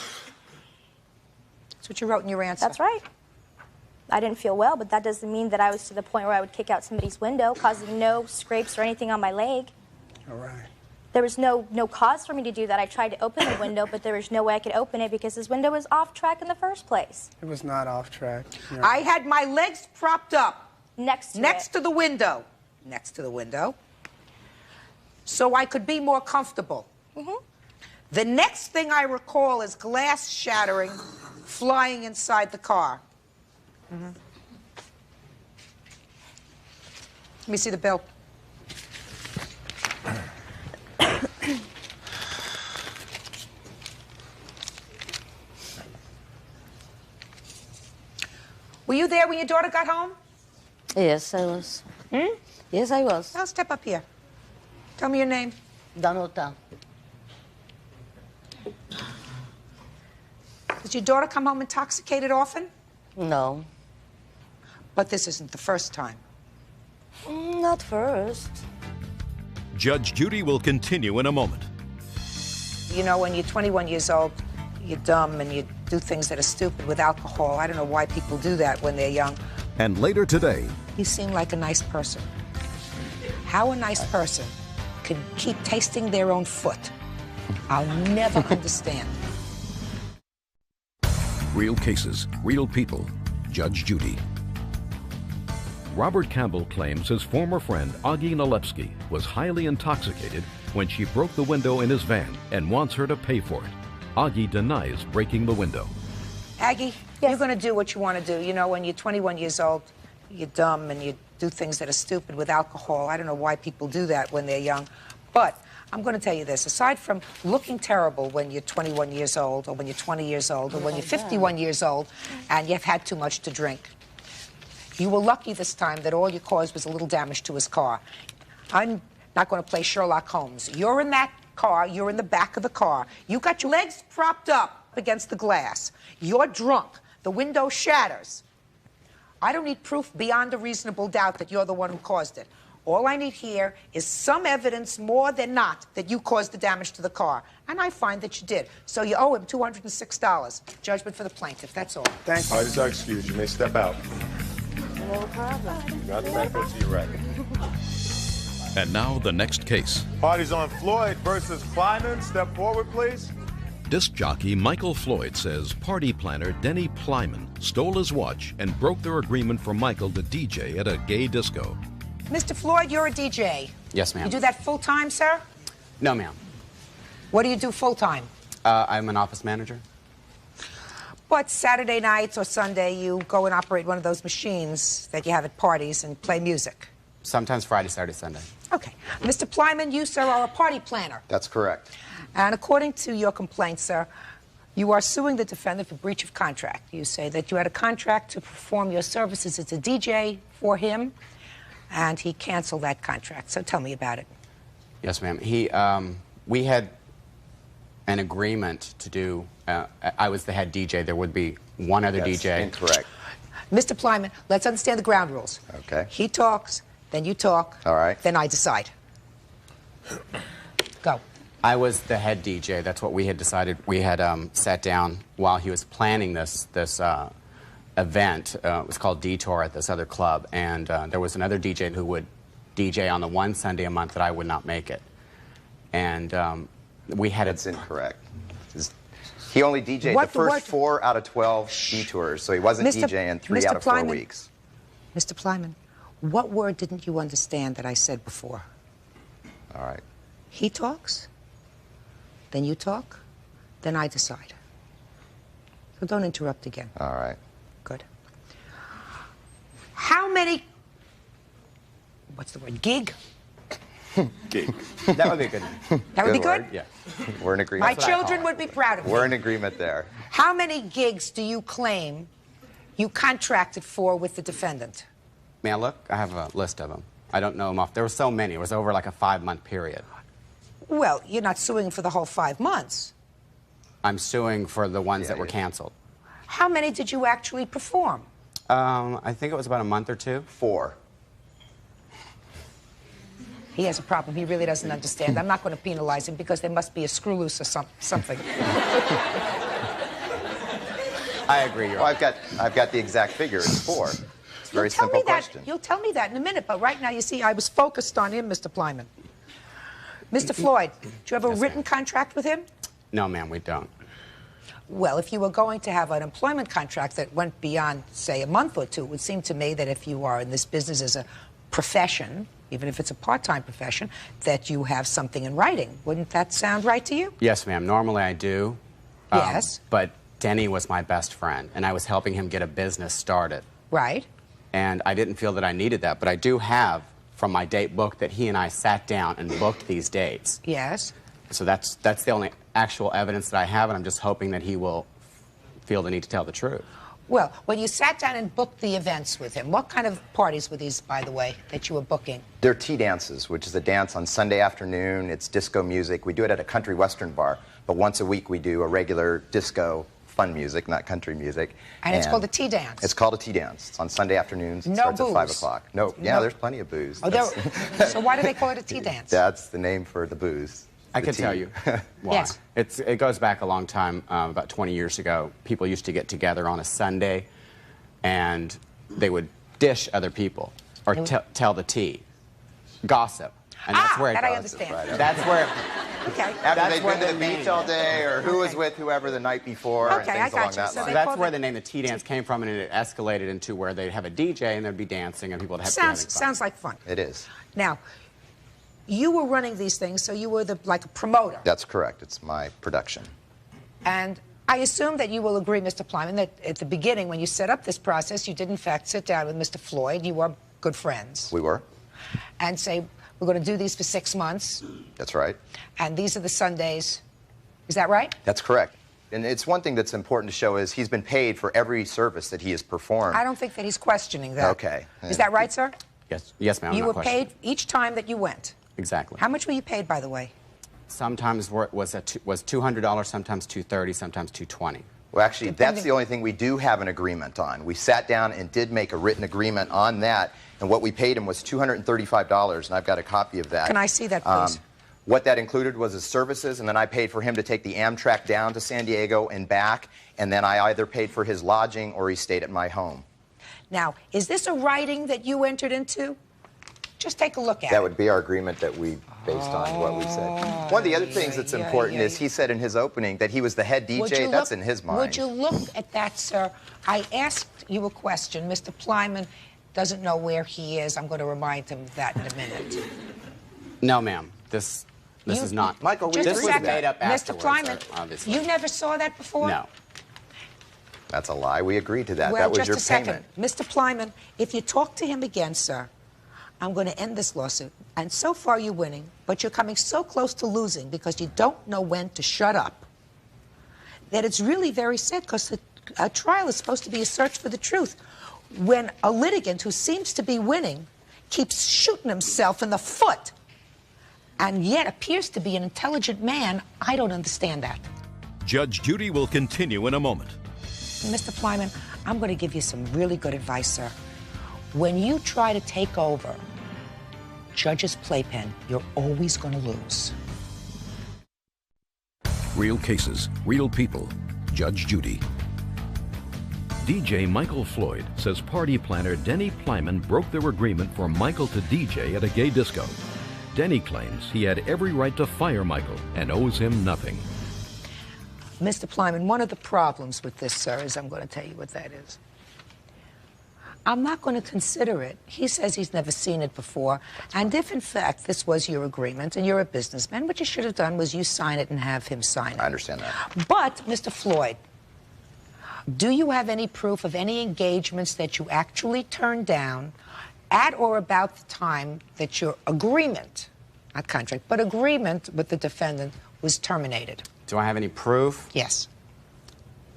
That's what you wrote in your answer. That's right. I didn't feel well, but that doesn't mean that I was to the point where I would kick out somebody's window, causing no scrapes or anything on my leg. All right. There was no cause for me to do that. I tried to open the window, but there was no way I could open it because this window was off track in the first place. It was not off track. No. I had my legs propped up. Next to the window. Next to the window. So I could be more comfortable. The next thing I recall is glass shattering, flying inside the car. Let me see the bill. Were you there when your daughter got home? Yes, I was. Yes, I was. Now step up here. Tell me your name. Danuta. Does your daughter come home intoxicated often? No. But this isn't the first time. Not first. Judge Judy will continue in a moment. You know, when you're 21 years old, you're dumb and you do things that are stupid with alcohol. I don't know why people do that when they're young. And later today, You seem like a nice person. How a nice person can keep tasting their own foot, I'll never understand. real cases, real people. Judge Judy. Robert Campbell claims his former friend, Augie Nalepsky, was highly intoxicated when she broke the window in his van and wants her to pay for it. Augie denies breaking the window. Aggie, you're going to do what you want to do. You know, when you're 21 years old, you're dumb and you do things that are stupid with alcohol. I don't know why people do that when they're young. But I'm going to tell you this. Aside from looking terrible when you're 21 years old or when you're 20 years old or when you're 51 years old and you've had too much to drink, you were lucky this time that all you caused was a little damage to his car. I'm not going to play Sherlock Holmes. You're in that car. You're in the back of the car. You got your legs propped up against the glass. You're drunk. The window shatters. I don't need proof beyond a reasonable doubt that you're the one who caused it. All I need here is some evidence, more than not, that you caused the damage to the car. And I find that you did. So you owe him $206. Judgment for the plaintiff. That's all. Thank you. Parties are excused. You may step out. No problem. You got the back to your right. And now the next case. Parties on Floyd versus Kleiman. Step forward, please. Disc jockey Michael Floyd says party planner Denny Plyman stole his watch and broke their agreement for Michael to DJ at a gay disco. Mr. Floyd, you're a DJ. Yes, ma'am. You do that full-time, sir? No, ma'am. What do you do full-time? I'm an office manager. But Saturday nights or Sunday, you go and operate one of those machines that you have at parties and play music. Sometimes Friday, Saturday, Sunday. Okay. Mr. Plyman, you, sir, are a party planner. That's correct. And according to your complaint, sir, you are suing the defendant for breach of contract. You say that you had a contract to perform your services as a DJ for him, and he canceled that contract. So tell me about it. Yes, ma'am. We had an agreement to do, I was the head DJ. There would be one other DJ. Incorrect. Mr. Plyman, let's understand the ground rules. Okay. He talks, then you talk. All right. Then I decide. Go. I was the head DJ. That's what we had decided. We had sat down while he was planning this event. It was called Detour at this other club, and there was another DJ who would DJ on the one Sunday a month that I would not make it. And we had That's incorrect. He only DJ'd the first 4 out of 12 detours, so he wasn't DJing 3 out of 4 weeks. Mr. Plyman, what word didn't you understand that I said before? All right. He talks, then you talk, then I decide. So don't interrupt again. All right. Good. How many, what's the word, gig? Gig. That would be good. That would be good? Yeah. We're in agreement. My children would be proud of me. We're in agreement there. How many gigs do you claim you contracted for with the defendant? May I look? I have a list of them. I don't know them off. There were so many. It was over like a 5-month period. Well, you're not suing for the whole 5 months. I'm suing for the ones that were canceled. How many did you actually perform? I think it was about a month or 2. 4. He has a problem. He really doesn't understand. I'm not going to penalize him because there must be a screw loose or something. I agree. Well, I've got the exact figure. It's 4. It's a very simple question. You'll tell me that in a minute, but right now, you see, I was focused on him, Mr. Plyman. Mr. Floyd, do you have a written contract with him? No, ma'am, we don't. Well, if you were going to have an employment contract that went beyond, say, a month or 2, it would seem to me that if you are in this business as a profession, even if it's a part-time profession, that you have something in writing. Wouldn't that sound right to you? Yes, ma'am. Normally I do. Yes. But Denny was my best friend, and I was helping him get a business started. Right. And I didn't feel that I needed that, but I do have from my date book that he and I sat down and booked these dates. Yes. So that's the only actual evidence that I have, and I'm just hoping that he will feel the need to tell the truth. Well, when you sat down and booked the events with him, what kind of parties were these, by the way, that you were booking? They're tea dances, which is a dance on Sunday afternoon. It's disco music. We do it at a country western bar, but once a week we do a regular disco fun music, not country music. And it's called a tea dance. It's called a tea dance. It's on Sunday afternoons. It No starts booze. at 5 o'clock. No, yeah, there's plenty of booze. Oh, so why do they call it a tea dance? That's the name for the booze. I can tell you why. Yes. It goes back a long time. About 20 years ago, people used to get together on a Sunday, and they would dish other people or tell the tea, gossip, and that's where it that goes. I understand. Right. That's where. Okay. After they've been to the beach all day, or who was with whoever the night before, and things along that line. So that's where the name the tea dance came from, and it escalated into where they'd have a DJ and there'd be dancing, and people would have to be having fun. Sounds like fun. It is. Now, you were running these things, so you were like a promoter. That's correct. It's my production. And I assume that you will agree, Mr. Plyman, that at the beginning, when you set up this process, you did in fact sit down with Mr. Floyd. You were good friends. We were. And say, we're going to do these for 6 months. That's right. And these are the Sundays. Is that right? That's correct. And it's one thing that's important to show is he's been paid for every service that he has performed. I don't think that he's questioning that. Okay. Is that right, sir? Yes, ma'am. You were paid each time that you went. Exactly. How much were you paid, by the way? Sometimes was $200, sometimes $230, sometimes $220. Well, actually, that's the only thing we do have an agreement on. We sat down and did make a written agreement on that, and what we paid him was $235, and I've got a copy of that. Can I see that, please? What that included was his services, and then I paid for him to take the Amtrak down to San Diego and back, and then I either paid for his lodging or he stayed at my home. Now, is this a writing that you entered into? Just take a look at it. That would be our agreement that we based on what we said. One of the other things that's important is he said in his opening that he was the head DJ. That's in his mind. Would you look at that, sir? I asked you a question. Mr. Plyman doesn't know where he is. I'm going to remind him of that in a minute. No, ma'am. This is not. Michael, Just this a was second. made up Mr. afterwards, Plyman, obviously. you never saw that before? No. That's a lie. We agreed to that. Well, That was just your a second. payment. Mr. Plyman, if you talk to him again, sir, I'm going to end this lawsuit. And so far you're winning, but you're coming so close to losing because you don't know when to shut up that it's really very sad because a trial is supposed to be a search for the truth. When a litigant who seems to be winning keeps shooting himself in the foot and yet appears to be an intelligent man, I don't understand that. Judge Judy will continue in a moment. Mr. Plyman, I'm going to give you some really good advice, sir. When you try to take over Judge's playpen, you're always going to lose. Real cases, real people. Judge Judy. DJ Michael Floyd says party planner Denny Plyman broke their agreement for Michael to DJ at a gay disco. Denny claims he had every right to fire Michael and owes him nothing. Mr. Plyman, one of the problems with this, sir, is I'm going to tell you what that is. I'm not going to consider it. He says he's never seen it before. And if, in fact, this was your agreement and you're a businessman, what you should have done was you sign it and have him sign it. I understand that. But, Mr. Floyd, do you have any proof of any engagements that you actually turned down at or about the time that your agreement, not contract, but agreement with the defendant was terminated? Do I have any proof? Yes.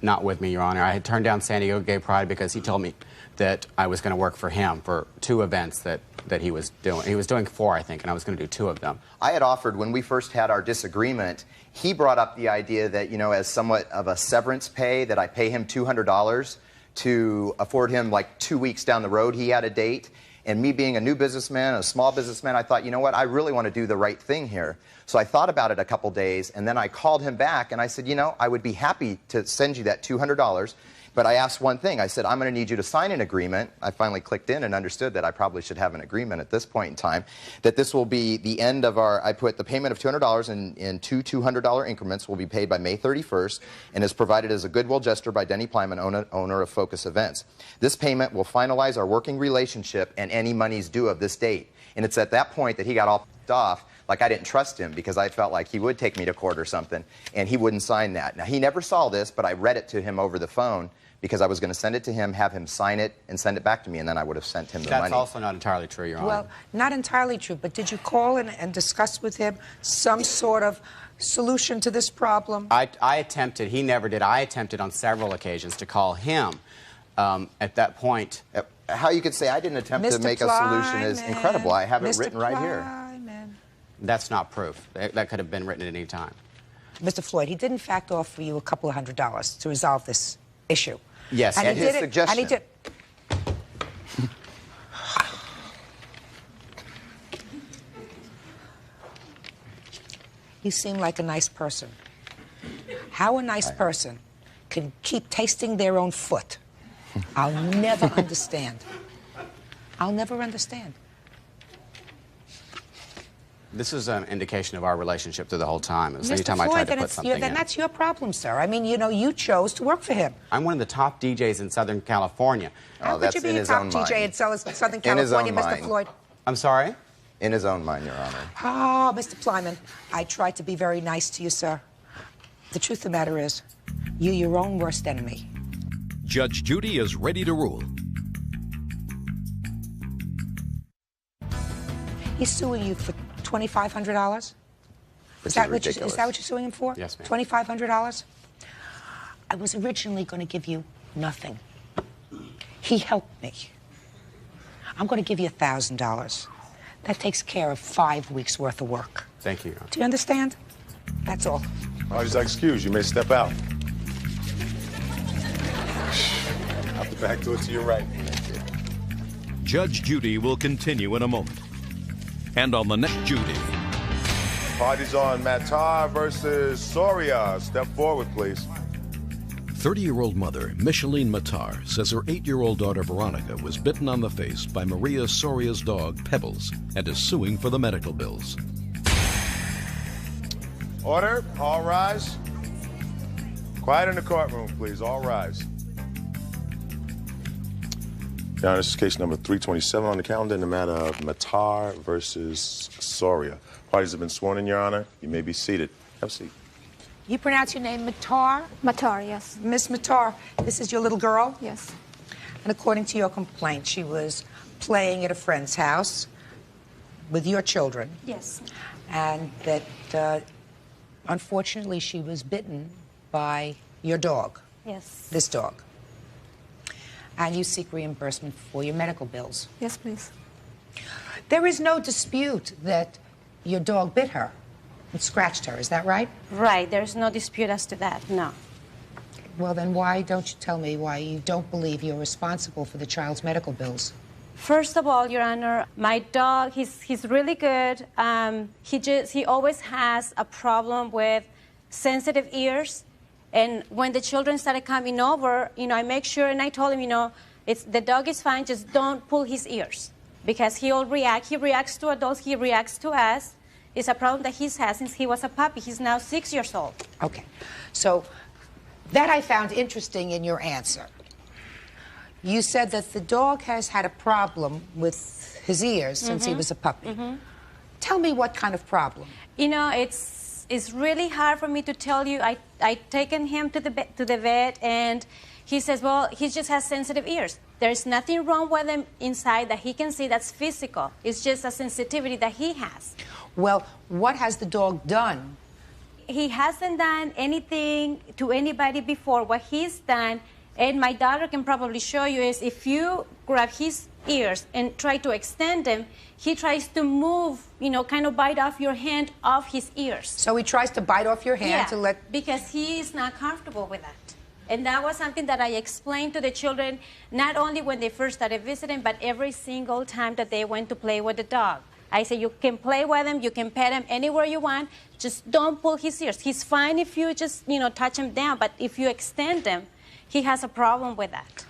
Not with me, Your Honor. I had turned down San Diego Gay Pride because he told me that I was going to work for him for 2 events that he was doing. He was doing 4, I think, and I was going to do 2 of them. I had offered, when we first had our disagreement, he brought up the idea that, you know, as somewhat of a severance pay, that I pay him $200 to afford him like 2 weeks down the road he had a date. And me being a new businessman, a small businessman, I thought, you know what, I really want to do the right thing here. So I thought about it a couple days, and then I called him back, and I said, you know, I would be happy to send you that $200, but I asked one thing. I said, I'm going to need you to sign an agreement. I finally clicked in and understood that I probably should have an agreement at this point in time, that this will be the end of our, I put the payment of $200 in 2 $200 increments will be paid by May 31st and is provided as a goodwill gesture by Denny Plyman, owner of Focus Events. This payment will finalize our working relationship and any monies due of this date. And it's at that point that he got all pissed off, like I didn't trust him because I felt like he would take me to court or something, and he wouldn't sign that. Now, he never saw this, but I read it to him over the phone because I was going to send it to him, have him sign it, and send it back to me, and then I would have sent him the money. That's also not entirely true, Your Honor. Well, not entirely true, but did you call and discuss with him some sort of solution to this problem? I attempted. He never did. I attempted on several occasions to call him. At that point... How you could say I didn't attempt to make a solution is incredible. I have it written right here. That's not proof. That could have been written at any time. Mr. Floyd, he did in fact offer you a couple of $100s to resolve this issue. Yes, and at his suggestion. And he did. You seem like a nice person. How a nice person can keep tasting their own foot, I'll never understand. I'll never understand. This is an indication of our relationship through the whole time. It was Mr. anytime Floyd, I tried to then put something then in. that's your problem, sir. I mean, you know, you chose to work for him. I'm one of the top DJs in Southern California. How could you be a top DJ in Southern California, Mr. Floyd? I'm sorry? In his own mind, Your Honor. Oh, Mr. Plyman, I tried to be very nice to you, sir. The truth of the matter is, you're your own worst enemy. Judge Judy is ready to rule. He's suing you for $2,500? Is that what you're suing him for? Yes, ma'am. $2,500? I was originally going to give you nothing. He helped me. I'm going to give you $1,000. That takes care of 5 weeks' worth of work. Thank you, Your Honor. Do you understand? That's all. Just excuse. You may step out. Out the back door to your right. Judge Judy will continue in a moment. And on the next Judy. Party's on. Matar versus Soria. Step forward, please. 30-year-old mother, Micheline Matar, says her 8-year-old daughter, Veronica, was bitten on the face by Maria Soria's dog, Pebbles, and is suing for the medical bills. Order. All rise. Quiet in the courtroom, please. All rise. Now, this is case number 327 on the calendar in the matter of Matar versus Soria. Parties have been sworn in, Your Honor. You may be seated. Have a seat. You pronounce your name Matar? Matar, yes. Miss Matar, this is your little girl? Yes. And according to your complaint, she was playing at a friend's house with your children. Yes. And that, unfortunately, she was bitten by your dog. Yes. This dog. And you seek reimbursement for your medical bills. Yes, please. There is no dispute that your dog bit her and scratched her, is that right? Right, there's no dispute as to that, no. Well, then why don't you tell me why you don't believe you're responsible for the child's medical bills? First of all, Your Honor, my dog, he's really good. He always has a problem with sensitive ears. And when the children started coming over, I make sure, and I told him, the dog is fine, just don't pull his ears. Because he'll react. He reacts to adults, he reacts to us. It's a problem that he's had since he was a puppy. He's now 6 years old. Okay. So that I found interesting in your answer. You said that the dog has had a problem with his ears since he was a puppy. Mm-hmm. Tell me what kind of problem. It's really hard for me to tell you. I taken him to the vet, and he says, well, he just has sensitive ears. There's nothing wrong with him inside that he can see that's physical. It's just a sensitivity that he has. Well, what has the dog done he hasn't done anything to anybody before. What he's done, and my daughter can probably show you, is if you grab his ears and try to extend them, he tries to move, you know, kind of bite off your hand off his ears. So he tries to bite off your hand to let... because he is not comfortable with that. And that was something that I explained to the children, not only when they first started visiting, but every single time that they went to play with the dog. I said, you can play with him, you can pet him anywhere you want, just don't pull his ears. He's fine if you just, you know, touch him down, but if you extend them, he has a problem with that.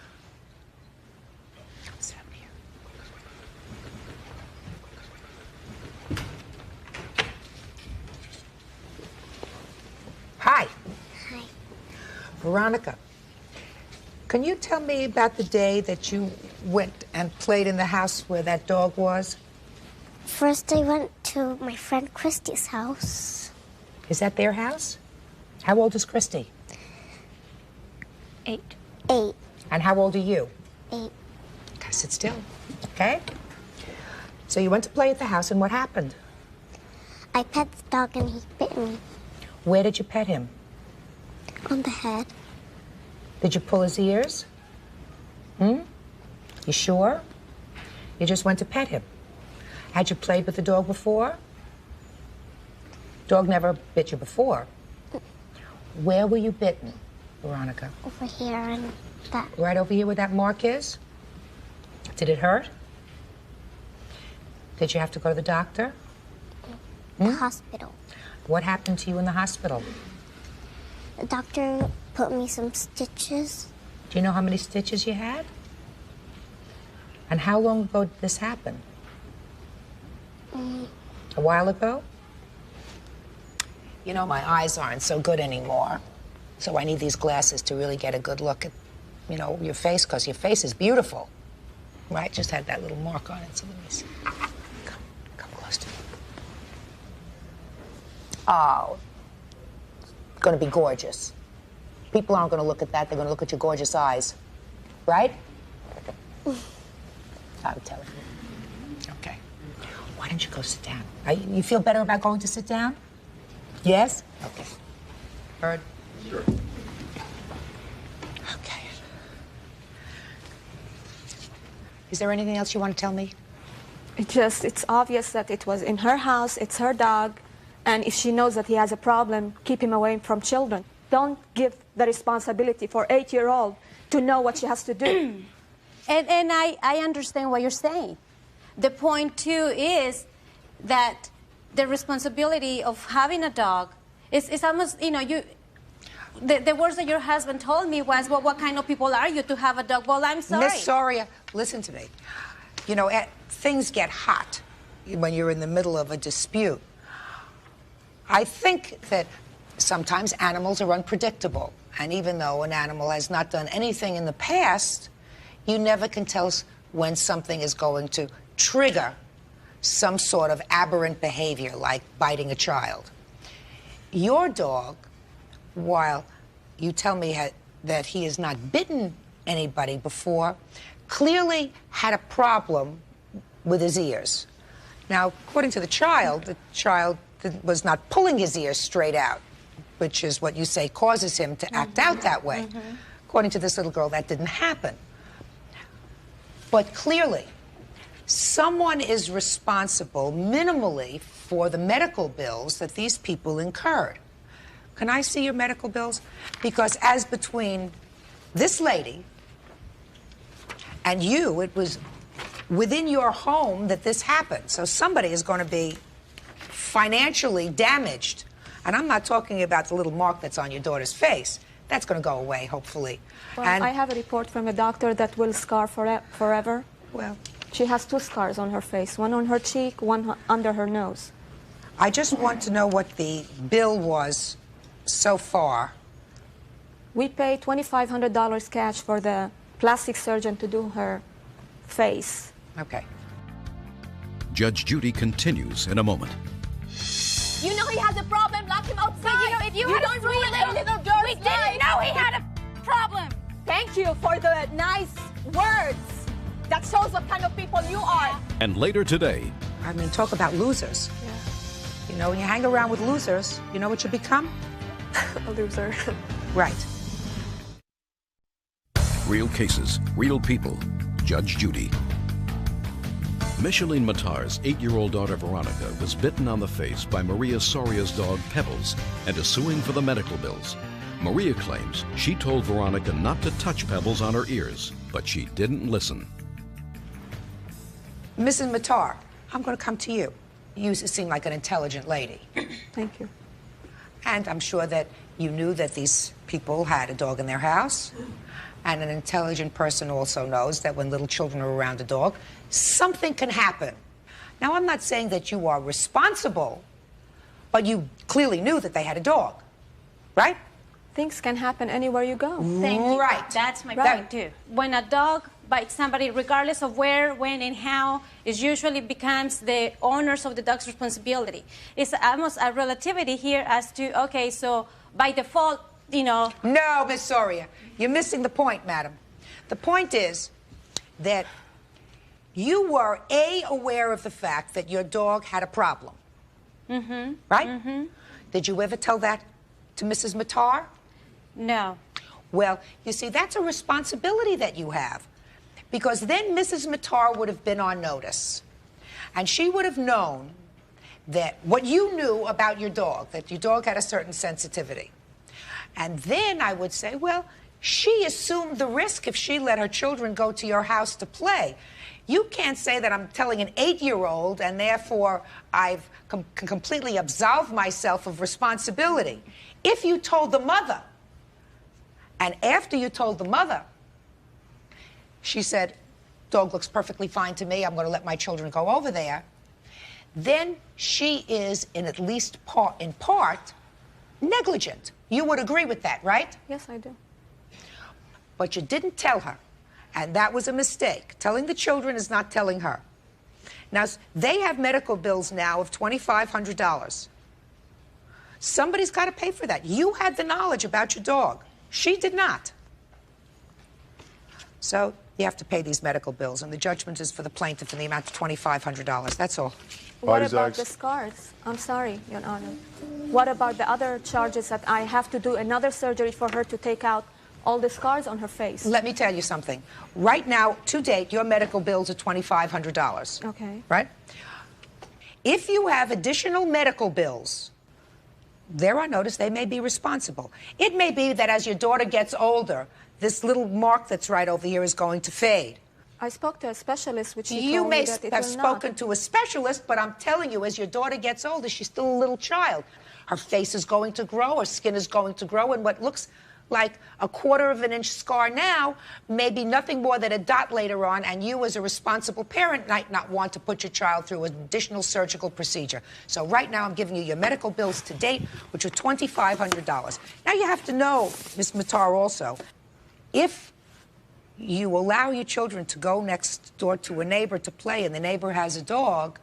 Hi. Hi. Veronica, can you tell me about the day that you went and played in the house where that dog was? First, I went to my friend Christy's house. Is that their house? How old is Christy? 8. 8. And how old are you? 8. Okay, sit still. Okay? So you went to play at the house, and what happened? I pet the dog and he bit me. Where did you pet him? On the head. Did you pull his ears? You sure? You just went to pet him. Had you played with the dog before? Dog never bit you before. Where were you bitten, Veronica? Over here and that. Right over here where that mark is? Did it hurt? Did you have to go to the doctor? The hospital. What happened to you in the hospital? The doctor put me some stitches. Do you know how many stitches you had? And how long ago did this happen? A while ago? You know, my eyes aren't so good anymore. So I need these glasses to really get a good look at, you know, your face, because your face is beautiful. Right? Just had that little mark on it, so let me see. Come close to me. Oh, going to be gorgeous. People aren't going to look at that. They're going to look at your gorgeous eyes. Right? I'm telling you. Okay. Why don't you go sit down? You feel better about going to sit down? Yes? Okay. Heard? Sure. Okay. Is there anything else you want to tell me? It's obvious that it was in her house, it's her dog, and if she knows that he has a problem, keep him away from children. Don't give the responsibility for 8-year-old to know what she has to do. And I understand what you're saying. The point, too, is that the responsibility of having a dog is almost, you know, the words that your husband told me was, well, what kind of people are you to have a dog? Well, I'm sorry. Miss Soria, listen to me. You know, things get hot when you're in the middle of a dispute. I think that sometimes animals are unpredictable. And even though an animal has not done anything in the past, you never can tell when something is going to trigger some sort of aberrant behavior, like biting a child. Your dog, while you tell me that he has not bitten anybody before, clearly had a problem with his ears. Now, according to the child was not pulling his ears straight out, which is what you say causes him to act out that way. According to this little girl, that didn't happen. But clearly, someone is responsible minimally for the medical bills that these people incurred. Can I see your medical bills? Because as between this lady and you, it was within your home that this happened. So somebody is going to be financially damaged. And I'm not talking about the little mark that's on your daughter's face. That's going to go away, hopefully. Well, and I have a report from a doctor that will scar forever. Well, she has 2 scars on her face, one on her cheek, one under her nose. I just want to know what the bill was so far. We paid $2,500 cash for the plastic surgeon to do her face. Okay. Judge Judy continues in a moment. You know he has a problem. Lock him outside. But, you know, if you had don't ruin little girl's We didn't know he had a problem. Thank you for the nice words. That shows what kind of people you are. And later today, I mean, talk about losers. You know, when you hang around with losers, you know what you become? A loser. Right. Real cases, real people. Judge Judy. Micheline Matar's 8-year-old daughter Veronica was bitten on the face by Maria Soria's dog Pebbles and is suing for the medical bills. Maria claims she told Veronica not to touch Pebbles on her ears, but she didn't listen. Mrs. Matar, I'm going to come to you. You seem like an intelligent lady. Thank you. And I'm sure that you knew that these people had a dog in their house. And an intelligent person also knows that when little children are around a dog, something can happen. Now, I'm not saying that you are responsible, but you clearly knew that they had a dog, right? Things can happen anywhere you go. Thank you. Right. That's my point, too. When a dog bites somebody, regardless of where, when, and how, it usually becomes the owners of the dog's responsibility. It's almost a relativity here as to, okay, so by default, you know... No, Miss Soria, you're missing the point, madam. The point is that you were, aware of the fact that your dog had a problem. Mm-hmm. Right? Mm-hmm. Did you ever tell that to Mrs. Matar? No. Well, you see, that's a responsibility that you have. Because then Mrs. Matar would have been on notice. And she would have known that what you knew about your dog, that your dog had a certain sensitivity. And then I would say, well, she assumed the risk if she let her children go to your house to play. You can't say that I'm telling an 8-year-old and therefore I've completely absolved myself of responsibility. If you told the mother, and after you told the mother, she said, dog looks perfectly fine to me, I'm going to let my children go over there, then she is, in at least in part, negligent. You would agree with that, right? Yes, I do. But you didn't tell her, and that was a mistake. Telling the children is not telling her. Now, they have medical bills now of $2,500. Somebody's got to pay for that. You had the knowledge about your dog. She did not. So you have to pay these medical bills, and the judgment is for the plaintiff in the amount of $2,500. That's all. What about the scars? I'm sorry, Your Honor. What about the other charges that I have to do another surgery for her to take out all the scars on her face? Let me tell you something. Right now, to date, your medical bills are $2,500. Okay. Right? If you have additional medical bills, they're on notice, they may be responsible. It may be that as your daughter gets older, this little mark that's right over here is going to fade. I spoke to a specialist, which you told may me that it have will spoken not. to a specialist, but I'm telling you, as your daughter gets older, she's still a little child. Her face is going to grow, her skin is going to grow, and what looks like a 1/4 of an inch scar now may be nothing more than a dot later on, and you as a responsible parent might not want to put your child through an additional surgical procedure. So right now I'm giving you your medical bills to date, which are $2,500. Now you have to know, Ms. Matar, also, if you allow your children to go next door to a neighbor to play and the neighbor has a dog,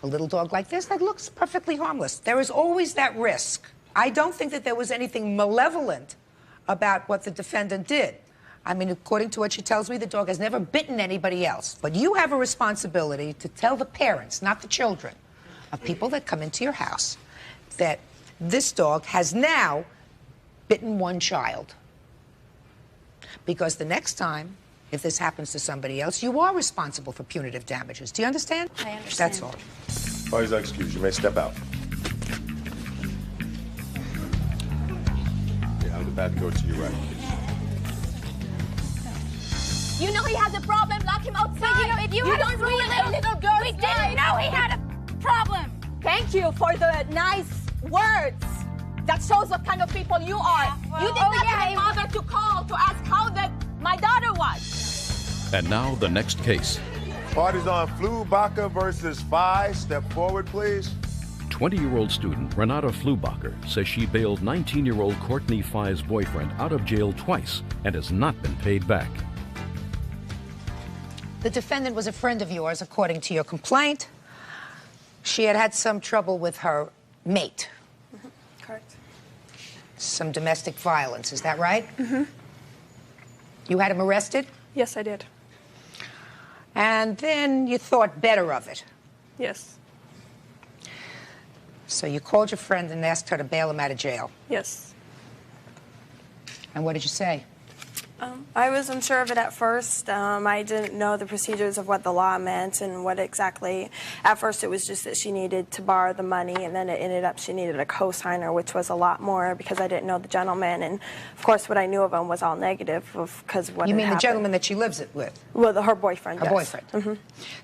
a little dog like this, that looks perfectly harmless. There is always that risk. I don't think that there was anything malevolent about what the defendant did. I mean, according to what she tells me, the dog has never bitten anybody else. But you have a responsibility to tell the parents, not the children, of people that come into your house, that this dog has now bitten one child. Because the next time, if this happens to somebody else, you are responsible for punitive damages. Do you understand? I understand. That's all. Parties are excused. You may step out. Yeah, I'm about to go to your right. You know he has a problem. Lock him outside. But, you know, if you had don't ruin a little girl's we didn't know he had a problem. Thank you for the nice words. That shows what kind of people you are. Well, you did not even bother to call to ask how my daughter was. And now the next case. Parties on Flubacher versus Fi. Step forward, please. 20-year-old student Renata Flubacher says she bailed 19-year-old Courtney Fi's boyfriend out of jail twice and has not been paid back. The defendant was a friend of yours, according to your complaint. She had had some trouble with her mate. Correct. Some domestic violence, is that right? Mm-hmm. You had him arrested? Yes, I did. And then you thought better of it. Yes. So you called your friend and asked her to bail him out of jail. Yes. And what did you say? I was unsure of it at first. I didn't know the procedures of what the law meant and what exactly. At first, it was just that she needed to borrow the money, and then it ended up she needed a co-signer, which was a lot more because I didn't know the gentleman. And of course, what I knew of him was all negative because of what You had mean the happened. gentleman that she lives with? Well, her boyfriend. Her yes. boyfriend. Mm-hmm.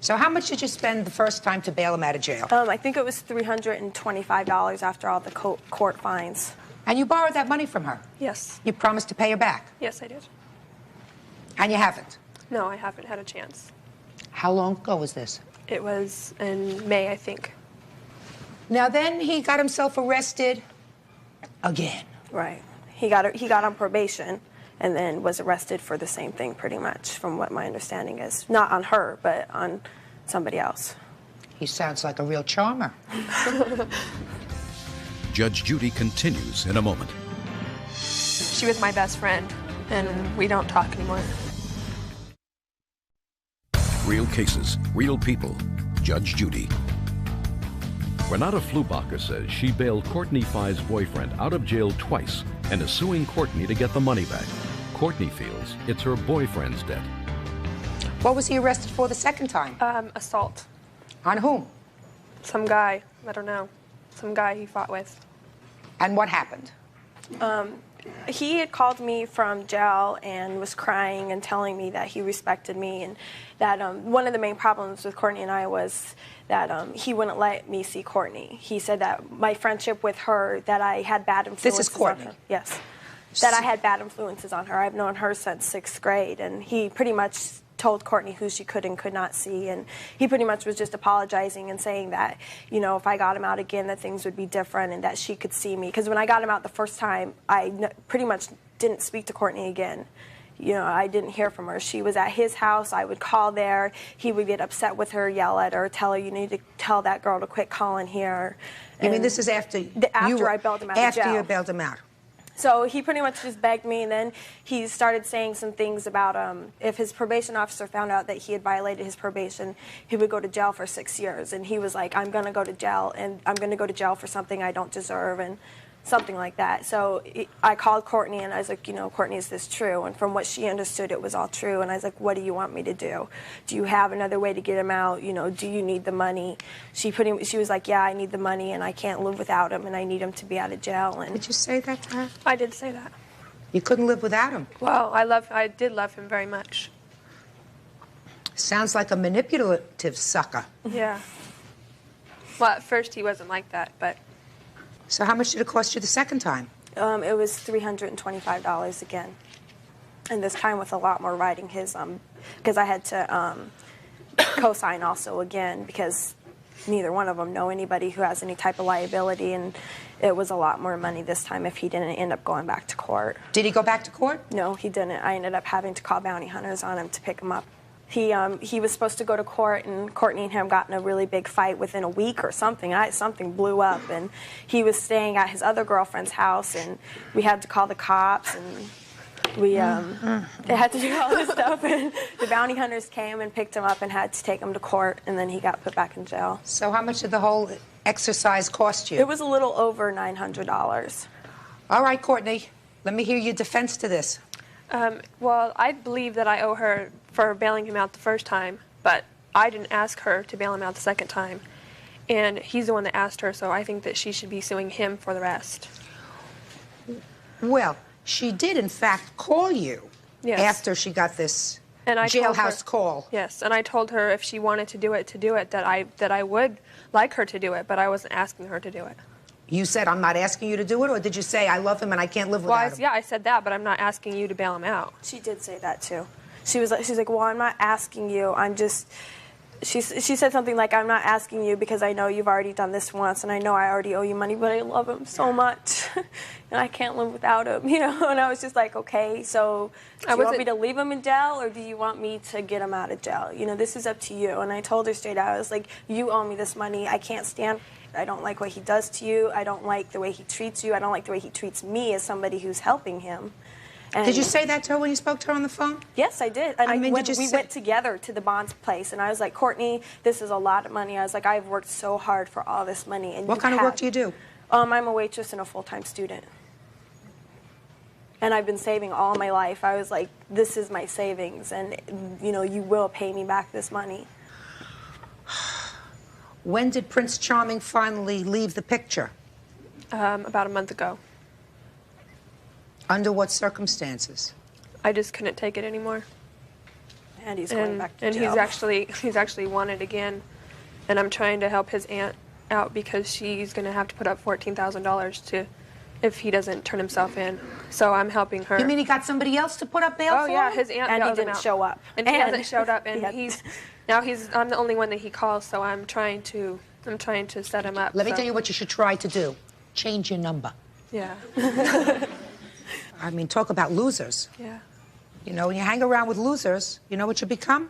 So how much did you spend the first time to bail him out of jail? I think it was $325 after all the court fines. And you borrowed that money from her? Yes. You promised to pay her back? Yes, I did. And you haven't? No, I haven't had a chance. How long ago was this? It was in May, I think. Now then he got himself arrested again. Right. He got on probation and then was arrested for the same thing pretty much, from what my understanding is. Not on her, but on somebody else. He sounds like a real charmer. Judge Judy continues in a moment. She was my best friend, and we don't talk anymore. Real cases, real people. Judge Judy. Renata Flubacher says she bailed Courtney Five's boyfriend out of jail twice and is suing Courtney to get the money back. Courtney feels it's her boyfriend's debt. What was he arrested for the second time? Assault. On whom? Some guy. I don't know. Some guy he fought with. And what happened? He had called me from jail and was crying and telling me that he respected me, and that one of the main problems with Courtney and I was that he wouldn't let me see Courtney. He said that my friendship with her, that I had bad influences This is Courtney? on her. Yes. That I had bad influences on her. I've known her since 6th grade, and he pretty much told Courtney who she could and could not see, and he pretty much was just apologizing and saying that, you know, if I got him out again, that things would be different and that she could see me. Because when I got him out the first time, I pretty much didn't speak to Courtney again. You know, I didn't hear from her. She was at his house. I would call there. He would get upset with her, yell at her, tell her, you need to tell that girl to quit calling here. You mean this is after I bailed him out of jail. After you bailed him out. So he pretty much just begged me, and then he started saying some things about if his probation officer found out that he had violated his probation, he would go to jail for 6 years. And he was like, I'm going to go to jail, and I'm going to go to jail for something I don't deserve, and something like that. So I called Courtney, and I was like, you know, Courtney, is this true? And from what she understood, it was all true. And I was like, what do you want me to do? Do you have another way to get him out? You know, do you need the money? She was like, yeah, I need the money, and I can't live without him, and I need him to be out of jail. And did you say that to her? I did say that. You couldn't live without him? Well, I did love him very much. Sounds like a manipulative sucker. Yeah. Well, at first he wasn't like that, but... So how much did it cost you the second time? It was $325 again. And this time with a lot more writing his, because I had to co-sign also again, because neither one of them know anybody who has any type of liability, and it was a lot more money this time if he didn't end up going back to court. Did he go back to court? No, he didn't. I ended up having to call bounty hunters on him to pick him up. He was supposed to go to court, and Courtney and him got in a really big fight within a week or something. Something blew up, and he was staying at his other girlfriend's house, and we had to call the cops, and we had to do all this stuff. And the bounty hunters came and picked him up and had to take him to court, and then he got put back in jail. So how much did the whole exercise cost you? It was a little over $900. All right, Courtney, let me hear your defense to this. Well, I believe that I owe her for bailing him out the first time, but I didn't ask her to bail him out the second time. And he's the one that asked her, so I think that she should be suing him for the rest. Well, she did, in fact, call you after she got this jailhouse call. Yes, and I told her if she wanted to do it, that I would like her to do it, but I wasn't asking her to do it. You said, I'm not asking you to do it, or did you say, I love him and I can't live without him? Yeah, I said that, but I'm not asking you to bail him out. She did say that, too. She's like, well, I'm not asking you, I'm just... She said something like, I'm not asking you because I know you've already done this once, and I know I already owe you money, but I love him so much, and I can't live without him, you know? And I was just like, okay, so do you want me to leave him in jail, or do you want me to get him out of jail? You know, this is up to you. And I told her straight out, I was like, you owe me this money, I can't stand. I don't like what he does to you, I don't like the way he treats you, I don't like the way he treats me as somebody who's helping him. And did you say that to her when you spoke to her on the phone? Yes, I did. And I mean, when did you we went together to the Bonds place, and I was like, Courtney, this is a lot of money. I was like, I've worked so hard for all this money. And what kind of work do you do? I'm a waitress and a full-time student. And I've been saving all my life. I was like, this is my savings, and, you know, you will pay me back this money. When did Prince Charming finally leave the picture? About a month ago. Under what circumstances? I just couldn't take it anymore. And he's going back to and jail. he's actually wanted again, and I'm trying to help his aunt out because she's going to have to put up $14,000 to, if he doesn't turn himself in. So I'm helping her. You mean he got somebody else to put up bail for Oh yeah, him? his aunt And he bailed him didn't out. show up. And he And- hasn't showed up, and Yeah. I'm the only one that he calls, so I'm trying to set him up. Let me so. tell you what you should try to do. Change your number. Yeah. I mean, talk about losers. Yeah. You know, when you hang around with losers, you know what you become?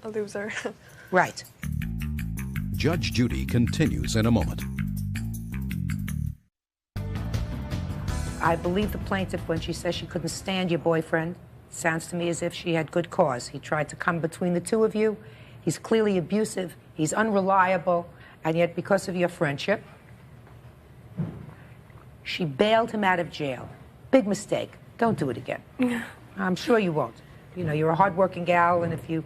A loser. Right. Judge Judy continues in a moment. I believe the plaintiff when she says she couldn't stand your boyfriend. Sounds to me as if she had good cause. He tried to come between the two of you. He's clearly abusive. He's unreliable. And yet, because of your friendship, she bailed him out of jail. Big mistake. Don't do it again. I'm sure you won't. You know, you're a hardworking gal, and if you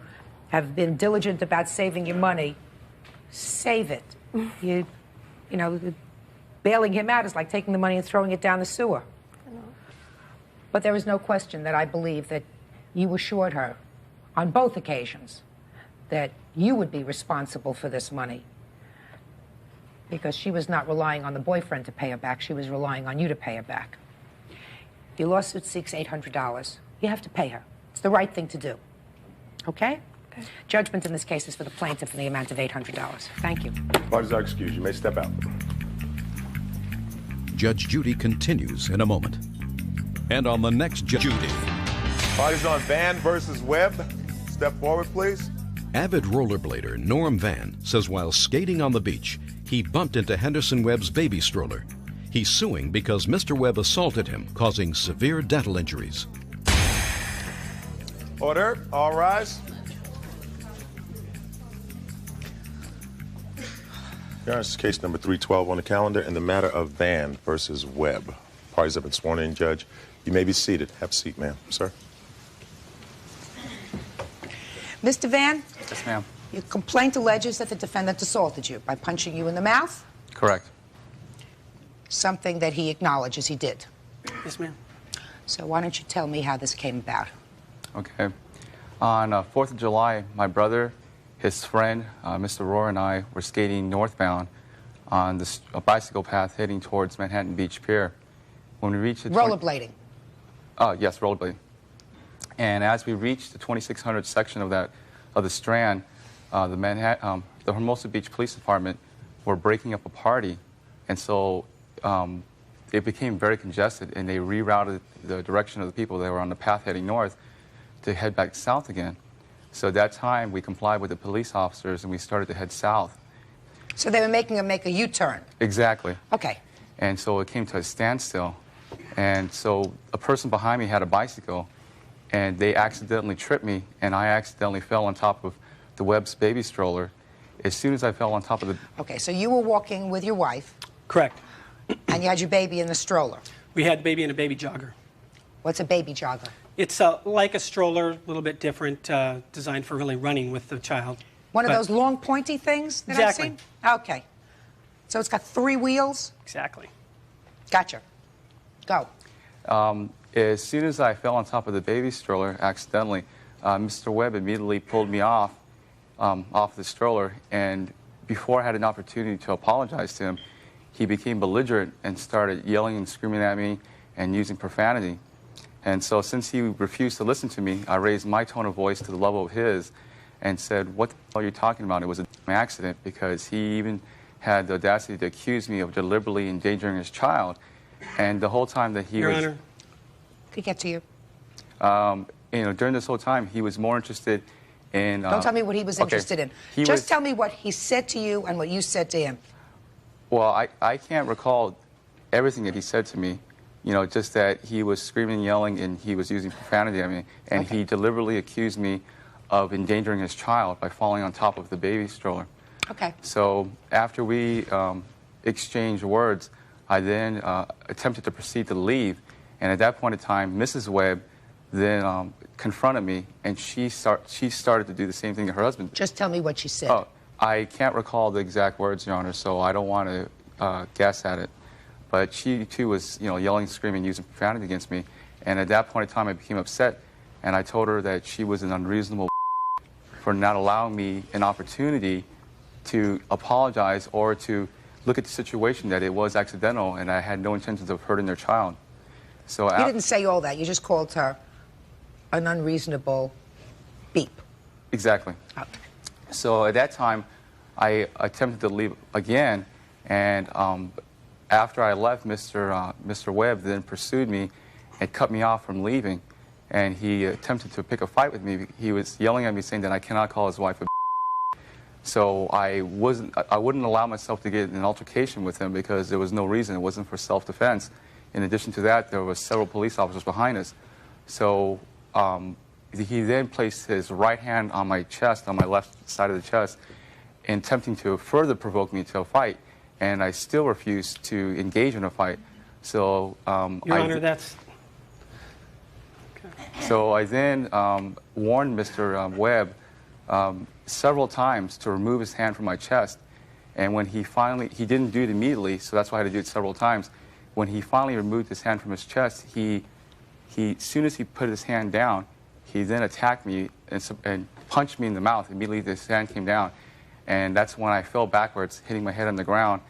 have been diligent about saving your money, save it. You know, bailing him out is like taking the money and throwing it down the sewer. But there is no question that I believe that you assured her on both occasions that you would be responsible for this money because she was not relying on the boyfriend to pay her back. She was relying on you to pay her back. Your lawsuit seeks $800. You have to pay her. It's the right thing to do. Okay? Okay. Judgment in this case is for the plaintiff in the amount of $800. Thank you. Parties are excused. You may step out. Judge Judy continues in a moment. And on the next Judy. Parties on Van versus Webb. Step forward, please. Avid rollerblader Norm Van says while skating on the beach, he bumped into Henderson Webb's baby stroller. He's suing because Mr. Webb assaulted him, causing severe dental injuries. Order. All rise. Your Honor, this is case number 312 on the calendar in the matter of Van versus Webb. Parties have been sworn in, Judge. You may be seated. Have a seat, ma'am. Sir. Mr. Van? Yes, ma'am. Your complaint alleges that the defendant assaulted you by punching you in the mouth, Correct. something that he acknowledges he did. Yes, ma'am. So why don't you tell me how this came about? Okay. On 4th of July, my brother, his friend, Mr. Rohr, and I were skating northbound on a bicycle path heading towards Manhattan Beach Pier. When we reached the... Rollerblading. Yes, rollerblading. And as we reached the 2600 section of the Strand, the Hermosa Beach Police Department were breaking up a party, and so it became very congested, and they rerouted the direction of the people that were on the path heading north to head back south again. So at that time, we complied with the police officers, and we started to head south. So they were making him make a U-turn. Exactly. Okay. And so it came to a standstill. And so a person behind me had a bicycle, and they accidentally tripped me, and I accidentally fell on top of the Webb's baby stroller. As soon as I fell on top of the... Okay, so you were walking with your wife. Correct. And you had your baby in the stroller. We had the baby in a baby jogger. What's a baby jogger? It's like a stroller, a little bit different, designed for really running with the child. One of those long, pointy things that Exactly. I've seen? Okay. So it's got 3 wheels? Exactly. Gotcha. Go. As soon as I fell on top of the baby stroller accidentally, Mr. Webb immediately pulled me off the stroller, and before I had an opportunity to apologize to him, he became belligerent and started yelling and screaming at me and using profanity. And so since he refused to listen to me, I raised my tone of voice to the level of his and said, "What the hell are you talking about? It was an accident," because he even had the audacity to accuse me of deliberately endangering his child. And the whole time that he Your was... Honor. Could get to you. During this whole time, he was more interested in... Don't tell me what he was interested in. Just tell me what he said to you and what you said to him. Well, I can't recall everything that he said to me, You know, just that he was screaming, yelling, and he was using profanity at me. And he deliberately accused me of endangering his child by falling on top of the baby stroller. Okay. So after we exchanged words, I then attempted to proceed to leave. And at that point in time, Mrs. Webb then confronted me, and she started to do the same thing to her husband. Just tell me what she said. Oh, I can't recall the exact words, Your Honor, so I don't want to guess at it. But she, too, was, you know, yelling, screaming, using profanity against me. And at that point in time, I became upset, and I told her that she was an unreasonable for not allowing me an opportunity to apologize or to look at the situation, that it was accidental and I had no intentions of hurting their child. So You didn't say all that. You just called her an unreasonable beep. Exactly. Okay. So at that time, I attempted to leave again, and after I left, Mr. Webb then pursued me and cut me off from leaving, and he attempted to pick a fight with me. He was yelling at me, saying that I cannot call his wife a So I wouldn't allow myself to get in an altercation with him because there was no reason. It wasn't for self-defense. In addition to that, there were several police officers behind us. So he then placed his right hand on my chest, on my left side of the chest, attempting to further provoke me to a fight. And I still refused to engage in a fight. So Your Honor, that's... So I then warned Mr. Webb several times to remove his hand from my chest. And when he didn't do it immediately, so that's why I had to do it several times. When he finally removed his hand from his chest, as soon as he put his hand down, he then attacked me and punched me in the mouth. Immediately, his hand came down. And that's when I fell backwards, hitting my head on the ground.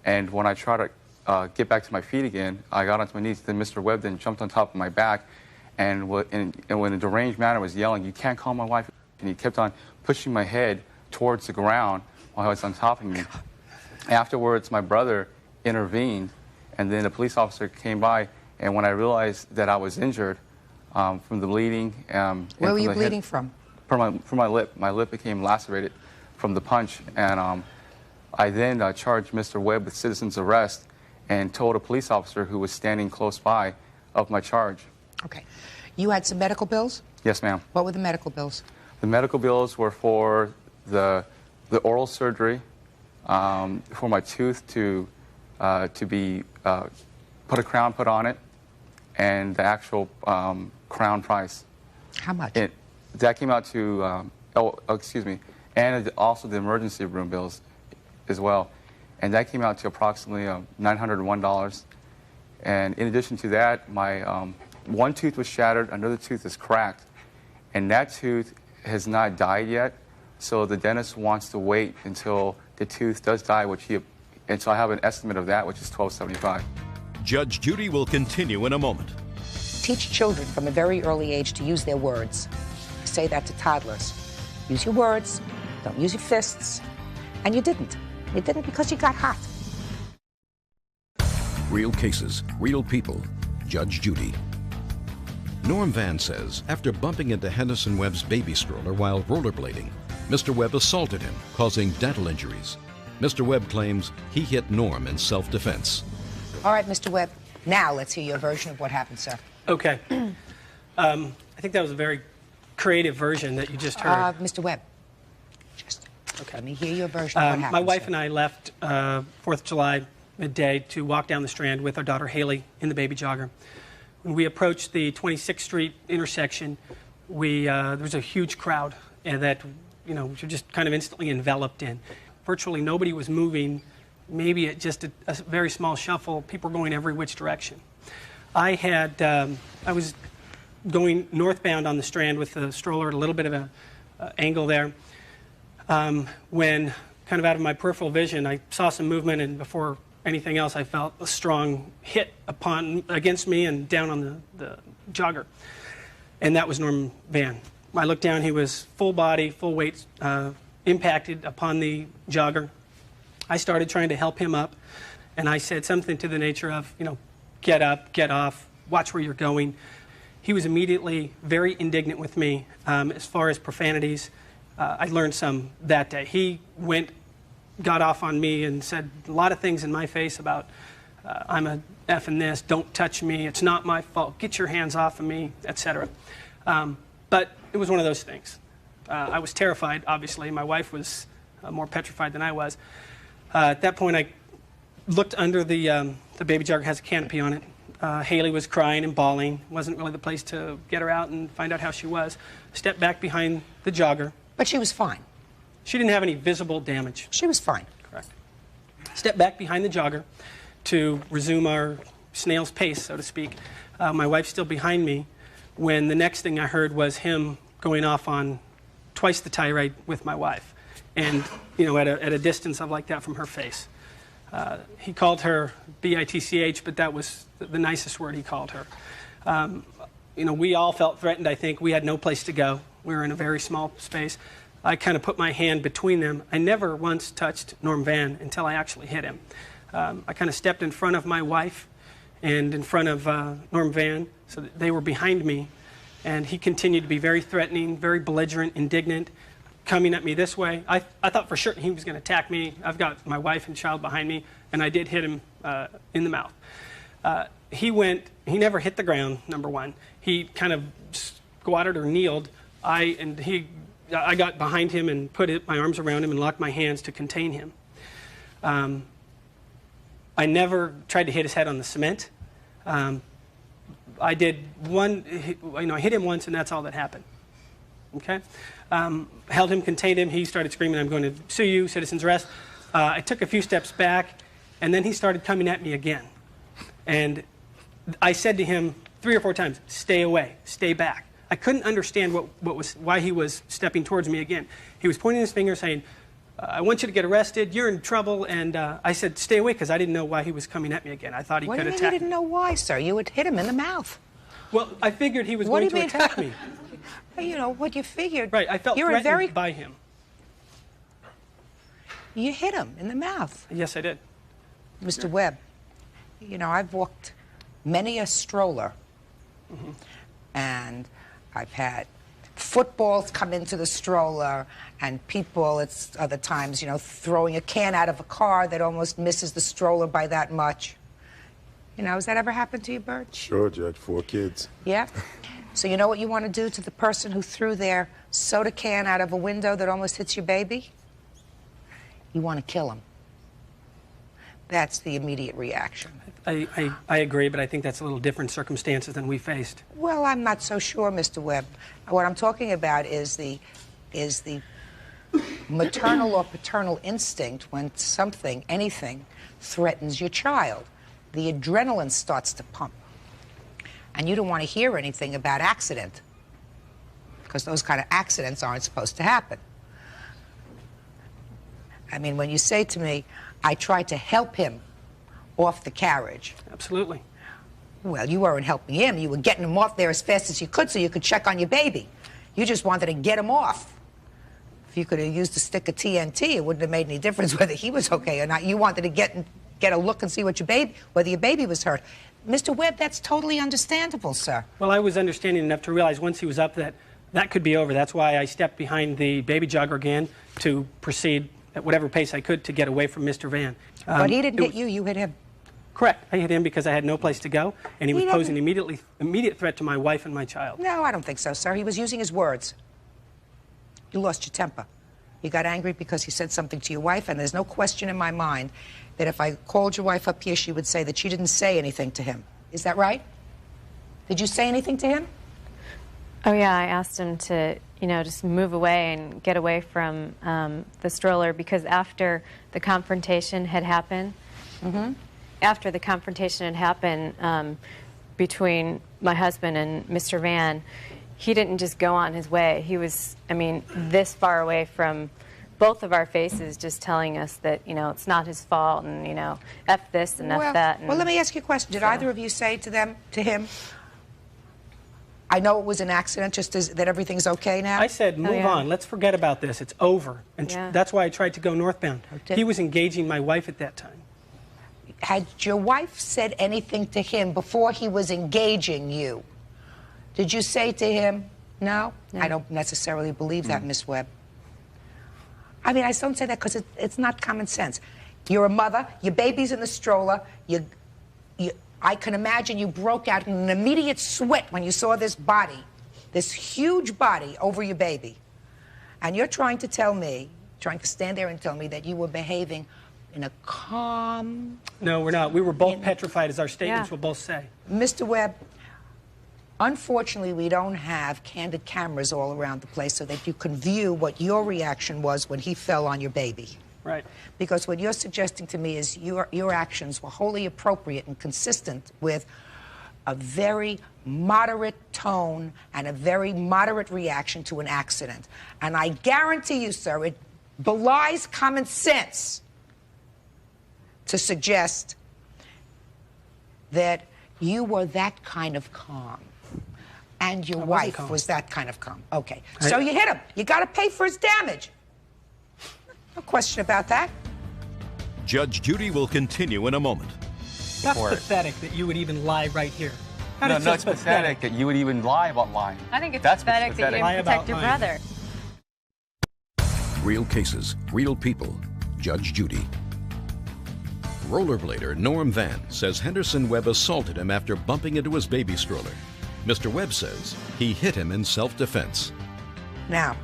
And when I tried to get back to my feet again, I got onto my knees. Then Mr. Webb then jumped on top of my back and in a deranged manner was yelling, "You can't call my wife." And he kept on pushing my head towards the ground while he was on top of me. Afterwards, my brother intervened, and then a police officer came by, and when I realized that I was injured from the bleeding... Where were you bleeding from? From my lip. My lip became lacerated from the punch, and I then charged Mr. Webb with citizen's arrest and told a police officer who was standing close by of my charge. Okay. You had some medical bills? Yes, ma'am. What were the medical bills? The medical bills were for the oral surgery, for my tooth to be put a crown put on it, and the actual crown price. How much? That came out to excuse me, and also the emergency room bills as well, and that came out to approximately $901. And in addition to that, my one tooth was shattered, another tooth is cracked, and that tooth has not died yet, so the dentist wants to wait until the tooth does die, and so I have an estimate of that, which is $1,275. Judge Judy will continue in a moment. Teach children from a very early age to use their words. I say that to toddlers. Use your words, don't use your fists. And you didn't. You did it because you got hot. Real cases, real people. Judge Judy. Norm Van says after bumping into Henderson Webb's baby stroller while rollerblading, Mr. Webb assaulted him, causing dental injuries. Mr. Webb claims he hit Norm in self-defense. All right, Mr. Webb, now let's hear your version of what happened, sir. Okay. I think that was a very creative version that you just heard. Mr. Webb, just let me hear your version of what happened, My wife sir. and I left 4th of July midday to walk down the Strand with our daughter Haley in the baby jogger. When we approached the 26th Street intersection, there was a huge crowd and that we were just kind of instantly enveloped in. Virtually nobody was moving, maybe at just a very small shuffle. People were going every which direction. I was going northbound on the Strand with the stroller at a little bit of an angle there when, kind of out of my peripheral vision, I saw some movement, and before anything else, I felt a strong hit against me and down on the jogger. And that was Norm Van. I looked down, he was full body, full weight, impacted upon the jogger. I started trying to help him up, and I said something to the nature of, get up, get off, watch where you're going. He was immediately very indignant with me as far as profanities. I learned some that day. He got off on me and said a lot of things in my face about I'm a effing this, don't touch me, it's not my fault, get your hands off of me, etc. But it was one of those things. I was terrified, obviously. My wife was more petrified than I was. At that point, I looked under the baby jogger, has a canopy on it. Haley was crying and bawling. Wasn't really the place to get her out and find out how she was. Stepped back behind the jogger. But she was fine. She didn't have any visible damage. She was fine. Correct. Stepped back behind the jogger to resume our snail's pace, so to speak. My wife's still behind me when the next thing I heard was him going off on twice the tirade with my wife. And, you know, at a distance of like that from her face. He called her B-I-T-C-H, but that was the nicest word he called her. You know, we all felt threatened, I think. We had no place to go. We were in a very small space. I kind of put my hand between them. I never once touched Norm Van until I actually hit him. I kind of stepped in front of my wife and in front of Norm Van, so that they were behind me. And he continued to be very threatening, very belligerent, indignant, coming at me this way. I thought for sure he was going to attack me. I've got my wife and child behind me, and I did hit him in the mouth. He never hit the ground, number one. He kind of squatted or kneeled. I got behind him and put my arms around him and locked my hands to contain him. I never tried to hit his head on the cement. I did one, I hit him once, and that's all that happened. Okay? Held him, contained him. He started screaming, "I'm going to sue you, citizen's arrest." I took a few steps back, and then he started coming at me again. And I said to him 3 or 4 times, "Stay away, stay back." I couldn't understand why he was stepping towards me again. He was pointing his finger saying, "I want you to get arrested, you're in trouble," and I said, "Stay away," because I didn't know why he was coming at me again. I thought he could attack me. What do you mean you didn't know why, sir? You would hit him in the mouth. Well, I figured he was going to attack me. You know, what you figured. Right, I felt threatened by him. You hit him in the mouth. Yes, I did. Mr. Webb, you know, I've walked many a stroller, and I've had footballs come into the stroller, and people, it's other times, you know, throwing a can out of a car that almost misses the stroller by that much. You know, has that ever happened to you, Bert? Sure, Judge. 4 kids. Yeah? So you know what you want to do to the person who threw their soda can out of a window that almost hits your baby? You want to kill him. That's the immediate reaction. I agree, but I think that's a little different circumstances than we faced. Well, I'm not so sure, Mr. Webb. What I'm talking about is the maternal or paternal instinct when something, anything, threatens your child. The adrenaline starts to pump. And you don't want to hear anything about accident, because those kind of accidents aren't supposed to happen. I mean, when you say to me, "I tried to help him off the carriage." Absolutely. Well, you weren't helping him. You were getting him off there as fast as you could so you could check on your baby. You just wanted to get him off. If you could have used a stick of TNT, it wouldn't have made any difference whether he was okay or not. You wanted to get a look and see whether your baby was hurt. Mr. Webb, that's totally understandable, sir. Well, I was understanding enough to realize once he was up that could be over. That's why I stepped behind the baby jogger again to proceed at whatever pace I could to get away from Mr. Van. But he didn't hit you, you hit him. Correct. I hit him because I had no place to go, and he was posing immediate threat to my wife and my child. No, I don't think so, sir. He was using his words. You lost your temper. You got angry because he said something to your wife, and there's no question in my mind that if I called your wife up here, she would say that she didn't say anything to him. Is that right? Did you say anything to him? Oh, yeah, I asked him to, you know, just move away and get away from the stroller, because after the confrontation had happened, between my husband and Mr. Van, he didn't just go on his way. He was, I mean, this far away from both of our faces, just telling us that, you know, it's not his fault, and, you know, F this and F that. And well, let me ask you a question. Did either of you say to him, "I know it was an accident, just that everything's okay now"? I said, "Move on. Let's forget about this. It's over." And that's why I tried to go northbound. He was engaging my wife at that time. Had your wife said anything to him before he was engaging you? Did you say to him, no? I don't necessarily believe that, Miss Webb. I mean, I don't say that because it's not common sense. You're a mother, your baby's in the stroller, you I can imagine you broke out in an immediate sweat when you saw this body, this huge body over your baby. And you're trying to tell me, trying to stand there and tell me that you were behaving in a calm... No, we're not. We were both petrified, as our statements will both say. Mr. Webb, unfortunately, we don't have candid cameras all around the place so that you can view what your reaction was when he fell on your baby. Right. Because what you're suggesting to me is your actions were wholly appropriate and consistent with a very moderate tone and a very moderate reaction to an accident. And I guarantee you, sir, it belies common sense to suggest that you were that kind of calm. And your wife was that kind of calm. Okay. So you hit him. You got to pay for his damage. No question about that. Judge Judy will continue in a moment. That's pathetic that you would even lie right here. No, it's pathetic that you would even lie about lying. I think it's That's pathetic that you didn't protect your brother. Real cases, real people. Judge Judy. Rollerblader Norm Van says Henderson Webb assaulted him after bumping into his baby stroller. Mr. Webb says he hit him in self-defense. Now,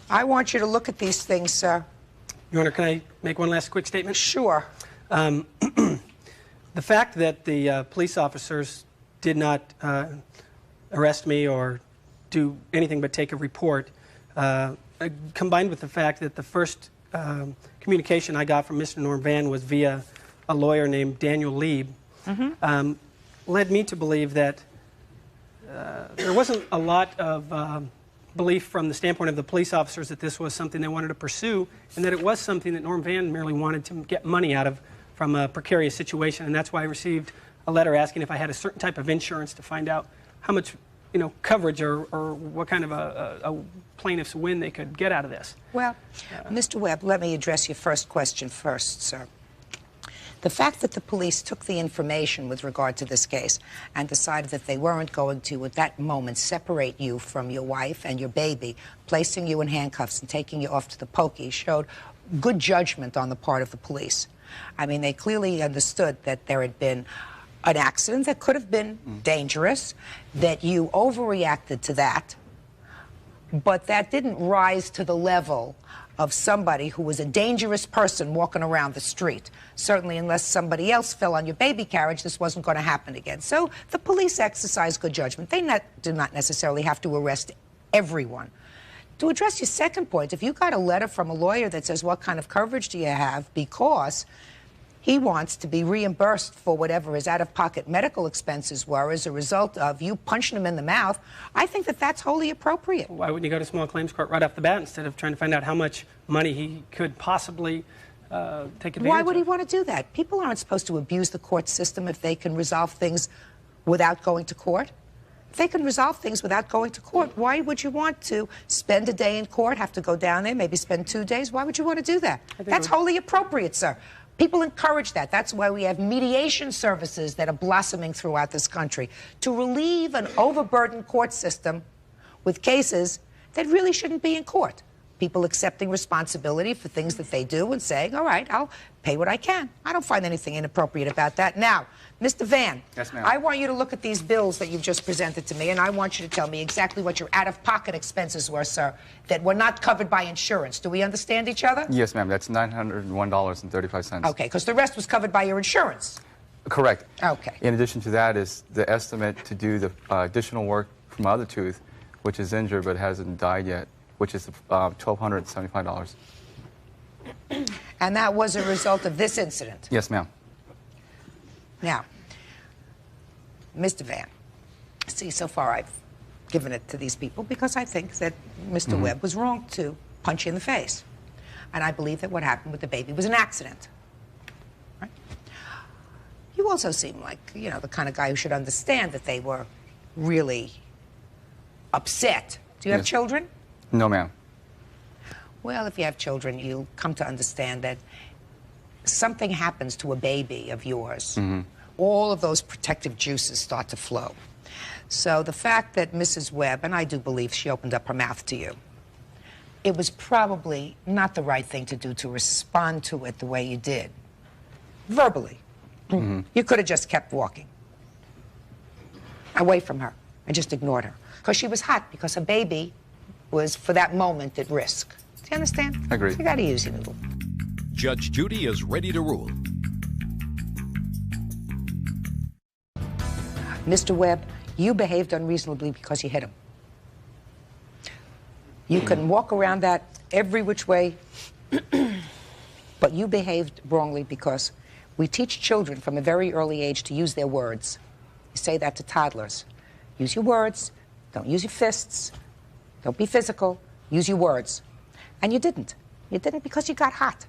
I want you to look at these things, sir. Your Honor, can I make one last quick statement? Sure. The fact that the police officers did not arrest me or do anything but take a report, combined with the fact that the first communication I got from Mr. Norm Van was via a lawyer named Daniel Lieb, led me to believe that there wasn't a lot of belief from the standpoint of the police officers that this was something they wanted to pursue, and that it was something that Norm Van merely wanted to get money out of from a precarious situation. And that's why I received a letter asking if I had a certain type of insurance to find out how much, coverage or what kind of a plaintiff's win they could get out of this. Well, Mr. Webb, let me address your first question first, sir. The fact that the police took the information with regard to this case and decided that they weren't going to, at that moment, separate you from your wife and your baby, placing you in handcuffs and taking you off to the pokey, showed good judgment on the part of the police. I mean, they clearly understood that there had been an accident that could have been dangerous, that you overreacted to that, but that didn't rise to the level of somebody who was a dangerous person walking around the street. Certainly, unless somebody else fell on your baby carriage, this wasn't going to happen again. So the police exercised good judgment. They do not necessarily have to arrest everyone. To address your second point, if you got a letter from a lawyer that says, what kind of coverage do you have, because he wants to be reimbursed for whatever his out-of-pocket medical expenses were as a result of you punching him in the mouth, I think that that's wholly appropriate. Why wouldn't you go to small claims court right off the bat instead of trying to find out how much money he could possibly take advantage of? Why would he want to do that? People aren't supposed to abuse the court system if they can resolve things without going to court. If they can resolve things without going to court, why would you want to spend a day in court, have to go down there, maybe spend 2 days? Why would you want to do that? That's wholly appropriate, sir. People encourage that. That's why we have mediation services that are blossoming throughout this country, to relieve an overburdened court system with cases that really shouldn't be in court. People accepting responsibility for things that they do and saying, all right, I'll pay what I can. I don't find anything inappropriate about that. Now, Mr. Van, yes, ma'am. I want you to look at these bills that you've just presented to me, and I want you to tell me exactly what your out-of-pocket expenses were, sir, that were not covered by insurance. Do we understand each other? Yes, ma'am. That's $901.35. Okay, because the rest was covered by your insurance. Correct. Okay. In addition to that is the estimate to do the additional work from my other tooth, which is injured but hasn't died yet, which is $1,275. And that was a result of this incident? Yes, ma'am. Now, Mr. Van, see, so far I've given it to these people because I think that Mr. Webb was wrong to punch you in the face. And I believe that what happened with the baby was an accident. Right? You also seem like, the kind of guy who should understand that they were really upset. Do you have children? No, ma'am. Well, if you have children, you'll come to understand that something happens to a baby of yours. All of those protective juices start to flow. So the fact that Mrs. Webb, and I do believe she opened up her mouth to you, it was probably not the right thing to do to respond to it the way you did. Verbally. You could have just kept walking away from her and just ignored her. Because she was hot, because her baby was, for that moment, at risk. Do you understand? Agreed. You got to use your noodle. Judge Judy is ready to rule. Mr. Webb, you behaved unreasonably because you hit him. You can walk around that every which way, but you behaved wrongly because we teach children from a very early age to use their words. You say that to toddlers. Use your words. Don't use your fists. Don't be physical. Use your words. And you didn't. You didn't because you got hot.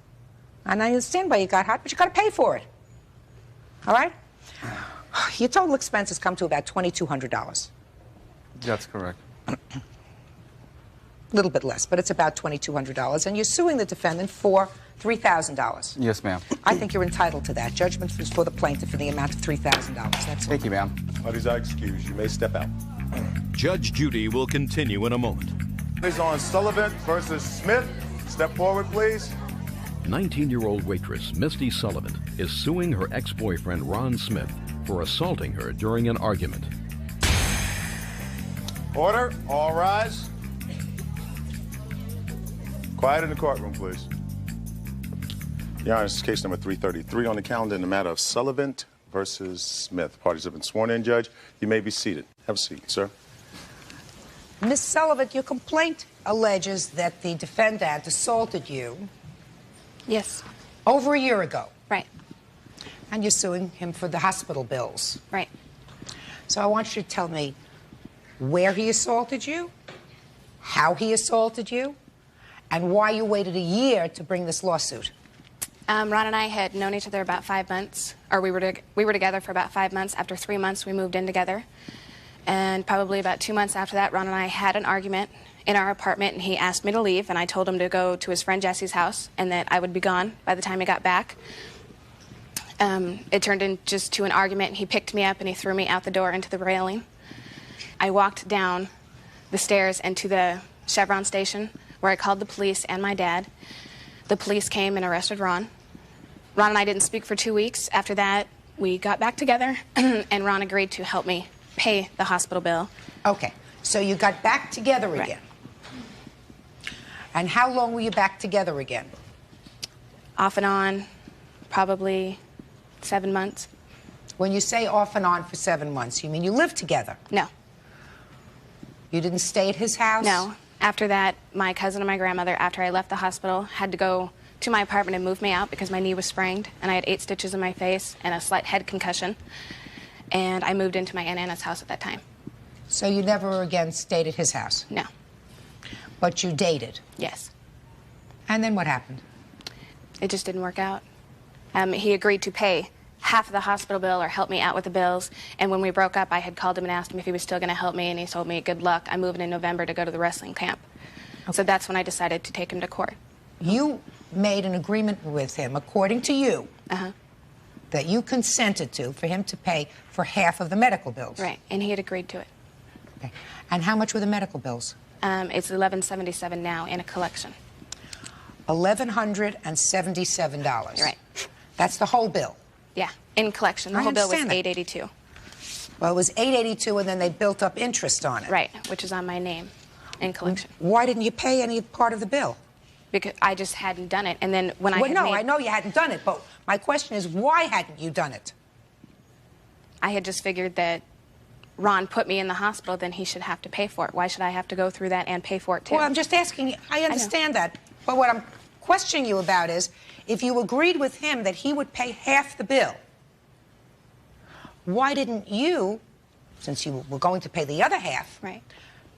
And I understand why you got hot, but you got to pay for it. All right? Your total expenses come to about $2,200. That's correct. A little bit less, but it's about $2,200. And you're suing the defendant for $3,000. Yes, ma'am. I think you're entitled to that. Judgment is for the plaintiff in the amount of $3,000. That's Thank you, ma'am. Parties are excused. You may step out. Judge Judy will continue in a moment. Is on Sullivan versus Smith. Step forward, please. 19-year-old waitress Misty Sullivan is suing her ex-boyfriend Ron Smith for assaulting her during an argument. Order. All rise. Quiet in the courtroom, please. Your Honor, this is case number 333 on the calendar in the matter of Sullivan versus Smith. Parties have been sworn in, Judge. You may be seated. Have a seat, sir. Miss Sullivan, your complaint alleges that the defendant assaulted you. Yes. Over a year ago. Right. And you're suing him for the hospital bills. Right. So I want you to tell me where he assaulted you, how he assaulted you, and why you waited a year to bring this lawsuit. Ron and I had known each other about 5 months, or we were together for about 5 months. After 3 months, we moved in together. And probably about 2 months after that, Ron and I had an argument in our apartment, and he asked me to leave, and I told him to go to his friend Jesse's house and that I would be gone by the time he got back. It turned in just to an argument, and he picked me up and he threw me out the door into the railing. I walked down the stairs and to the Chevron station where I called the police and my dad. The police came and arrested Ron. Ron and I didn't speak for 2 weeks. After that, we got back together, and Ron agreed to help me pay the hospital bill. Okay, so you got back together again. And how long were you back together again? Off and on, probably 7 months. When you say off and on for 7 months, you mean you lived together? No. You didn't stay at his house? No. After that, my cousin and my grandmother, after I left the hospital, had to go to my apartment and move me out because my knee was sprained, and I had 8 stitches in my face and a slight head concussion. And I moved into my Aunt Anna's house at that time. So you never again stayed at his house? No. But you dated? Yes. And then what happened? It just didn't work out. He agreed to pay half of the hospital bill or help me out with the bills. And when we broke up, I had called him and asked him if he was still going to help me, and he told me, good luck. I'm moving in November to go to the wrestling camp. Okay. So that's when I decided to take him to court. You made an agreement with him, according to you, that you consented to for him to pay for half of the medical bills. Right, and he had agreed to it. Okay. And how much were the medical bills? It's $1,177 now in a collection. $1,177. Right. That's the whole bill. Yeah, in collection. The whole bill was $882. Well, it was $882, and then they built up interest on it. Right, which is on my name in collection. Why didn't you pay any part of the bill? Because I just hadn't done it, and then when I I know you hadn't done it, but my question is, why hadn't you done it? I had just figured that Ron put me in the hospital, then he should have to pay for it. Why should I have to go through that and pay for it, too? Well, I'm just asking you. I understand that. But what I'm questioning you about is, if you agreed with him that he would pay half the bill, why didn't you, since you were going to pay the other half,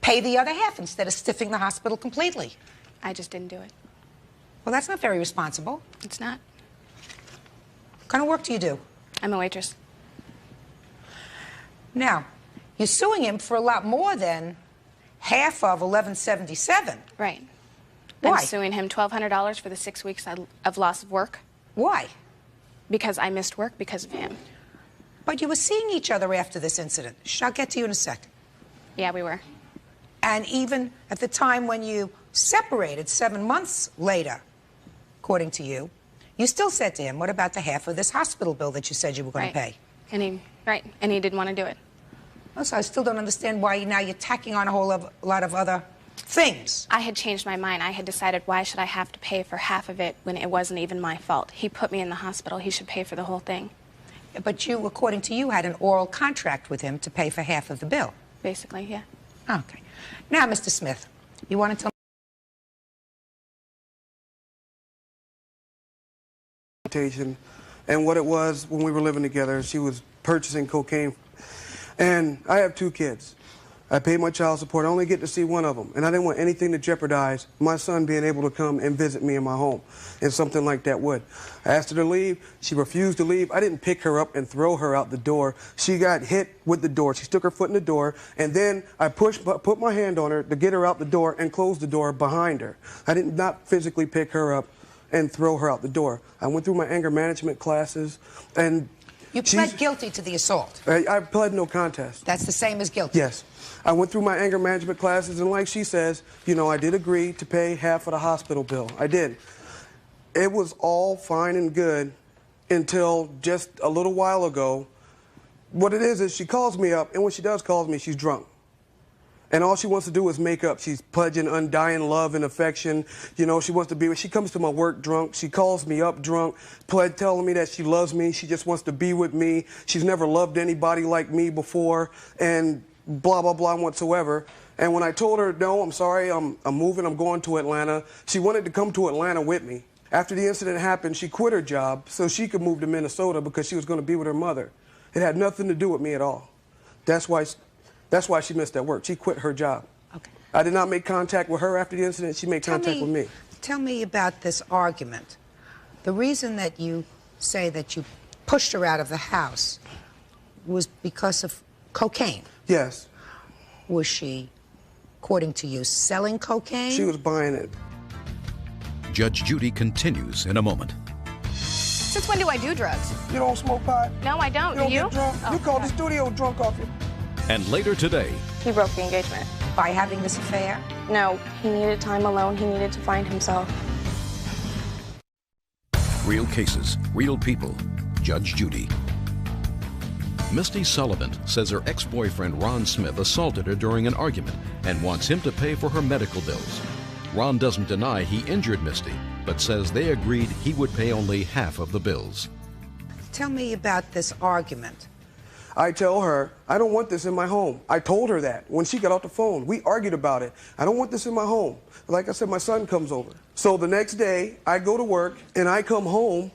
pay the other half instead of stiffing the hospital completely? I just didn't do it. Well, that's not very responsible. It's not. What kind of work do you do? I'm a waitress. Now, you're suing him for a lot more than half of $1,177. Right. Why? I'm suing him $1,200 for the 6 weeks of loss of work. Why? Because I missed work because of him. But you were seeing each other after this incident. I'll get to you in a sec. Yeah, we were. And even at the time when you separated 7 months later, according to you, You still said to him, what about the half of this hospital bill that you said you were going Right. to pay? And he didn't want to do it. Also, I still don't understand why now you're tacking on a whole lot of other things. I had changed my mind. I had decided, why should I have to pay for half of it when it wasn't even my fault? He put me in the hospital. He should pay for the whole thing. But you, according to you, had an oral contract with him to pay for half of the bill. Basically, yeah. Okay. Now, Mr. Smith, you want to tell and what it was when we were living together. She was purchasing cocaine. And I have 2 kids. I pay my child support. I only get to see one of them. And I didn't want anything to jeopardize my son being able to come and visit me in my home. And something like that would. I asked her to leave. She refused to leave. I didn't pick her up and throw her out the door. She got hit with the door. She stuck her foot in the door. And then I put my hand on her to get her out the door and closed the door behind her. I did not physically pick her up and throw her out the door. I went through my anger management classes, and You pled guilty to the assault. I pled no contest. That's the same as guilty. Yes. I went through my anger management classes, and like she says, you know, I did agree to pay half of the hospital bill. I did. It was all fine and good until just a little while ago. What it is she calls me up, and when she does call me, she's drunk. And all she wants to do is make up. She's pledging undying love and affection. You know, she wants to be, she comes to my work drunk. She calls me up drunk, telling me that she loves me. She just wants to be with me. She's never loved anybody like me before, and blah, blah, blah whatsoever. And when I told her, no, I'm sorry, I'm moving, I'm going to Atlanta, she wanted to come to Atlanta with me. After the incident happened, she quit her job so she could move to Minnesota because she was going to be with her mother. It had nothing to do with me at all. That's why she missed that work. She quit her job. Okay. I did not make contact with her after the incident. She made contact with me. Tell me about this argument. The reason that you say that you pushed her out of the house was because of cocaine. Yes. Was she, according to you, selling cocaine? She was buying it. Judge Judy continues in a moment. Since when do I do drugs? You don't smoke pot? No, I don't. You don't Do you? get drunk? Oh, You called okay. the studio drunk off you. And later today, He broke the engagement. By having this affair? No, he needed time alone. He needed to find himself. real cases, real people. Judge Judy. Misty Sullivan says her ex-boyfriend Ron Smith assaulted her during an argument and wants him to pay for her medical bills. Ron doesn't deny he injured Misty, but says they agreed he would pay only half of the bills. Tell me about this argument. I tell her, I don't want this in my home. I told her that when she got off the phone. We argued about it. I don't want this in my home. Like I said, my son comes over. So the next day, I go to work, and I come home,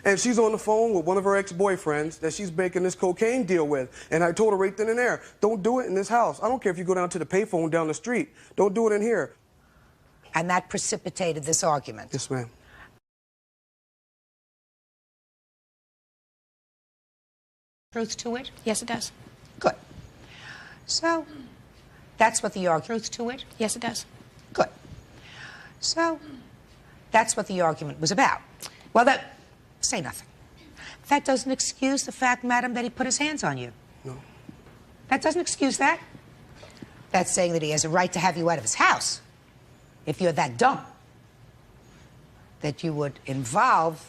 and she's on the phone with one of her ex-boyfriends that she's making this cocaine deal with. And I told her right then and there, don't do it in this house. I don't care if you go down to the payphone down the street. Don't do it in here. And that precipitated this argument? Yes, ma'am. Truth to it? Yes, it does. Good. So, that's what the argument to it? Yes, it does. Good. So, that's what the argument was about. Well, say nothing. That doesn't excuse the fact, madam, that he put his hands on you. No. That doesn't excuse that. That's saying that he has a right to have you out of his house. If you're that dumb, that you would involve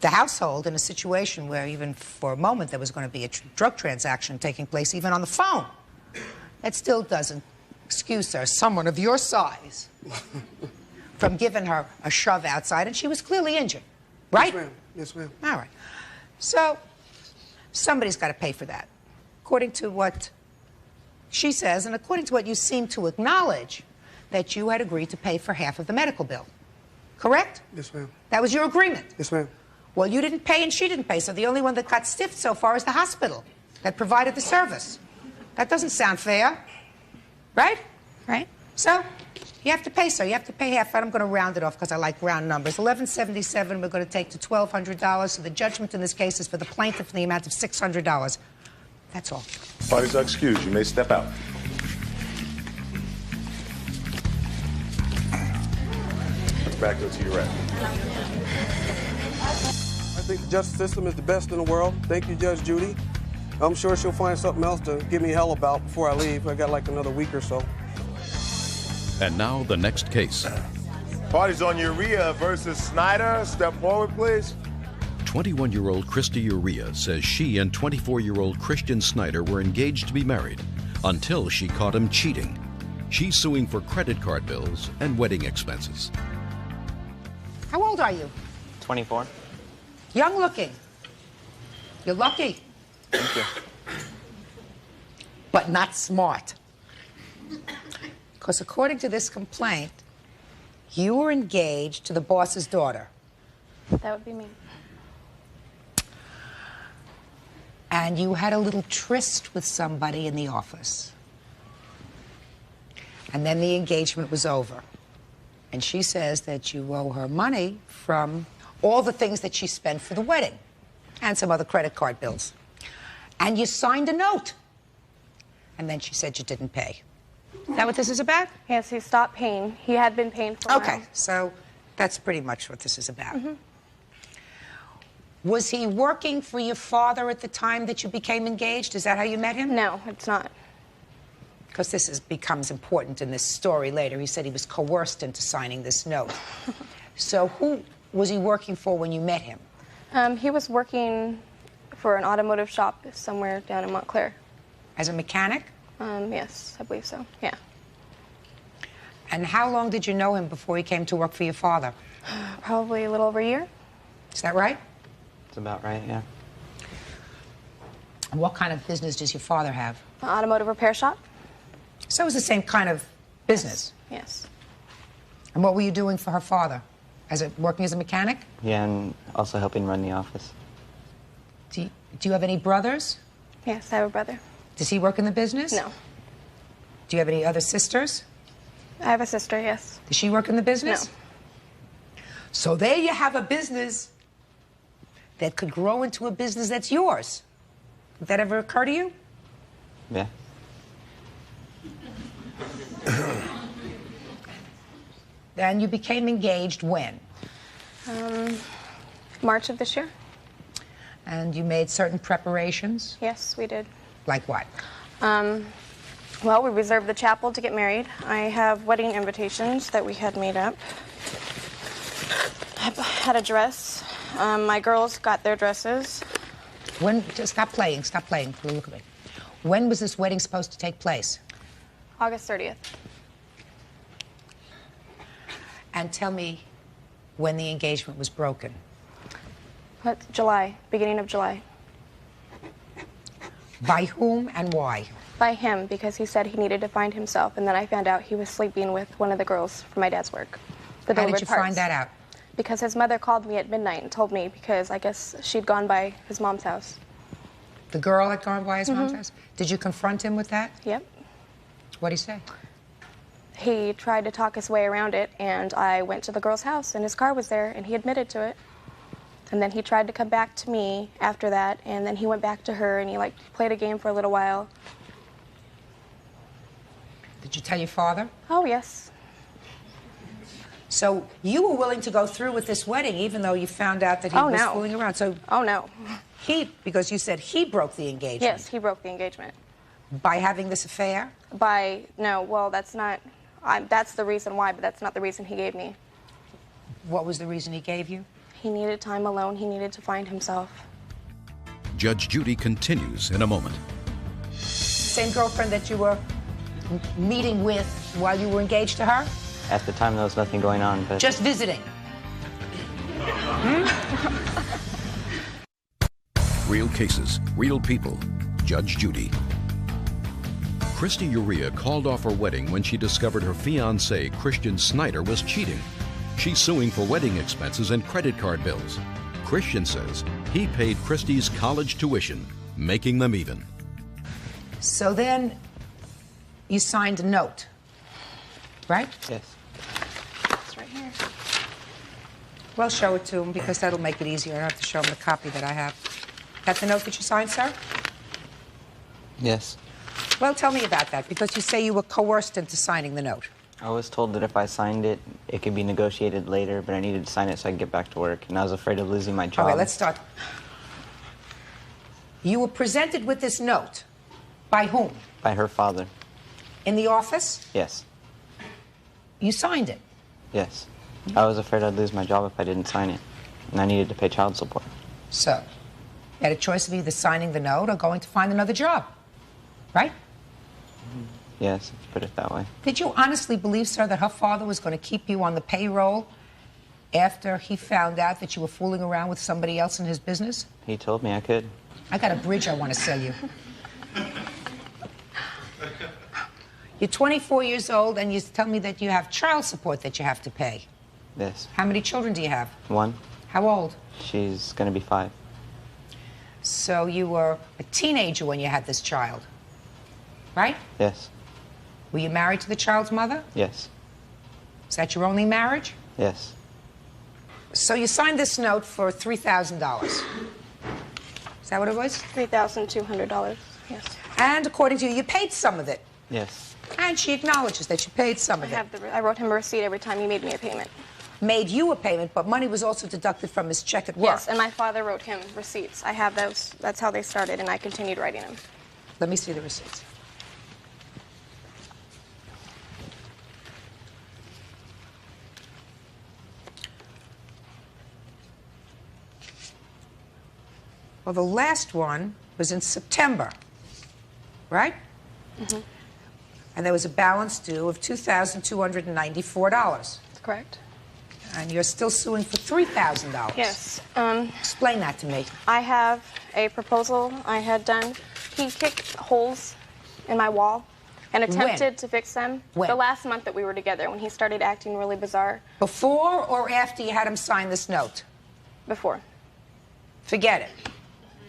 the household in a situation where even for a moment there was going to be a drug transaction taking place even on the phone. That still doesn't excuse her, someone of your size, from giving her a shove outside, and she was clearly injured, right? Yes, ma'am. Yes, ma'am. All right. So, somebody's got to pay for that. According to what she says, and according to what you seem to acknowledge, that you had agreed to pay for half of the medical bill. Correct? Yes, ma'am. That was your agreement? Yes, ma'am. Well, you didn't pay and she didn't pay, so the only one that got stiffed so far is the hospital that provided the service. That doesn't sound fair, right? Right. So, you have to pay, sir. You have to pay half. I'm going to round it off because I like round numbers. $1,177 we're going to take to $1,200, so the judgment in this case is for the plaintiff in the amount of $600. That's all. Parties are excused. You may step out. Let's back up to your right. I think the justice system is the best in the world. Thank you, Judge Judy. I'm sure she'll find something else to give me hell about before I leave. I got like another week or so. And now the next case. Party's on Urea versus Snyder. Step forward, please. 21-year-old Christy Urea says she and 24-year-old Christian Snyder were engaged to be married until she caught him cheating. She's suing for credit card bills and wedding expenses. How old are you? 24. Young looking. You're lucky. Thank you. But not smart. Because according to this complaint, you were engaged to the boss's daughter. That would be me. And you had a little tryst with somebody in the office. And then the engagement was over. And she says that you owe her money from all the things that she spent for the wedding and some other credit card bills. And you signed a note. And then she said you didn't pay. Is that what this is about? Yes, he stopped paying. He had been paying for a while. Okay, so that's pretty much what this is about. Was he working for your father at the time that you became engaged? Is that how you met him? No, it's not. Because this becomes important in this story later. He said he was coerced into signing this note. So who was he working for when you met him? He was working for an automotive shop somewhere down in Montclair. As a mechanic? Yes, I believe so, yeah. And how long did you know him before he came to work for your father? Probably a little over a year. Is that right? That's about right, yeah. And what kind of business does your father have? An automotive repair shop. So it was the same kind of business? Yes. And what were you doing for her father? Working as a mechanic? Yeah, and also helping run the office. Do you have any brothers? Yes, I have a brother. Does he work in the business? No. Do you have any other sisters? I have a sister, yes. Does she work in the business? No. So there you have a business that could grow into a business that's yours. Did that ever occur to you? Yeah. And you became engaged when? March of this year. And you made certain preparations? Yes, we did. Like what? Well, we reserved the chapel to get married. I have wedding invitations that we had made up. I had a dress. My girls got their dresses. Stop playing, look at me. When was this wedding supposed to take place? August 30th. And tell me when the engagement was broken. July, beginning of July. By whom and why? By him, because he said he needed to find himself, and then I found out he was sleeping with one of the girls from my dad's work. How did you find that out? Because his mother called me at midnight and told me, because I guess she'd gone by his mom's house. The girl had gone by his mom's house? Did you confront him with that? Yep. What'd he say? He tried to talk his way around it, and I went to the girl's house, and his car was there, and he admitted to it. And then he tried to come back to me after that, and then he went back to her, and he played a game for a little while. Did you tell your father? Oh, yes. So you were willing to go through with this wedding, even though you found out that he was fooling around. So no. Because you said he broke the engagement. Yes, he broke the engagement. By having this affair? No, well, that's not, that's the reason why, but that's not the reason he gave me. What was the reason he gave you? He needed time alone. He needed to find himself. Judge Judy continues in a moment. Same girlfriend that you were meeting with while you were engaged to her? At the time, there was nothing going on, but... Just visiting? Real cases, real people. Judge Judy. Christy Urea called off her wedding when she discovered her fiancé, Christian Snyder, was cheating. She's suing for wedding expenses and credit card bills. Christian says he paid Christy's college tuition, making them even. So then you signed a note, right? Yes. It's right here. Well, show it to him because that'll make it easier. I don't have to show him the copy that I have. That's the note that you signed, sir? Yes. Well, tell me about that, because you say you were coerced into signing the note. I was told that if I signed it, it could be negotiated later, but I needed to sign it so I could get back to work, and I was afraid of losing my job. Okay, let's start. You were presented with this note. By whom? By her father. In the office? Yes. You signed it? Yes. I was afraid I'd lose my job if I didn't sign it, and I needed to pay child support. So, you had a choice of either signing the note or going to find another job, right? Yes, let's put it that way. Did you honestly believe, sir, that her father was going to keep you on the payroll after he found out that you were fooling around with somebody else in his business? He told me I could. I got a bridge I want to sell you. You're 24 years old, and you tell me that you have child support that you have to pay. Yes. How many children do you have? 1. How old? She's going to be 5. So you were a teenager when you had this child, right? Yes. Were you married to the child's mother? Yes. Is that your only marriage? Yes. So you signed this note for $3,000. Is that what it was? $3,200, yes. And according to you, you paid some of it. Yes. And she acknowledges that you paid some of it. I wrote him a receipt every time he made me a payment. Made you a payment, but money was also deducted from his check at work. Yes, and my father wrote him receipts. I have those. That's how they started, and I continued writing them. Let me see the receipts. Well, the last one was in September, right? Mm-hmm. And there was a balance due of $2,294. That's correct. And you're still suing for $3,000. Yes. Explain that to me. I have a proposal I had done. He kicked holes in my wall and attempted to fix them. When? The last month that we were together, when he started acting really bizarre. Before or after you had him sign this note? Before. Forget it.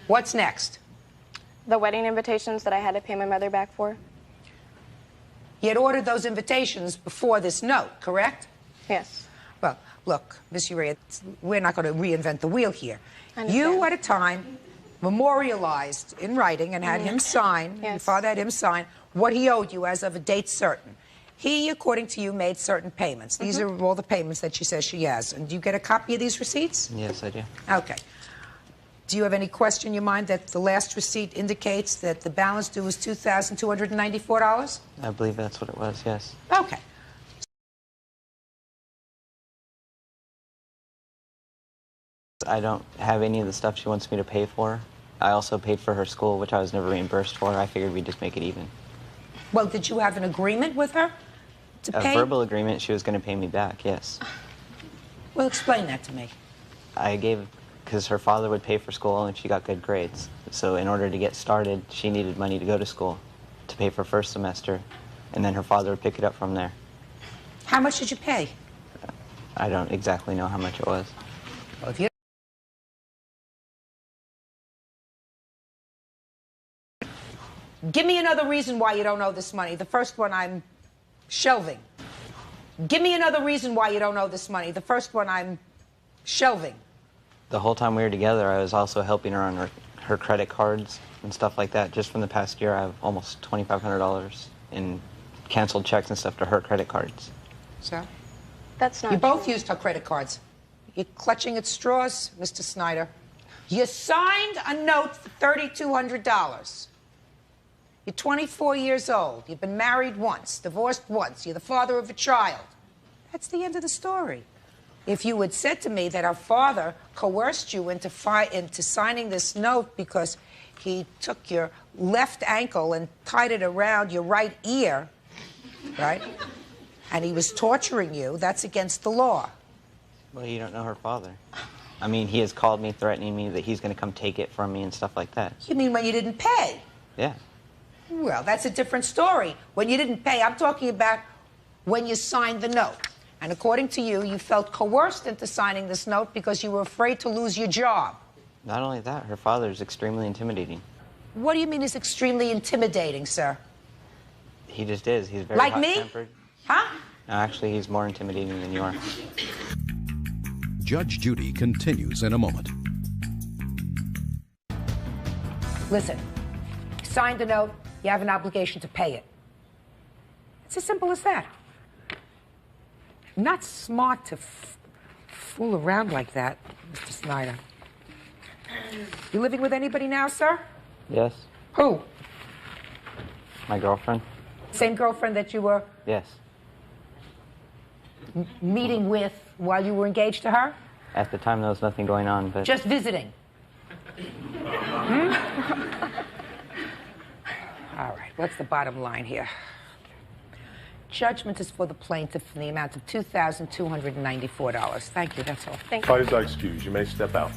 What's next? The wedding invitations that I had to pay my mother back for. You had ordered those invitations before this note, correct? Yes. Well, look, Miss Urea, we're not going to reinvent the wheel here. I understand. You, at a time, memorialized in writing and had him sign, your father had him sign, what he owed you as of a date certain. He, according to you, made certain payments. These are all the payments that she says she has. And do you get a copy of these receipts? Yes, I do. Okay. Do you have any question in your mind that the last receipt indicates that the balance due was $2,294? I believe that's what it was, yes. Okay. I don't have any of the stuff she wants me to pay for. I also paid for her school, which I was never reimbursed for. I figured we'd just make it even. Well, did you have an agreement with her to A pay? verbal agreement she was going to pay me back, yes. Well, explain that to me. I gave, because her father would pay for school and she got good grades. So in order to get started, she needed money to go to school, to pay for first semester, and then her father would pick it up from there. How much did you pay? I don't exactly know how much it was. Well, if you Give me another reason why you don't owe this money. The first one I'm shelving. Give me another reason why you don't owe this money. The first one I'm shelving. The whole time we were together, I was also helping her on her credit cards and stuff like that. Just from the past year, I have almost $2,500 in canceled checks and stuff to her credit cards. So? That's not You both true. used her credit cards. You're clutching at straws, Mr. Snyder. You signed a note for $3,200. You're 24 years old. You've been married once, divorced once. You're the father of a child. That's the end of the story. If you had said to me that our father coerced you into signing this note because he took your left ankle and tied it around your right ear, right? And he was torturing you, that's against the law. Well, you don't know her father. I mean, he has called me threatening me that he's going to come take it from me and stuff like that. You mean when you didn't pay? Yeah. Well, that's a different story. When you didn't pay, I'm talking about when you signed the note. And according to you, you felt coerced into signing this note because you were afraid to lose your job. Not only that, her father is extremely intimidating. What do you mean is extremely intimidating, sir? He just is. He's very Like me? hot-tempered. Huh? No, actually, he's more intimidating than you are. Judge Judy continues in a moment. Listen, you signed the note, you have an obligation to pay it. It's as simple as that. Not smart to fool around like that, Mr. Snyder. You living with anybody now, sir? Yes. Who? My girlfriend? Same girlfriend that you were... Yes. meeting with while you were engaged to her? At the time, there was nothing going on, but... Just visiting? All right, what's the bottom line here? Judgment is for the plaintiff in the amount of $2,294. Thank you, that's all. Thank you. Parties are excused. You may step out.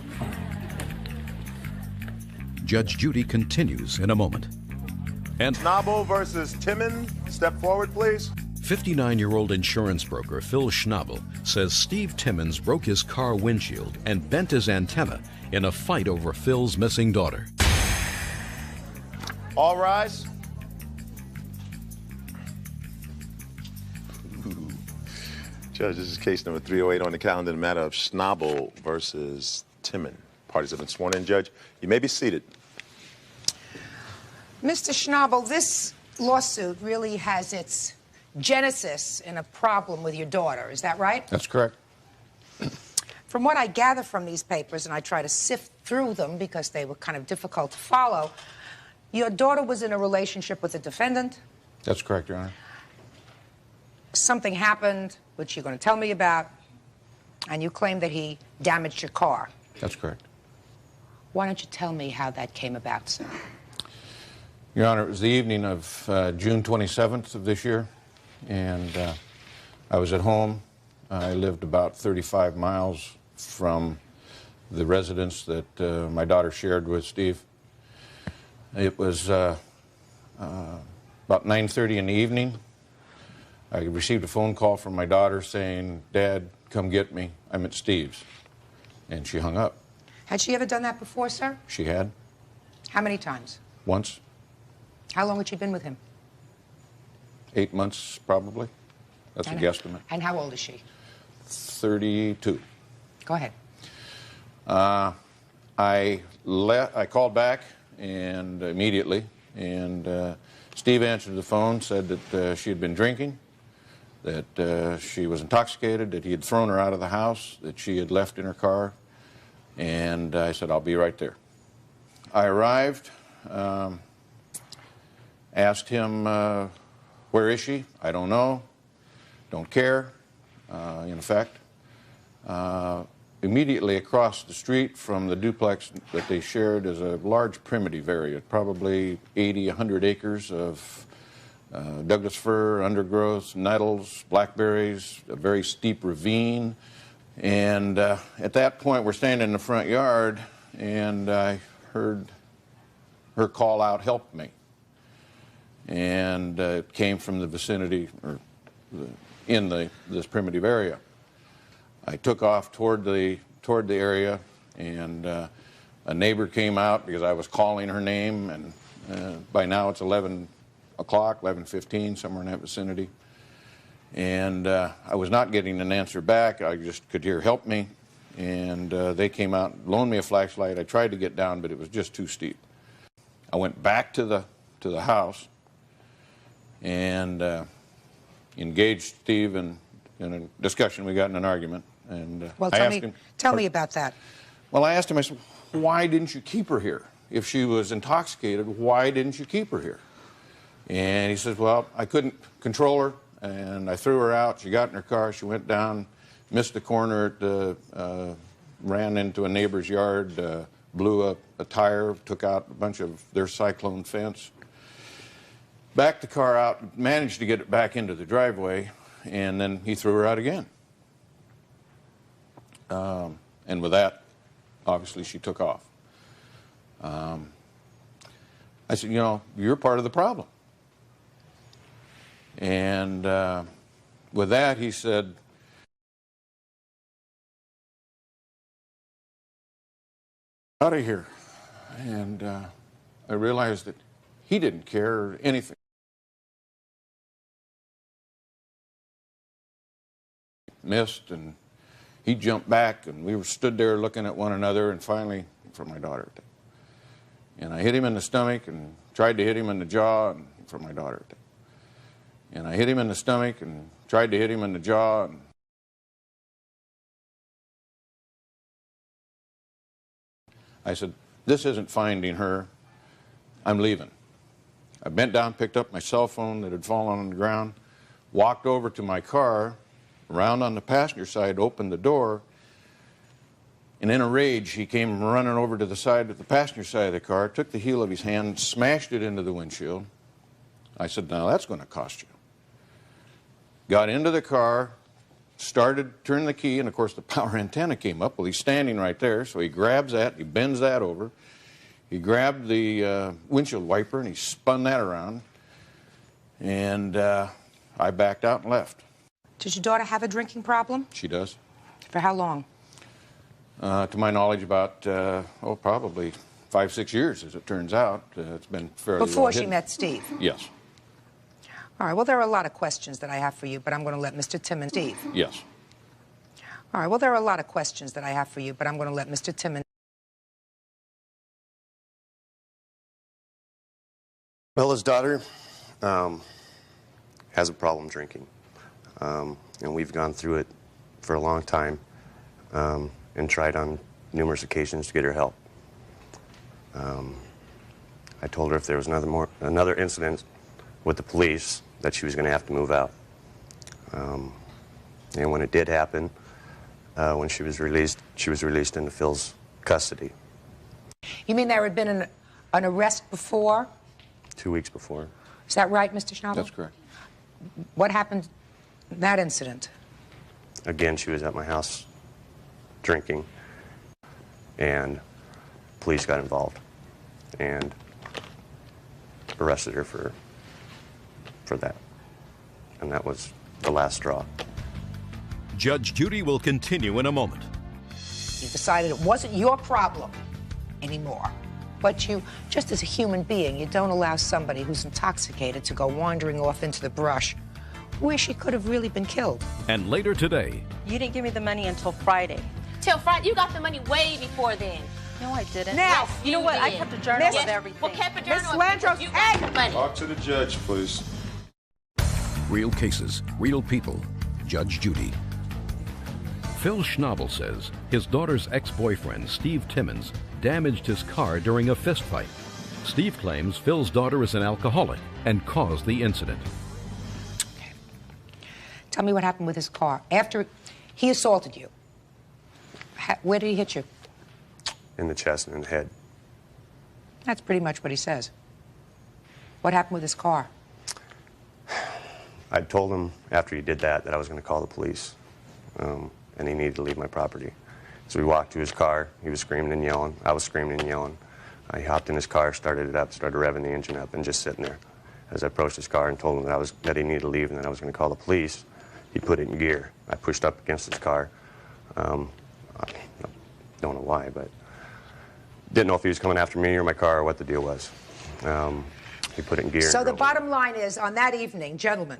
Judge Judy continues in a moment. And Schnabel versus Timmons. Step forward, please. 59-year-old insurance broker Phil Schnabel says Steve Timmons broke his car windshield and bent his antenna in a fight over Phil's missing daughter. All rise. Judge, this is case number 308 on the calendar in the matter of Schnabel versus Timmons. Parties have been sworn in, Judge. You may be seated. Mr. Schnabel, this lawsuit really has its genesis in a problem with your daughter. Is that right? That's correct. From what I gather from these papers, and I try to sift through them because they were kind of difficult to follow, your daughter was in a relationship with a defendant. That's correct, Your Honor. Something happened, which you're going to tell me about, and you claim that he damaged your car. That's correct. Why don't you tell me how that came about, sir? Your Honor, it was the evening of June 27th of this year, and I was at home. I lived about 35 miles from the residence that my daughter shared with Steve. It was about 9:30 in the evening. I received a phone call from my daughter saying, "Dad, come get me. I'm at Steve's." And she hung up. Had she ever done that before, sir? She had. How many times? Once. How long had she been with him? 8 months, probably. That's a guesstimate. And how old is she? 32. Go ahead. I called back and immediately, and Steve answered the phone, said that she had been drinking, that she was intoxicated, that he had thrown her out of the house, that she had left in her car, and I said, "I'll be right there." I arrived, asked him, "Where is she?" "I don't know, don't care," in effect. Immediately across the street from the duplex that they shared is a large primitive area, probably 80, 100 acres of Douglas fir, undergrowth, nettles, blackberries, a very steep ravine. And at that point, we're standing in the front yard, and I heard her call out, "Help me." And it came from the vicinity, or in this primitive area. I took off toward the area, and a neighbor came out because I was calling her name, and by now it's 11 o'clock, 11:15, somewhere in that vicinity. And I was not getting an answer back. I just could hear, "Help me." And they came out and loaned me a flashlight. I tried to get down, but it was just too steep. I went back to the house and engaged Steve in a discussion. We got in an argument. And well, I asked him, tell me about that. Well, I asked him, I said, "Why didn't you keep her here? If she was intoxicated, why didn't you keep her here?" And he says, "Well, I couldn't control her, and I threw her out. She got in her car. She went down, missed the corner, ran into a neighbor's yard, blew a tire, took out a bunch of their cyclone fence, backed the car out, managed to get it back into the driveway, and then he threw her out again." And with that, obviously, she took off. I said, "You're part of the problem." And with that, he said, "Out of here." And I realized that he didn't care anything. Missed, and he jumped back, and we stood there looking at one another, and finally, for my daughter. And I hit him in the stomach and tried to hit him in the jaw, and for my daughter. And I hit him in the stomach and tried to hit him in the jaw. And I said, "This isn't finding her. I'm leaving." I bent down, picked up my cell phone that had fallen on the ground, walked over to my car, around on the passenger side, opened the door, and in a rage, he came running over to the side of the passenger side of the car, took the heel of his hand, smashed it into the windshield. I said, now that's going to cost you. Got into the car, turned the key, and of course the power antenna came up. Well, he's standing right there, so he grabs that, he bends that over. He grabbed the windshield wiper and he spun that around. And I backed out and left. Does your daughter have a drinking problem? She does. For how long? To my knowledge, about, probably 5-6 years, as it turns out. It's been fairly Before she met Steve? Yes. All right, well, there are a lot of questions that I have for you, but I'm going to let Mr. Timmons... Steve? Yes. All right, well, there are a lot of questions that I have for you, but I'm going to let Mr. Timmons... Well, his daughter has a problem drinking, and we've gone through it for a long time and tried on numerous occasions to get her help. I told her if there was another incident with the police that she was going to have to move out. And when it did happen, when she was released into Phil's custody. You mean there had been an arrest before? 2 weeks before. Is that right, Mr. Schnabel? That's correct. What happened in that incident? Again, she was at my house drinking, and police got involved and arrested her for that. And that was the last straw. Judge Judy will continue in a moment. You decided it wasn't your problem anymore. But you, just as a human being, you don't allow somebody who's intoxicated to go wandering off into the brush where she could have really been killed. And later today... You didn't give me the money until Friday. Till Friday? You got the money way before then. No, I didn't. Now, yes, you know what? I kept a journal of everything. Well, kept a journal Miss Landros, you got the money. Talk to the judge, please. Real cases, real people. Judge Judy. Phil Schnabel says his daughter's ex-boyfriend, Steve Timmons, damaged his car during a fistfight. Steve claims Phil's daughter is an alcoholic and caused the incident. Okay. Tell me what happened with his car. After he assaulted you, where did he hit you? In the chest and in the head. That's pretty much what he says. What happened with his car? I told him after he did that I was going to call the police, and he needed to leave my property. So we walked to his car. He was screaming and yelling. I was screaming and yelling. I hopped in his car, started it up, started revving the engine up, and just sitting there. As I approached his car and told him that he needed to leave and that I was going to call the police, he put it in gear. I pushed up against his car. I don't know why, but didn't know if he was coming after me or my car or what the deal was. He put it in gear. So the bottom line is, on that evening, gentlemen,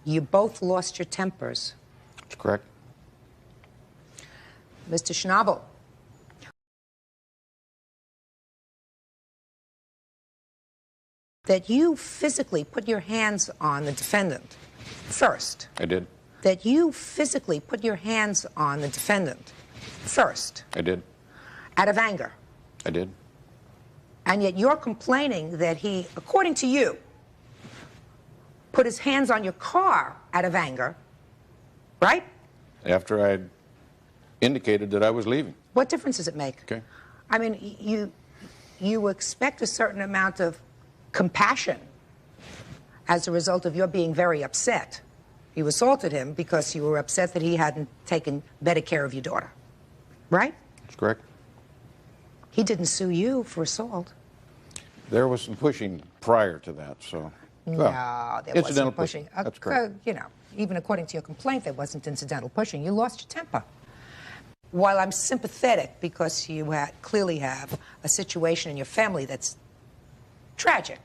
you both lost your tempers. That's correct. Mr. Schnabel, that you physically put your hands on the defendant first. I did. That you physically put your hands on the defendant first. I did. Out of anger. I did. And yet you're complaining that he, according to you, put his hands on your car out of anger, right? After I'd indicated that I was leaving. What difference does it make? Okay. I mean, you expect a certain amount of compassion as a result of your being very upset. You assaulted him because you were upset that he hadn't taken better care of your daughter, right? That's correct. He didn't sue you for assault. There was some pushing prior to that, so... No, there wasn't pushing. That's correct. You know, even according to your complaint, there wasn't incidental pushing. You lost your temper. While I'm sympathetic because you clearly have a situation in your family that's tragic,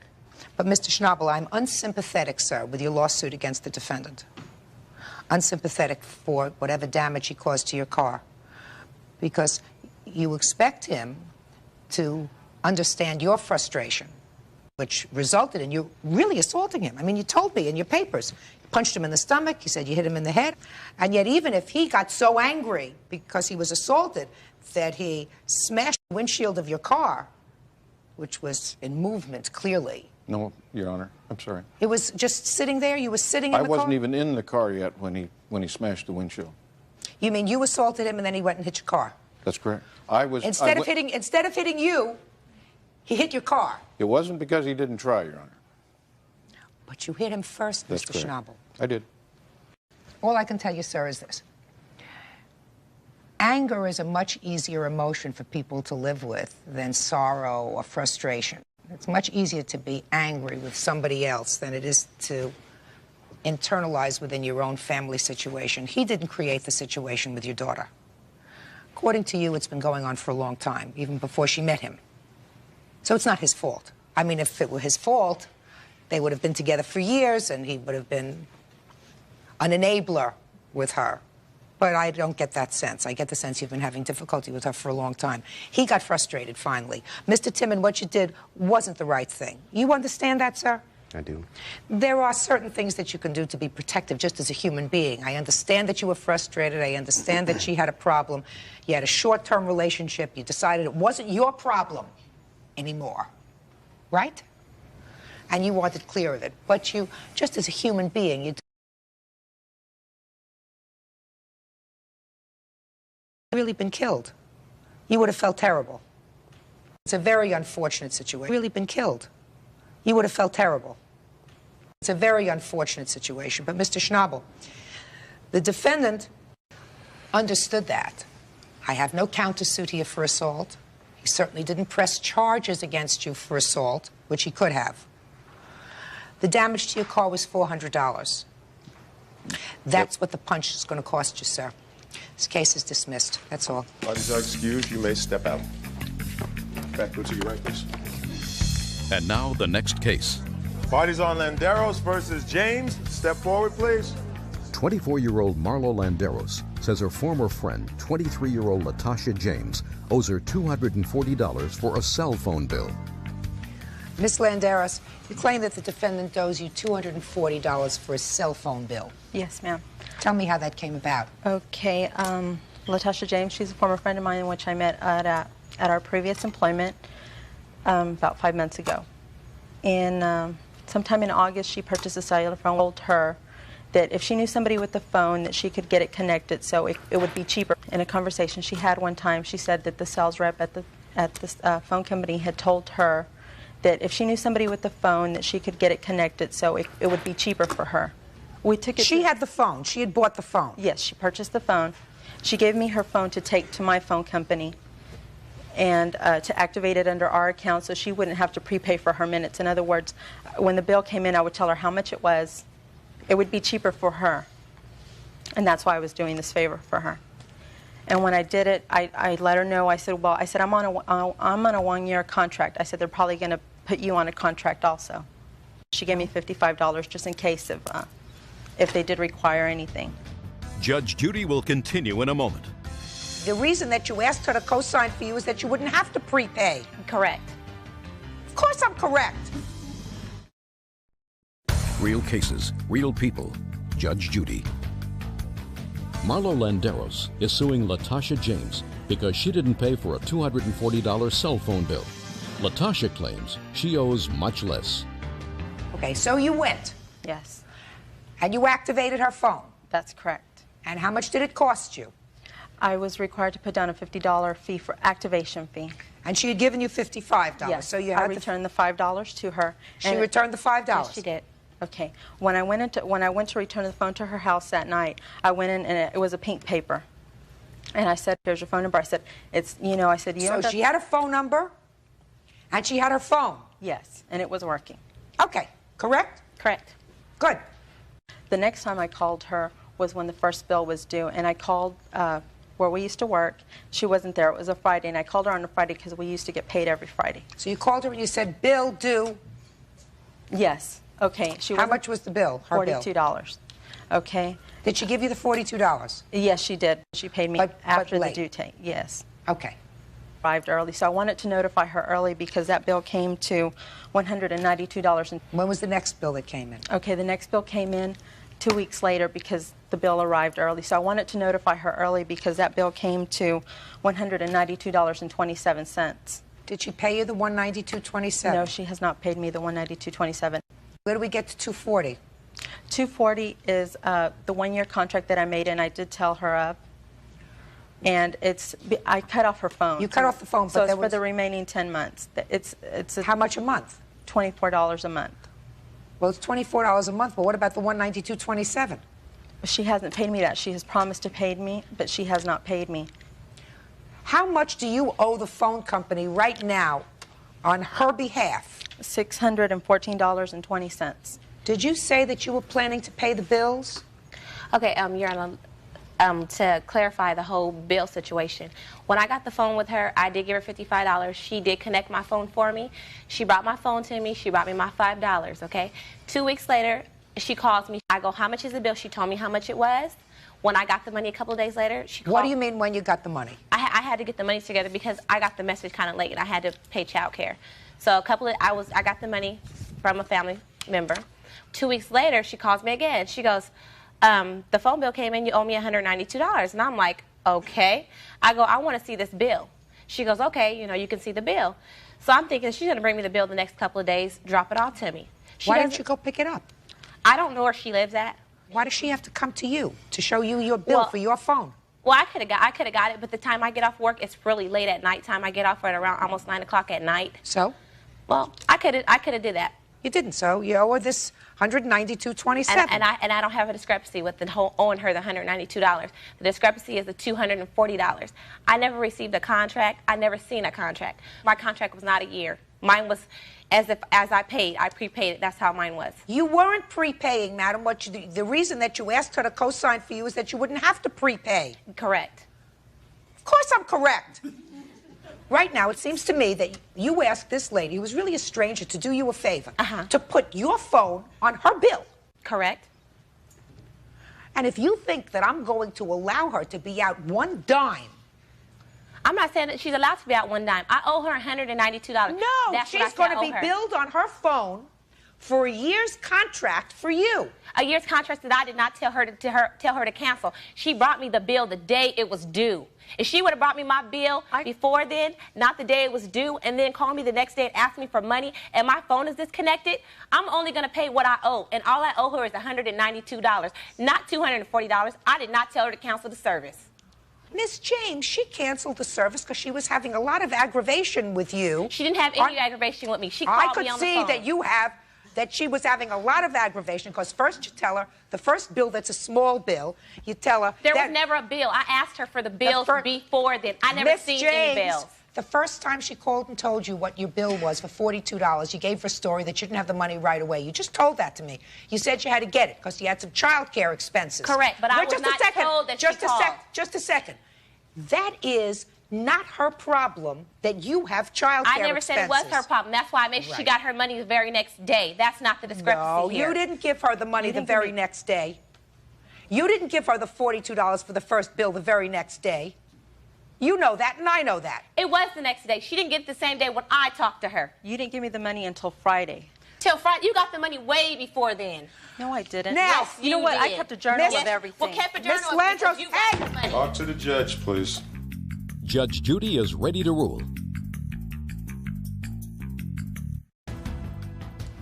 but Mr. Schnabel, I'm unsympathetic, sir, with your lawsuit against the defendant. Unsympathetic for whatever damage he caused to your car, because you expect him to understand your frustration, which resulted in you really assaulting him. I mean, you told me in your papers. You punched him in the stomach, you said you hit him in the head, and yet even if he got so angry because he was assaulted that he smashed the windshield of your car, which was in movement, clearly, No, Your Honor. I'm sorry. It was just sitting there? You were sitting in the car? I wasn't even in the car yet when he smashed the windshield. You mean you assaulted him and then he went and hit your car? That's correct. Instead of hitting you, he hit your car. It wasn't because he didn't try, Your Honor. But you hit him first, That's Mr. correct. Schnabel. I did. All I can tell you, sir, is this. Anger is a much easier emotion for people to live with than sorrow or frustration. It's much easier to be angry with somebody else than it is to internalize within your own family situation. He didn't create the situation with your daughter. According to you, it's been going on for a long time, even before she met him. So it's not his fault. I mean, if it were his fault, they would have been together for years and he would have been an enabler with her. But I don't get that sense. I get the sense you've been having difficulty with her for a long time. He got frustrated, finally. Mr. Timmon, what you did wasn't the right thing. You understand that, sir? I do. There are certain things that you can do to be protective just as a human being. I understand that you were frustrated. I understand that she had a problem. You had a short-term relationship. You decided it wasn't your problem anymore, right? And you wanted clear of it. But you, just as a human being, you really been killed. You would have felt terrible. It's a very unfortunate situation. Really been killed. You would have felt terrible. It's a very unfortunate situation. But Mr. Schnabel, the defendant understood that. I have no countersuit here for assault. He certainly didn't press charges against you for assault, which he could have. The damage to your car was $400. That's what the punch is going to cost you, sir. This case is dismissed. That's all. Parties are excused. You may step out. Back to your right, please. And now the next case. Parties on Landeros versus James. Step forward, please. 24-year-old Marlo Landeros says her former friend, 23-year-old Latasha James, owes her $240 for a cell phone bill. Miss Landeros, you claim that the defendant owes you $240 for a cell phone bill. Yes, ma'am. Tell me how that came about. Okay, Latasha James, she's a former friend of mine in which I met at our previous employment about 5 months ago. And sometime in August, she purchased a cellular phone. I told her that if she knew somebody with the phone, that she could get it connected so it would be cheaper. In a conversation she had one time, she said that the sales rep at the phone company had told her that if she knew somebody with the phone, that she could get it connected so it would be cheaper for her. We took it. She had the phone. She had bought the phone. Yes, she purchased the phone. She gave me her phone to take to my phone company and to activate it under our account so she wouldn't have to prepay for her minutes. In other words, when the bill came in, I would tell her how much it was. It would be cheaper for her. And that's why I was doing this favor for her. And when I did it, I let her know. I said, I'm on a 1-year contract. I said, they're probably going to put you on a contract also. She gave me $55 just in case if they did require anything. Judge Judy will continue in a moment. The reason that you asked her to co-sign for you is that you wouldn't have to prepay. Correct. Of course I'm correct. Real cases, real people. Judge Judy. Marlo Landeros is suing Latasha James because she didn't pay for a $240 cell phone bill. Latasha claims she owes much less. Okay, so you went. Yes. And you activated her phone. That's correct. And how much did it cost you? I was required to put down a $50 fee for activation fee. And she had given you $55. Yes. So you I had returned the $5 to her. She returned the $5. Yes, she did. Okay. When I went to return the phone to her house that night, I went in and it was a pink paper. And I said, "Here's your phone number." I said, I said, So she had a phone number and she had her phone. Yes, and it was working. Okay. Correct? Correct. Good. The next time I called her was when the first bill was due, and I called where we used to work. She wasn't there. It was a Friday, and I called her on a Friday because we used to get paid every Friday. So you called her and you said, bill due? Yes. Okay. How much was the bill? Her $42. Okay. Did she give you the $42? Yes, she did. She paid me after the due date. Yes. Okay. Arrived early, so I wanted to notify her early because that bill came to $192. When was the next bill that came in? Okay, the next bill came in 2 weeks later because the bill arrived early. So I wanted to notify her early because that bill came to $192.27. Did she pay you the $192.27? No, she has not paid me the $192.27. Where do we get to $240? $240 is the 1-year contract that I made, and I did tell her of. And I cut off her phone. You cut off the phone, but so it's there for was... the remaining 10 months. How much a month? $24 a month. Well, it's $24 a month, but what about the $192.27? She hasn't paid me that. She has promised to pay me, but she has not paid me. How much do you owe the phone company right now on her behalf? $614.20. Did you say that you were planning to pay the bills? Okay, Your Honor, to clarify the whole bill situation. When I got the phone with her, I did give her $55. She did connect my phone for me. She brought my phone to me. She brought me my $5, okay? 2 weeks later, she calls me. I go, how much is the bill? She told me how much it was. When I got the money a couple of days later, she called. What do you mean when you got the money? I had to get the money together because I got the message kind of late and I had to pay child care. So I got the money from a family member. 2 weeks later, she calls me again. She goes, the phone bill came in, you owe me $192. And I'm like, okay. I go, I want to see this bill. She goes, okay, you can see the bill. So I'm thinking she's going to bring me the bill the next couple of days, drop it off to me. Why didn't you go pick it up? I don't know where she lives at. Why does she have to come to you to show you your bill for your phone? Well, I could have got it, but the time I get off work, it's really late at night time. I get off at around almost 9 o'clock at night. So? Well, I could have did that. You didn't, so you owe her this $192.27. And I don't have a discrepancy with owing her the $192. The discrepancy is the $240. I never received a contract. I never seen a contract. My contract was not a year. Mine was as I paid. I prepaid it. That's how mine was. You weren't prepaying, madam. The reason that you asked her to co-sign for you is that you wouldn't have to prepay. Correct. Of course I'm correct. Right now, it seems to me that you asked this lady, who was really a stranger, to do you a favor, to put your phone on her bill. Correct. And if you think that I'm going to allow her to be out one dime... I'm not saying that she's allowed to be out one dime. I owe her $192. No, she's going to be billed on her phone for a year's contract for you. A year's contract that I did not tell her to cancel. She brought me the bill the day it was due. If she would have brought me my bill before then, not the day it was due, and then called me the next day and asked me for money, and my phone is disconnected, I'm only going to pay what I owe. And all I owe her is $192, not $240. I did not tell her to cancel the service. Miss James, she canceled the service because she was having a lot of aggravation with you. She didn't have any aggravation with me. She called me on the phone. I could see that she was having a lot of aggravation because first you tell her the first bill that's a small bill, you tell her... There was never a bill. I asked her for the bills before then. I never seen any bills. The first time she called and told you what your bill was for $42, you gave her a story that you didn't have the money right away. You just told that to me. You said you had to get it because you had some child care expenses. Correct, but I was not told that she called. Just a second. That is not her problem that you have child care expenses. I never said it was her problem. That's why I made sure she got her money the very next day. That's not the discrepancy here. No, you didn't give her the money the very next day. You didn't give her the $42 for the first bill the very next day. You know that, and I know that. It was the next day. She didn't get it the same day when I talked to her. You didn't give me the money until Friday. Till Friday? You got the money way before then. No, I didn't. Now, yes, you know what? I kept a journal of everything. Well, kept a journal Miss Landros, you got the money. Talk to the judge, please. Judge Judy is ready to rule.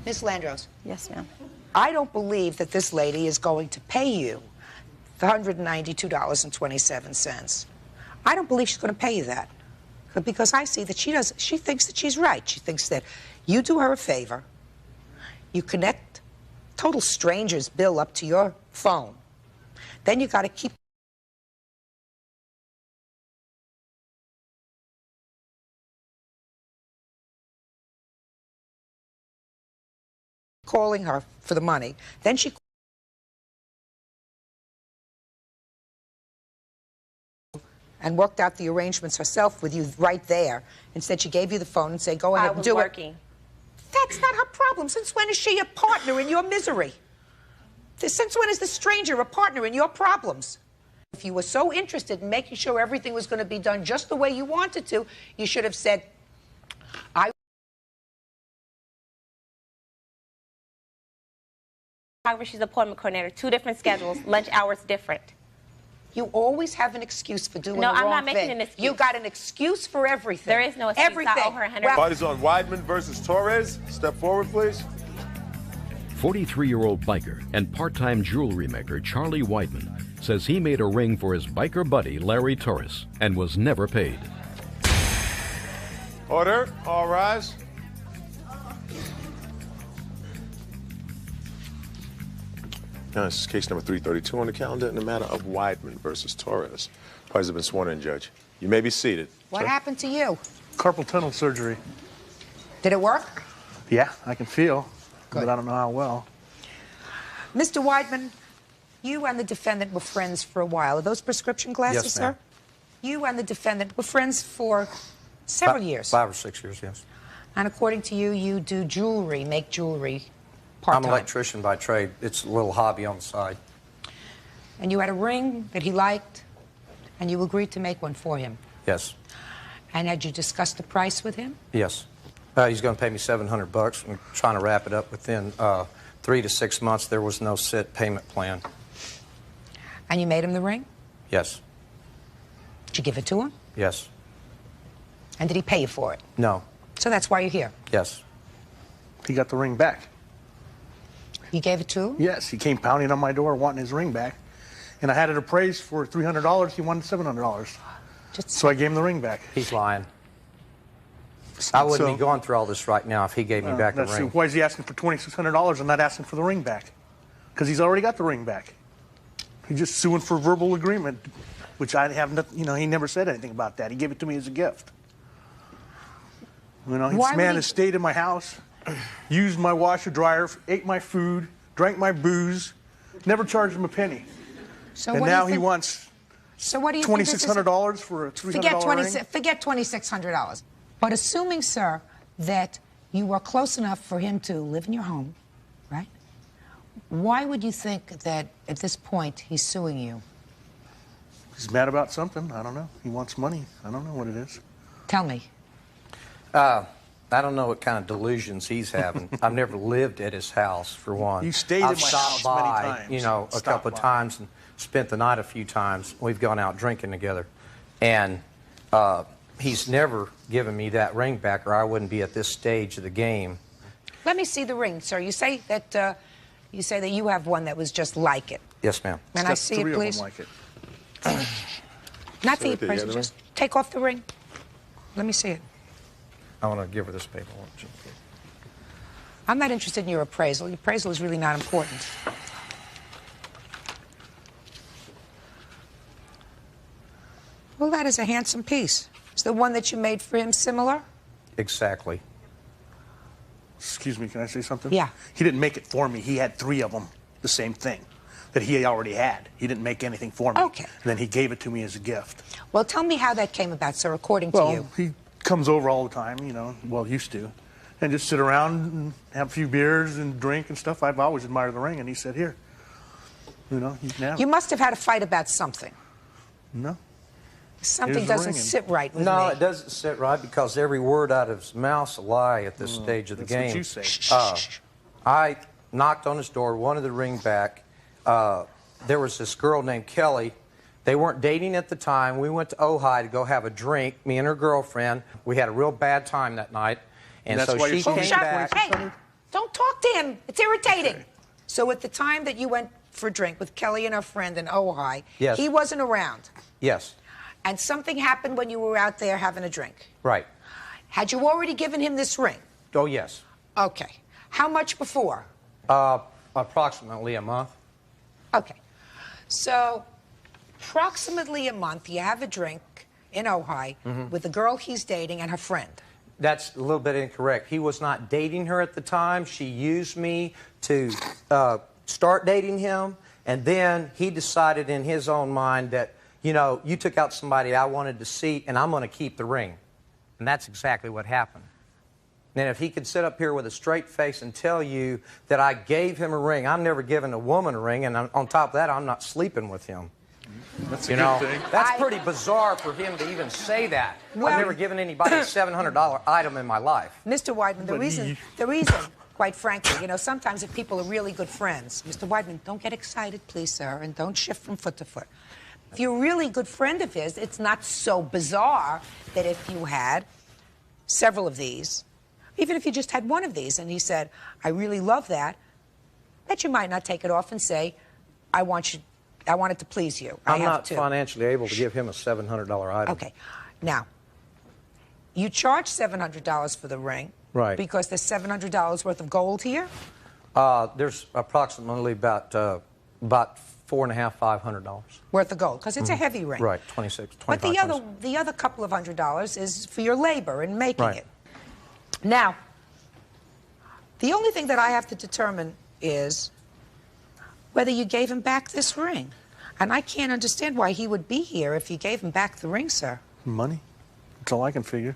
Miss Landros. Yes, ma'am. I don't believe that this lady is going to pay you the $192.27. I don't believe she's going to pay you that. Because I see that she thinks that she's right. She thinks that you do her a favor, you connect total stranger's bill up to your phone, then you got to keep calling her for the money. Then she and worked out the arrangements herself with you right there. Instead, she gave you the phone and said, go ahead and do it. I was working. That's not her problem. Since when is she a partner in your misery? Since when is the stranger a partner in your problems? If you were so interested in making sure everything was going to be done just the way you wanted to, you should have said, However, she's an appointment coordinator. 2 different schedules, lunch hours different. You always have an excuse for doing No, the wrong I'm not making thing. an excuse. You got an excuse for everything. There is no excuse. Everything. I owe her $100. Party's on Weidman versus Torres. Step forward, please. 43-year-old biker and part-time jewelry maker Charlie Weidman says he made a ring for his biker buddy Larry Torres and was never paid. Order. All rise. Now, this is case number 332 on the calendar in the matter of Weidman versus Torres. Parties have been sworn in, Judge. You may be seated. What Sir? happened to you? Carpal tunnel surgery. Did it work? Yeah, I can feel, Good. but I don't know how well. Mr. Weidman, you and the defendant were friends for a while. Are those prescription glasses, Yes, sir? ma'am. You and the defendant were friends for several years. 5 or 6 years, yes. And according to you, you do jewelry, make jewelry I'm part-time. an electrician by trade. It's a little hobby on the side. And you had a ring that he liked, and you agreed to make one for him. Yes, And had you discussed the price with him? yes. He's going to pay me $700. I'm trying to wrap it up within 3 to 6 months. There was no set payment plan. And you made him the ring? Yes, Did you give it to him? yes, And did he pay you for it? no, So that's why you're here. yes. He got the ring back. You gave it to him? Yes, he came pounding on my door wanting his ring back. And I had it appraised for $300. He wanted $700. So I gave him the ring back. He's lying. I wouldn't So- be going through all this right now if he gave me back the ring. Why is he asking for $2,600 and not asking for the ring back? Because he's already got the ring back. He's just suing for verbal agreement, which I have nothing, he never said anything about that. He gave it to me as a gift. Why This would man he- has stayed in my house, used my washer dryer, ate my food, drank my booze, never charged him a penny. So And what do you now he think- wants So what do you think this is- $2,600 for a $300 ring? Forget $2,600. But assuming, sir, that you were close enough for him to live in your home, right? Why would you think that at this point he's suing you? He's mad about something. I don't know. He wants money. I don't know what it is. Tell me. I don't know what kind of delusions he's having. I've never lived at his house, for one. You stayed I've in my stopped house many by, times. a Stopped couple by. of times and spent the night a few times. We've gone out drinking together. And he's never given me that ring back, or I wouldn't be at this stage of the game. Let me see the ring, sir. You say that you have one that was just like it. Yes, ma'am. Can I see it, please? Like it. Not the Right there, appraisal. yeah, the Just take off the ring. Let me see it. I want to give her this paper. I'm not interested in your appraisal. Your appraisal is really not important. Well, that is a handsome piece. Is the one that you made for him similar? Exactly. Excuse me, can I say something? Yeah. He didn't make it for me. He had 3 of them, the same thing, that he already had. He didn't make anything for me. Okay. And then he gave it to me as a gift. Well, tell me how that came about, sir, according to you. Well, he comes over all the time, used to, and just sit around and have a few beers and drink and stuff. I've always admired the ring, and he said, here, you can have it. You must have had a fight about something. No. Something Here's the doesn't ring. sit right with No, me. it doesn't sit right because every word out of his mouth's a lie at this stage of the that's what game. you say. I knocked on his door, wanted the ring back. There was this girl named Kelly. They weren't dating at the time. We went to Ojai to go have a drink, me and her girlfriend. We had a real bad time that night. And That's so why she you're came suing back. Hey, don't talk to him. It's irritating. So at the time that you went for a drink with Kelly and her friend in Ojai, Yes. he wasn't around. Yes, And something happened when you were out there having a drink. right. Had you already given him this ring? Oh, yes. Okay. How much before? Approximately a month. Okay. So, approximately a month, you have a drink in Ojai with the girl he's dating and her friend. That's a little bit incorrect. He was not dating her at the time. She used me to start dating him, and then he decided in his own mind that, you took out somebody I wanted to see, and I'm going to keep the ring. And that's exactly what happened. And if he could sit up here with a straight face and tell you that I gave him a ring, I'm never giving a woman a ring, and on top of that, I'm not sleeping with him. That's a good thing. That's pretty bizarre for him to even say that. Well- I've never given anybody a $700 item in my life. Mr. Weidman, the reason, quite frankly, sometimes if people are really good friends, Mr. Weidman, don't get excited, please, sir, and don't shift from foot to foot. if you're a really good friend of his, it's not so bizarre that if you had several of these, even if you just had one of these, and he said, I really love that you might not take it off and say, I want it to please you. I'm not financially able to give him a $700 item. Okay. Now, you charge $700 for the ring. Right. Because there's $700 worth of gold here? There's approximately about $450, $500. Worth of gold, because it's a heavy ring. Right, 26, 25, But the other couple of $100s is for your labor in making Right. it. Now, the only thing that I have to determine is whether you gave him back this ring. And I can't understand why he would be here if you gave him back the ring, sir. Money. That's all I can figure.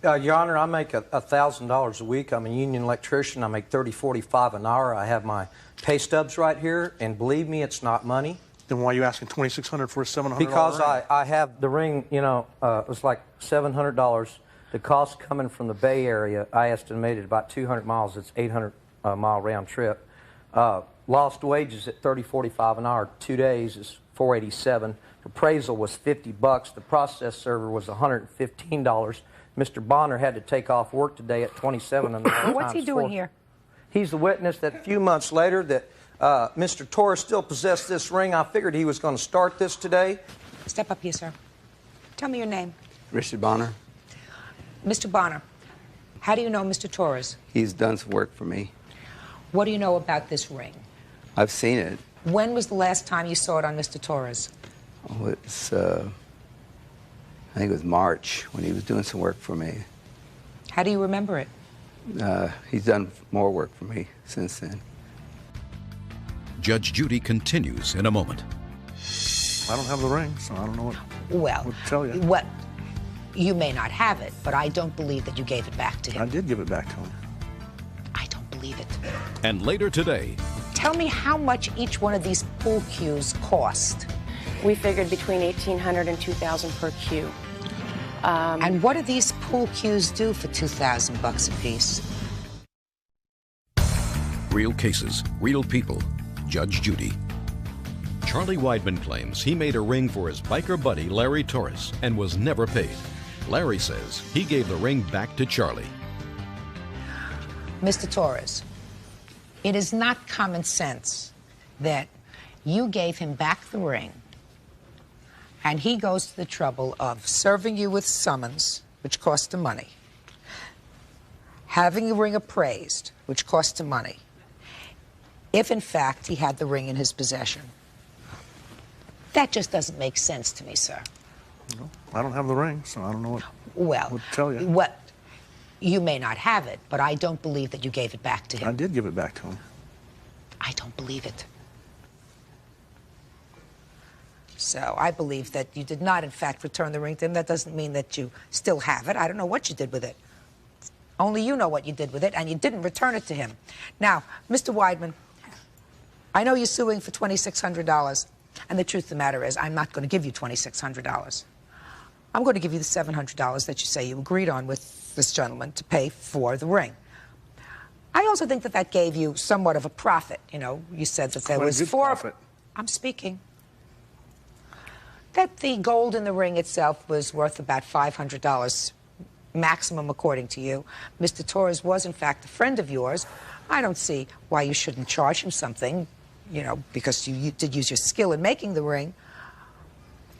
Your Honor, I make $1,000 a week. I'm a union electrician. I make $30, $45 an hour. I have my pay stubs right here, and believe me, it's not money. Then why are you asking $2,600 for a $700 Because ring? I have the ring, you know, it was like $700. The cost coming from the Bay Area, I estimated about 200 miles. It's 800-mile round trip. Lost wages at $30, $45 an hour. 2 days is $487. Appraisal was $50. The process server was $115. Mr. Bonner had to take off work today at 27 an hour. What's he doing here? He's the witness that a few months later that Mr. Torres still possessed this ring. I figured he was going to start this today. Step up here, sir. Tell me your name. Richard Bonner. Mr. Bonner, how do you know Mr. Torres? He's done some work for me. What do you know about this ring? I've seen it. When was the last time you saw it on Mr. Torres? Oh, it's, I think it was March when he was doing some work for me. How do you remember it? He's done more work for me since then. Judge Judy continues in a moment. I don't have the ring, so I don't know Well, what to tell you. What? You may not have it, but I don't believe that you gave it back to him. I did give it back to him. I don't believe it. And later today, Tell me how much each one of these pool cues cost. We figured between $1,800 and $2,000 per cue. And what do these pool cues do for $2,000 a piece? real cases, real people. Judge Judy. Charlie Weidman claims he made a ring for his biker buddy Larry Torres and was never paid. Larry says he gave the ring back to Charlie. Mr. Torres, it is not common sense that you gave him back the ring and he goes to the trouble of serving you with summons, which cost him money, having the ring appraised, which cost him money, if in fact he had the ring in his possession. That just doesn't make sense to me, sir. No, I don't have the ring, so I don't know Well, what to tell you. What? You may not have it, but I don't believe that you gave it back to him. I did give it back to him. I don't believe it. So I believe that you did not, in fact, return the ring to him. That doesn't mean that you still have it. I don't know what you did with it. Only you know what you did with it, and you didn't return it to him. Now, Mr. Weidman, I know you're suing for $2,600, and the truth of the matter is I'm not going to give you $2,600. I'm going to give you the $700 that you say you agreed on with this gentleman to pay for the ring. I also think that that gave you somewhat of a profit. You know, you said that there was profit. I'm speaking. That the gold in the ring itself was worth about $500 maximum, according to you. Mr. Torres was, in fact, a friend of yours. I don't see why you shouldn't charge him something, you know, because you did use your skill in making the ring.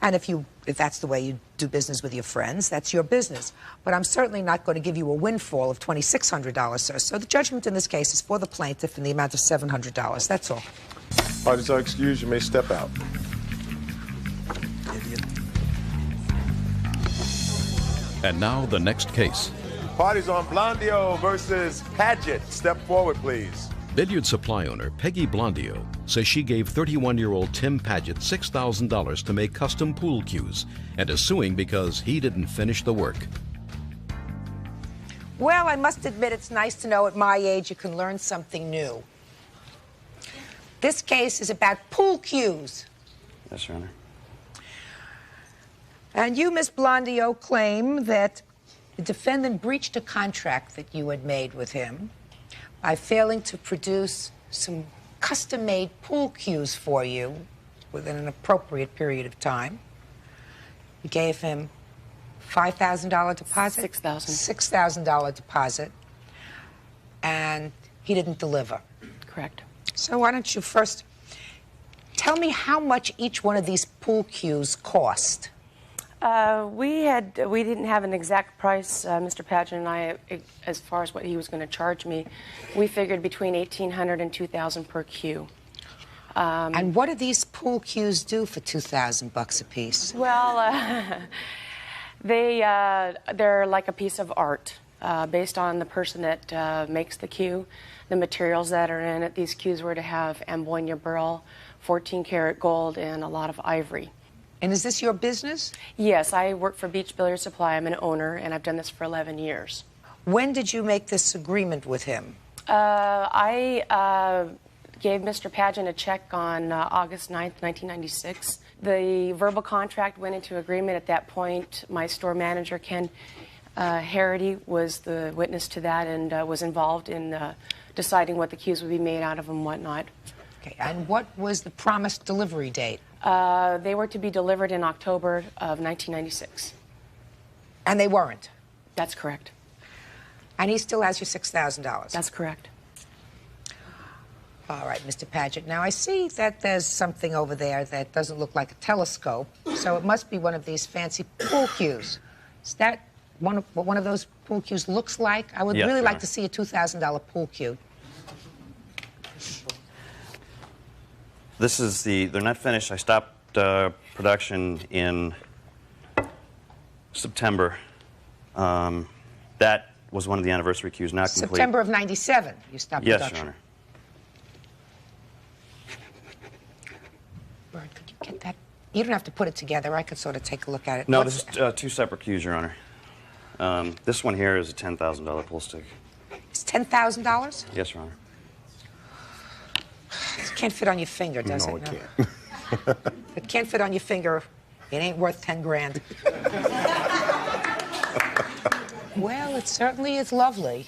And if that's the way you do business with your friends, that's your business. But I'm certainly not going to give you a windfall of $2,600, sir. So the judgment in this case is for the plaintiff in the amount of $700. That's all. Parties are excused. You may step out. And now the next case. Parties on Blondio versus Paget. Step forward, please. Billiard supply owner Peggy Blondio says she gave 31-year-old Tim Paget $6,000 to make custom pool cues and is suing because he didn't finish the work. Well, I must admit it's nice to know at my age you can learn something new. This case is about pool cues. Yes, Your Honor. And you, Miss Blondio, claim that the defendant breached a contract that you had made with him by failing to produce some custom-made pool cues for you within an appropriate period of time. You gave him $5,000 deposit? $6,000. $6,000 deposit. And he didn't deliver. Correct. So why don't you first tell me how much each one of these pool cues cost? We didn't have an exact price, Mr. Pageant and I, as far as what he was going to charge me. We figured between $1,800 and $2,000 per cue. And what do these pool cues do for $2,000 a piece? Well, they're like a piece of art, based on the person that makes the cue, the materials that are in it. These cues were to have ambonia burl, 14-karat gold, and a lot of ivory. And is this your business? Yes, I work for Beach Billiard Supply. I'm an owner, and I've done this for 11 years. When did you make this agreement with him? I gave Mr. Pageant a check on August 9th, 1996. The verbal contract went into agreement at that point. My store manager, Ken Harity, was the witness to that and was involved in deciding what the cues would be made out of and whatnot. Okay, and what was the promised delivery date? They were to be delivered in October of 1996. And they weren't? That's correct. And he still has your $6,000? That's correct. All right, Mr. Pageant. Now, I see that there's something over there that doesn't look like a telescope, so it must be one of these fancy pool cues. Is that what one of those pool cues looks like? I would really like to see a $2,000 pool cue. This is they're not finished. I stopped production in September. That was one of the anniversary cues, not complete. September of '97, you stopped yes, production. Your Honor. Bird, could you get that? You don't have to put it together. I could sort of take a look at it. No, this is two separate cues, Your Honor. This one here is a $10,000 pool stick. It's $10,000? Yes, Your Honor. It can't fit on your finger, does it? No, it can't. If it can't fit on your finger, it ain't worth 10 grand. Well, it certainly is lovely.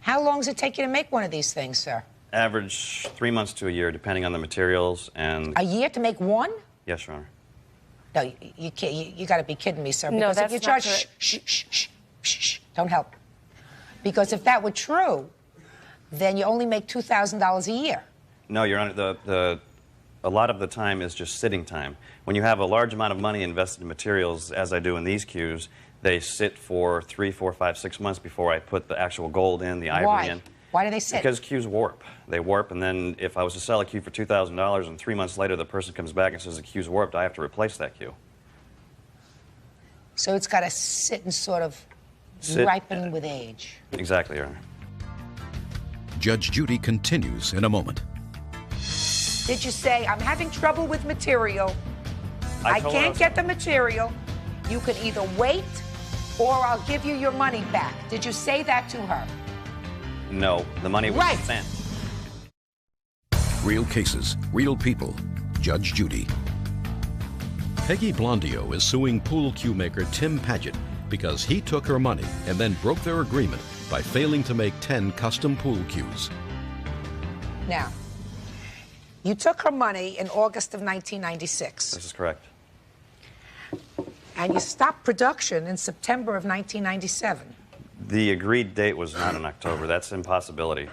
How long does it take you to make one of these things, sir? Average 3 months to a year, depending on the materials and... A year to make one? Yes, Your Honor. No, you can't. You got to be kidding me, sir. No, Because that's if you not charge, correct. shh, don't help. Because if that were true, then you only make $2,000 a year. No, Your Honor, a lot of the time is just sitting time. When you have a large amount of money invested in materials, as I do in these cues, they sit for 3, 4, 5, 6 months before I put the actual gold in, the ivory in. Why do they sit? Because cues warp. They warp, and then if I was to sell a cue for $2,000 and 3 months later the person comes back and says the cue's warped, I have to replace that cue. So it's got to sit and sort of ripen with age. Exactly, Your Honor. Judge Judy continues in a moment. Did you say, I'm having trouble with material, I told her I can't was- get the material, you can either wait or I'll give you your money back? Did you say that to her? No, the money was Right. spent. Real cases, real people. Judge Judy. Peggy Blondio is suing pool cue maker Tim Paget because he took her money and then broke their agreement by failing to make 10 custom pool cues. Now, you took her money in August of 1996. This is correct. And you stopped production in September of 1997. The agreed date was not in October. That's an impossibility.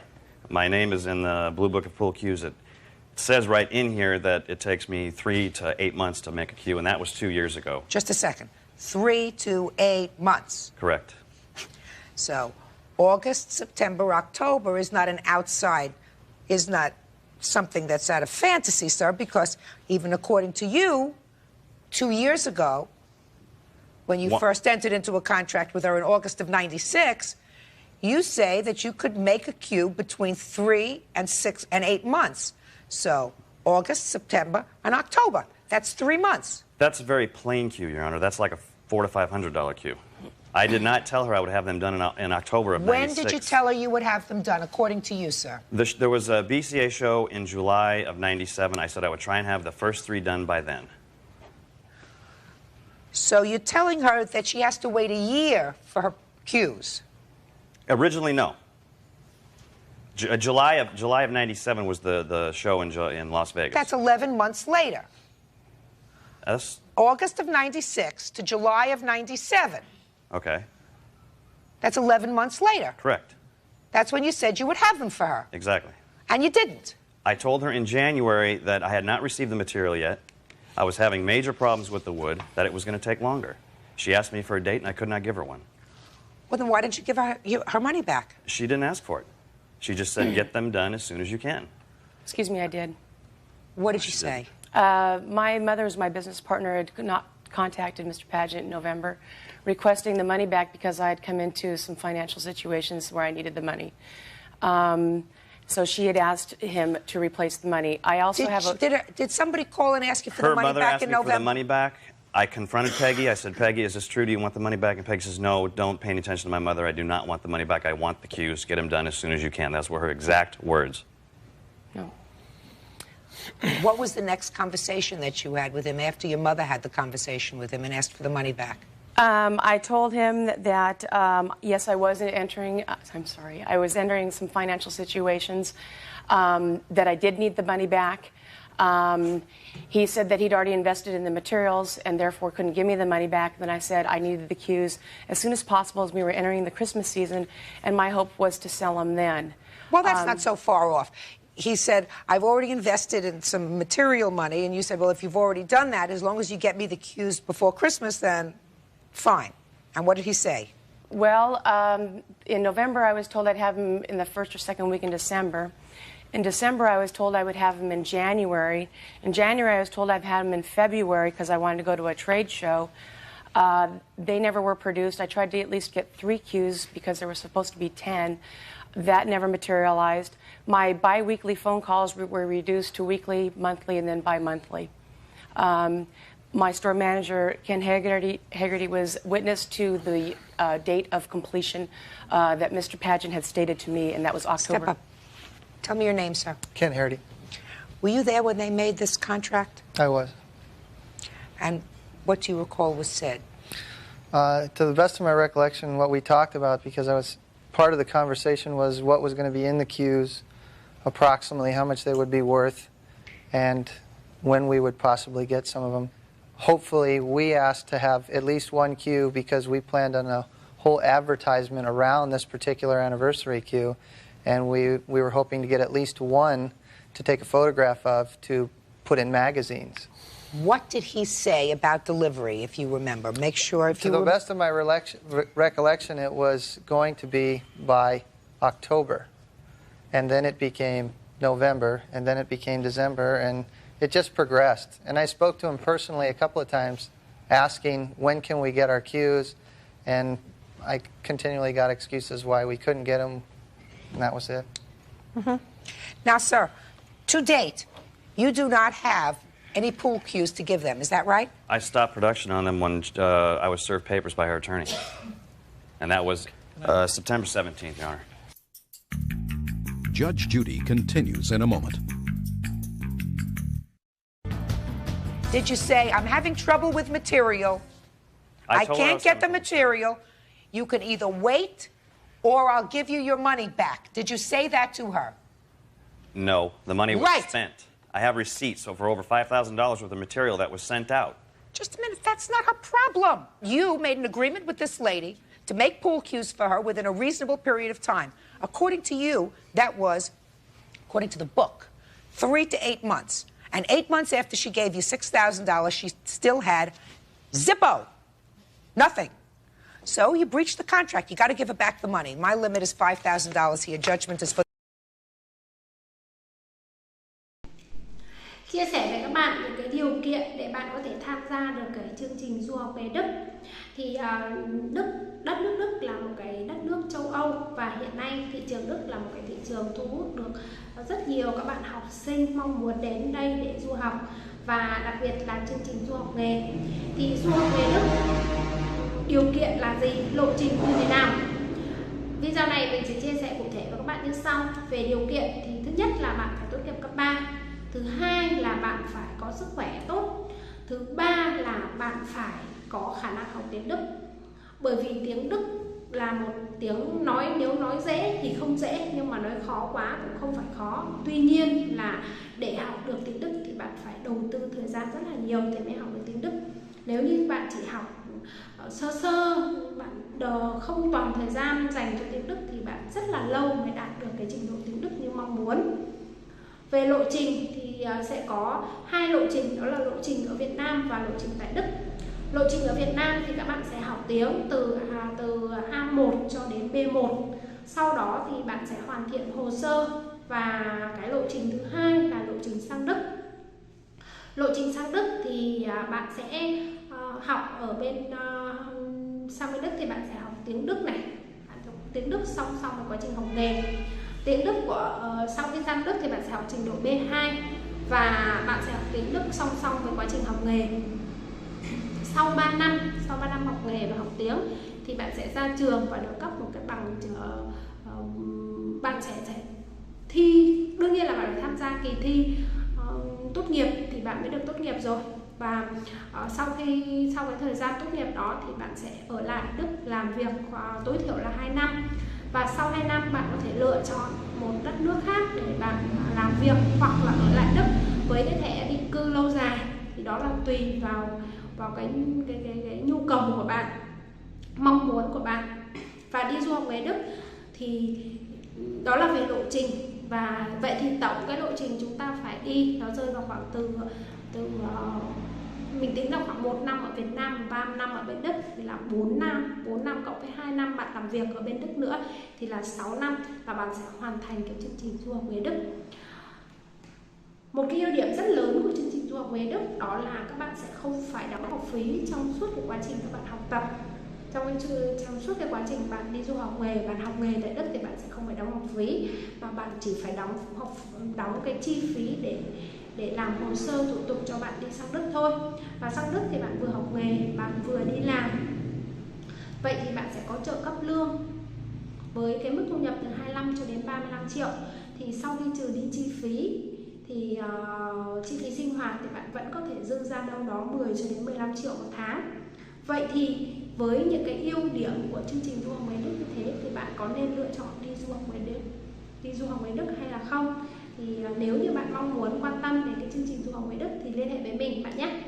My name is in the Blue Book of Pool Cues. It says right in here that it takes me 3 to 8 months to make a cue, and that was 2 years ago. Just a second. 3 to 8 months. Correct. So August, September, October is not an outside, is not something that's out of fantasy, sir, because even according to you, 2 years ago, when you first entered into a contract with her in August of '96, you say that you could make a cue between 3 and 6 and 8 months. So August, September, and October. That's 3 months. That's a very plain cue, Your Honor. That's like a $400 to $500 cue. I did not tell her I would have them done in October of When 96. did you tell her you would have them done, according to you, sir? There was a BCA show in July of '97. I said I would try and have the first 3 done by then. So you're telling her that she has to wait a year for her cues? Originally, no. July of '97 was the show in Las Vegas. That's 11 months later. That's August of '96 to July of '97. okay. That's 11 months later. Correct. That's when you said you would have them for her. Exactly. And you didn't. I told her in January that I had not received the material yet. I was having major problems with the wood, that it was going to take longer. She asked me for a date, and I could not give her one. Well, then why didn't you give her her money back? She didn't ask for it. She just said, get them done as soon as you can. Excuse me, I did. What did you say? My mother, as my business partner, had not contacted Mr. Pageant in November, requesting the money back because I had come into some financial situations where I needed the money. So she had asked him to replace the money. I also did somebody call and ask you for Her the money mother back asked in me November? for the money back. I confronted Peggy. I said, Peggy, is this true? Do you want the money back? And Peggy says, no, don't pay any attention to my mother. I do not want the money back. I want the cues. Get them done as soon as you can. Those were her exact words. No. What was the next conversation that you had with him after your mother had the conversation with him and asked for the money back? I told him that, yes, I was entering, I was entering some financial situations, that I did need the money back. He said that he'd already invested in the materials and therefore couldn't give me the money back. Then I said I needed the cues as soon as possible as we were entering the Christmas season, and my hope was to sell them then. Well, that's not so far off. He said, I've already invested in some material money, and you said, well, if you've already done that, as long as you get me the cues before Christmas, then fine. And what did he say? Well, in November, I was told I'd have them in the first or second week in December. In December, I was told I would have them in January. In January, I was told I'd have them in February because I wanted to go to a trade show. They never were produced. I tried to at least get 3 cues because there were supposed to be 10. That never materialized. My bi-weekly phone calls were reduced to weekly, monthly, and then bi-monthly. My store manager, Ken Haggerty, was witness to the date of completion that Mr. Pageant had stated to me, and that was October. Step up. Tell me your name, sir. Ken Haggerty. Were you there when they made this contract? I was. And what do you recall was said? To the best of my recollection, what we talked about, because I was part of the conversation, was what was going to be in the cues, approximately how much they would be worth, and when we would possibly get some of them. Hopefully, we asked to have at least 1 cue because we planned on a whole advertisement around this particular anniversary cue, and we were hoping to get at least 1 to take a photograph of to put in magazines. What did he say about delivery, if you remember? Make sure if to the best of my recollection, it was going to be by October, and then it became November, and then it became December, and it just progressed. And I spoke to him personally a couple of times, asking when can we get our cues, and I continually got excuses why we couldn't get them, and that was it. Now, sir, to date, you do not have any pool cues to give them. Is that right? I stopped production on them when I was served papers by her attorney. And that was September 17th, Your Honor. Judge Judy continues in a moment. Did you say, I'm having trouble with material, I can't get the material, you can either wait or I'll give you your money back? Did you say that to her? No, the money was spent. I have receipts for over $5,000 worth of material that was sent out. Just a minute, that's not her problem. You made an agreement with this lady to make pool cues for her within a reasonable period of time. According to you, that was, according to the book, 3 to 8 months. And 8 months after she gave you $6,000, she still had zippo. Nothing. So you breached the contract. You got to give her back the money. My limit is $5,000 here. Judgment is for... Chia sẻ với các bạn những cái điều kiện để bạn có thể tham gia được cái chương trình du học về Đức. Thì đất nước Đức là một cái đất nước châu Âu, và hiện nay thị trường Đức là một cái thị trường thu hút được rất nhiều các bạn học sinh mong muốn đến đây để du học, và đặc biệt là chương trình du học nghề. Thì du học về Đức điều kiện là gì, lộ trình như thế nào? Video này mình sẽ chia sẻ cụ thể với các bạn như sau. Về điều kiện thì thứ nhất là bạn phải tốt nghiệp cấp 3. Thứ hai là bạn phải có sức khỏe tốt. Thứ ba là bạn phải có khả năng học tiếng Đức. Bởi vì tiếng Đức là một tiếng nói, nếu nói dễ thì không dễ, nhưng mà nói khó quá cũng không phải khó. Tuy nhiên là để học được tiếng Đức thì bạn phải đầu tư thời gian rất là nhiều thì mới học được tiếng Đức. Nếu như bạn chỉ học sơ sơ, bạn không toàn thời gian dành cho tiếng Đức thì bạn rất là lâu mới đạt được cái trình độ tiếng Đức như mong muốn. Về lộ trình thì sẽ có 2 lộ trình, đó là lộ trình ở Việt Nam và lộ trình tại Đức. Lộ trình ở Việt Nam thì các bạn sẽ học tiếng từ A1 cho đến B1. Sau đó thì bạn sẽ hoàn thiện hồ sơ, và cái lộ trình thứ hai là lộ trình sang Đức. Lộ trình sang Đức thì bạn sẽ học ở bên sang bên Đức thì bạn sẽ học tiếng Đức này, tiếng Đức song song với quá trình học nghề. Tiếng Đức sau khi sang Đức thì bạn sẽ học trình độ B2 và bạn sẽ học tiếng Đức song song với quá trình học nghề. Sau 3 năm học nghề và học tiếng thì bạn sẽ ra trường và được cấp một cái bằng, bạn sẽ thi, đương nhiên là bạn phải tham gia kỳ thi tốt nghiệp thì bạn mới được tốt nghiệp rồi. Và sau cái thời gian tốt nghiệp đó thì bạn sẽ ở lại Đức làm việc tối thiểu là 2 năm. Và sau 2 năm bạn có thể lựa chọn một đất nước khác để bạn làm việc, hoặc là ở lại Đức với cái thẻ định cư lâu dài, thì đó là tùy vào cái nhu cầu của bạn, mong muốn của bạn. Và đi du học nghề Đức thì đó là về lộ trình. Và vậy thì tổng cái lộ trình chúng ta phải đi nó rơi vào khoảng từ mình tính là khoảng 1 năm ở Việt Nam và 3 năm ở bên Đức thì là 4 năm cộng với 2 năm bạn làm việc ở bên Đức nữa thì là 6 năm và bạn sẽ hoàn thành cái chương trình du học nghề Đức. Một cái ưu điểm rất lớn của chương trình du học nghề Đức đó là các bạn sẽ không phải đóng học phí trong suốt cái quá trình các bạn học tập. Trong suốt cái quá trình bạn đi du học nghề, bạn học nghề tại Đức thì bạn sẽ không phải đóng học phí, mà bạn chỉ phải đóng cái chi phí để làm hồ sơ thủ tục cho bạn đi sang Đức thôi. Và sang Đức thì bạn vừa học nghề, bạn vừa đi làm. Vậy thì bạn sẽ có trợ cấp lương với cái mức thu nhập từ 25 cho đến 35 triệu. Thì sau khi trừ đi chi phí thì chi phí sinh hoạt thì bạn vẫn có thể dư ra đâu đó 10 cho đến 15 triệu một tháng. Vậy thì với những cái ưu điểm của chương trình du học nghề Đức như thế thì bạn có nên lựa chọn đi du học nghề Đức hay là không? Thì nếu như bạn mong muốn quan tâm đến cái chương trình du học nghề Đức thì liên hệ với mình bạn nhé.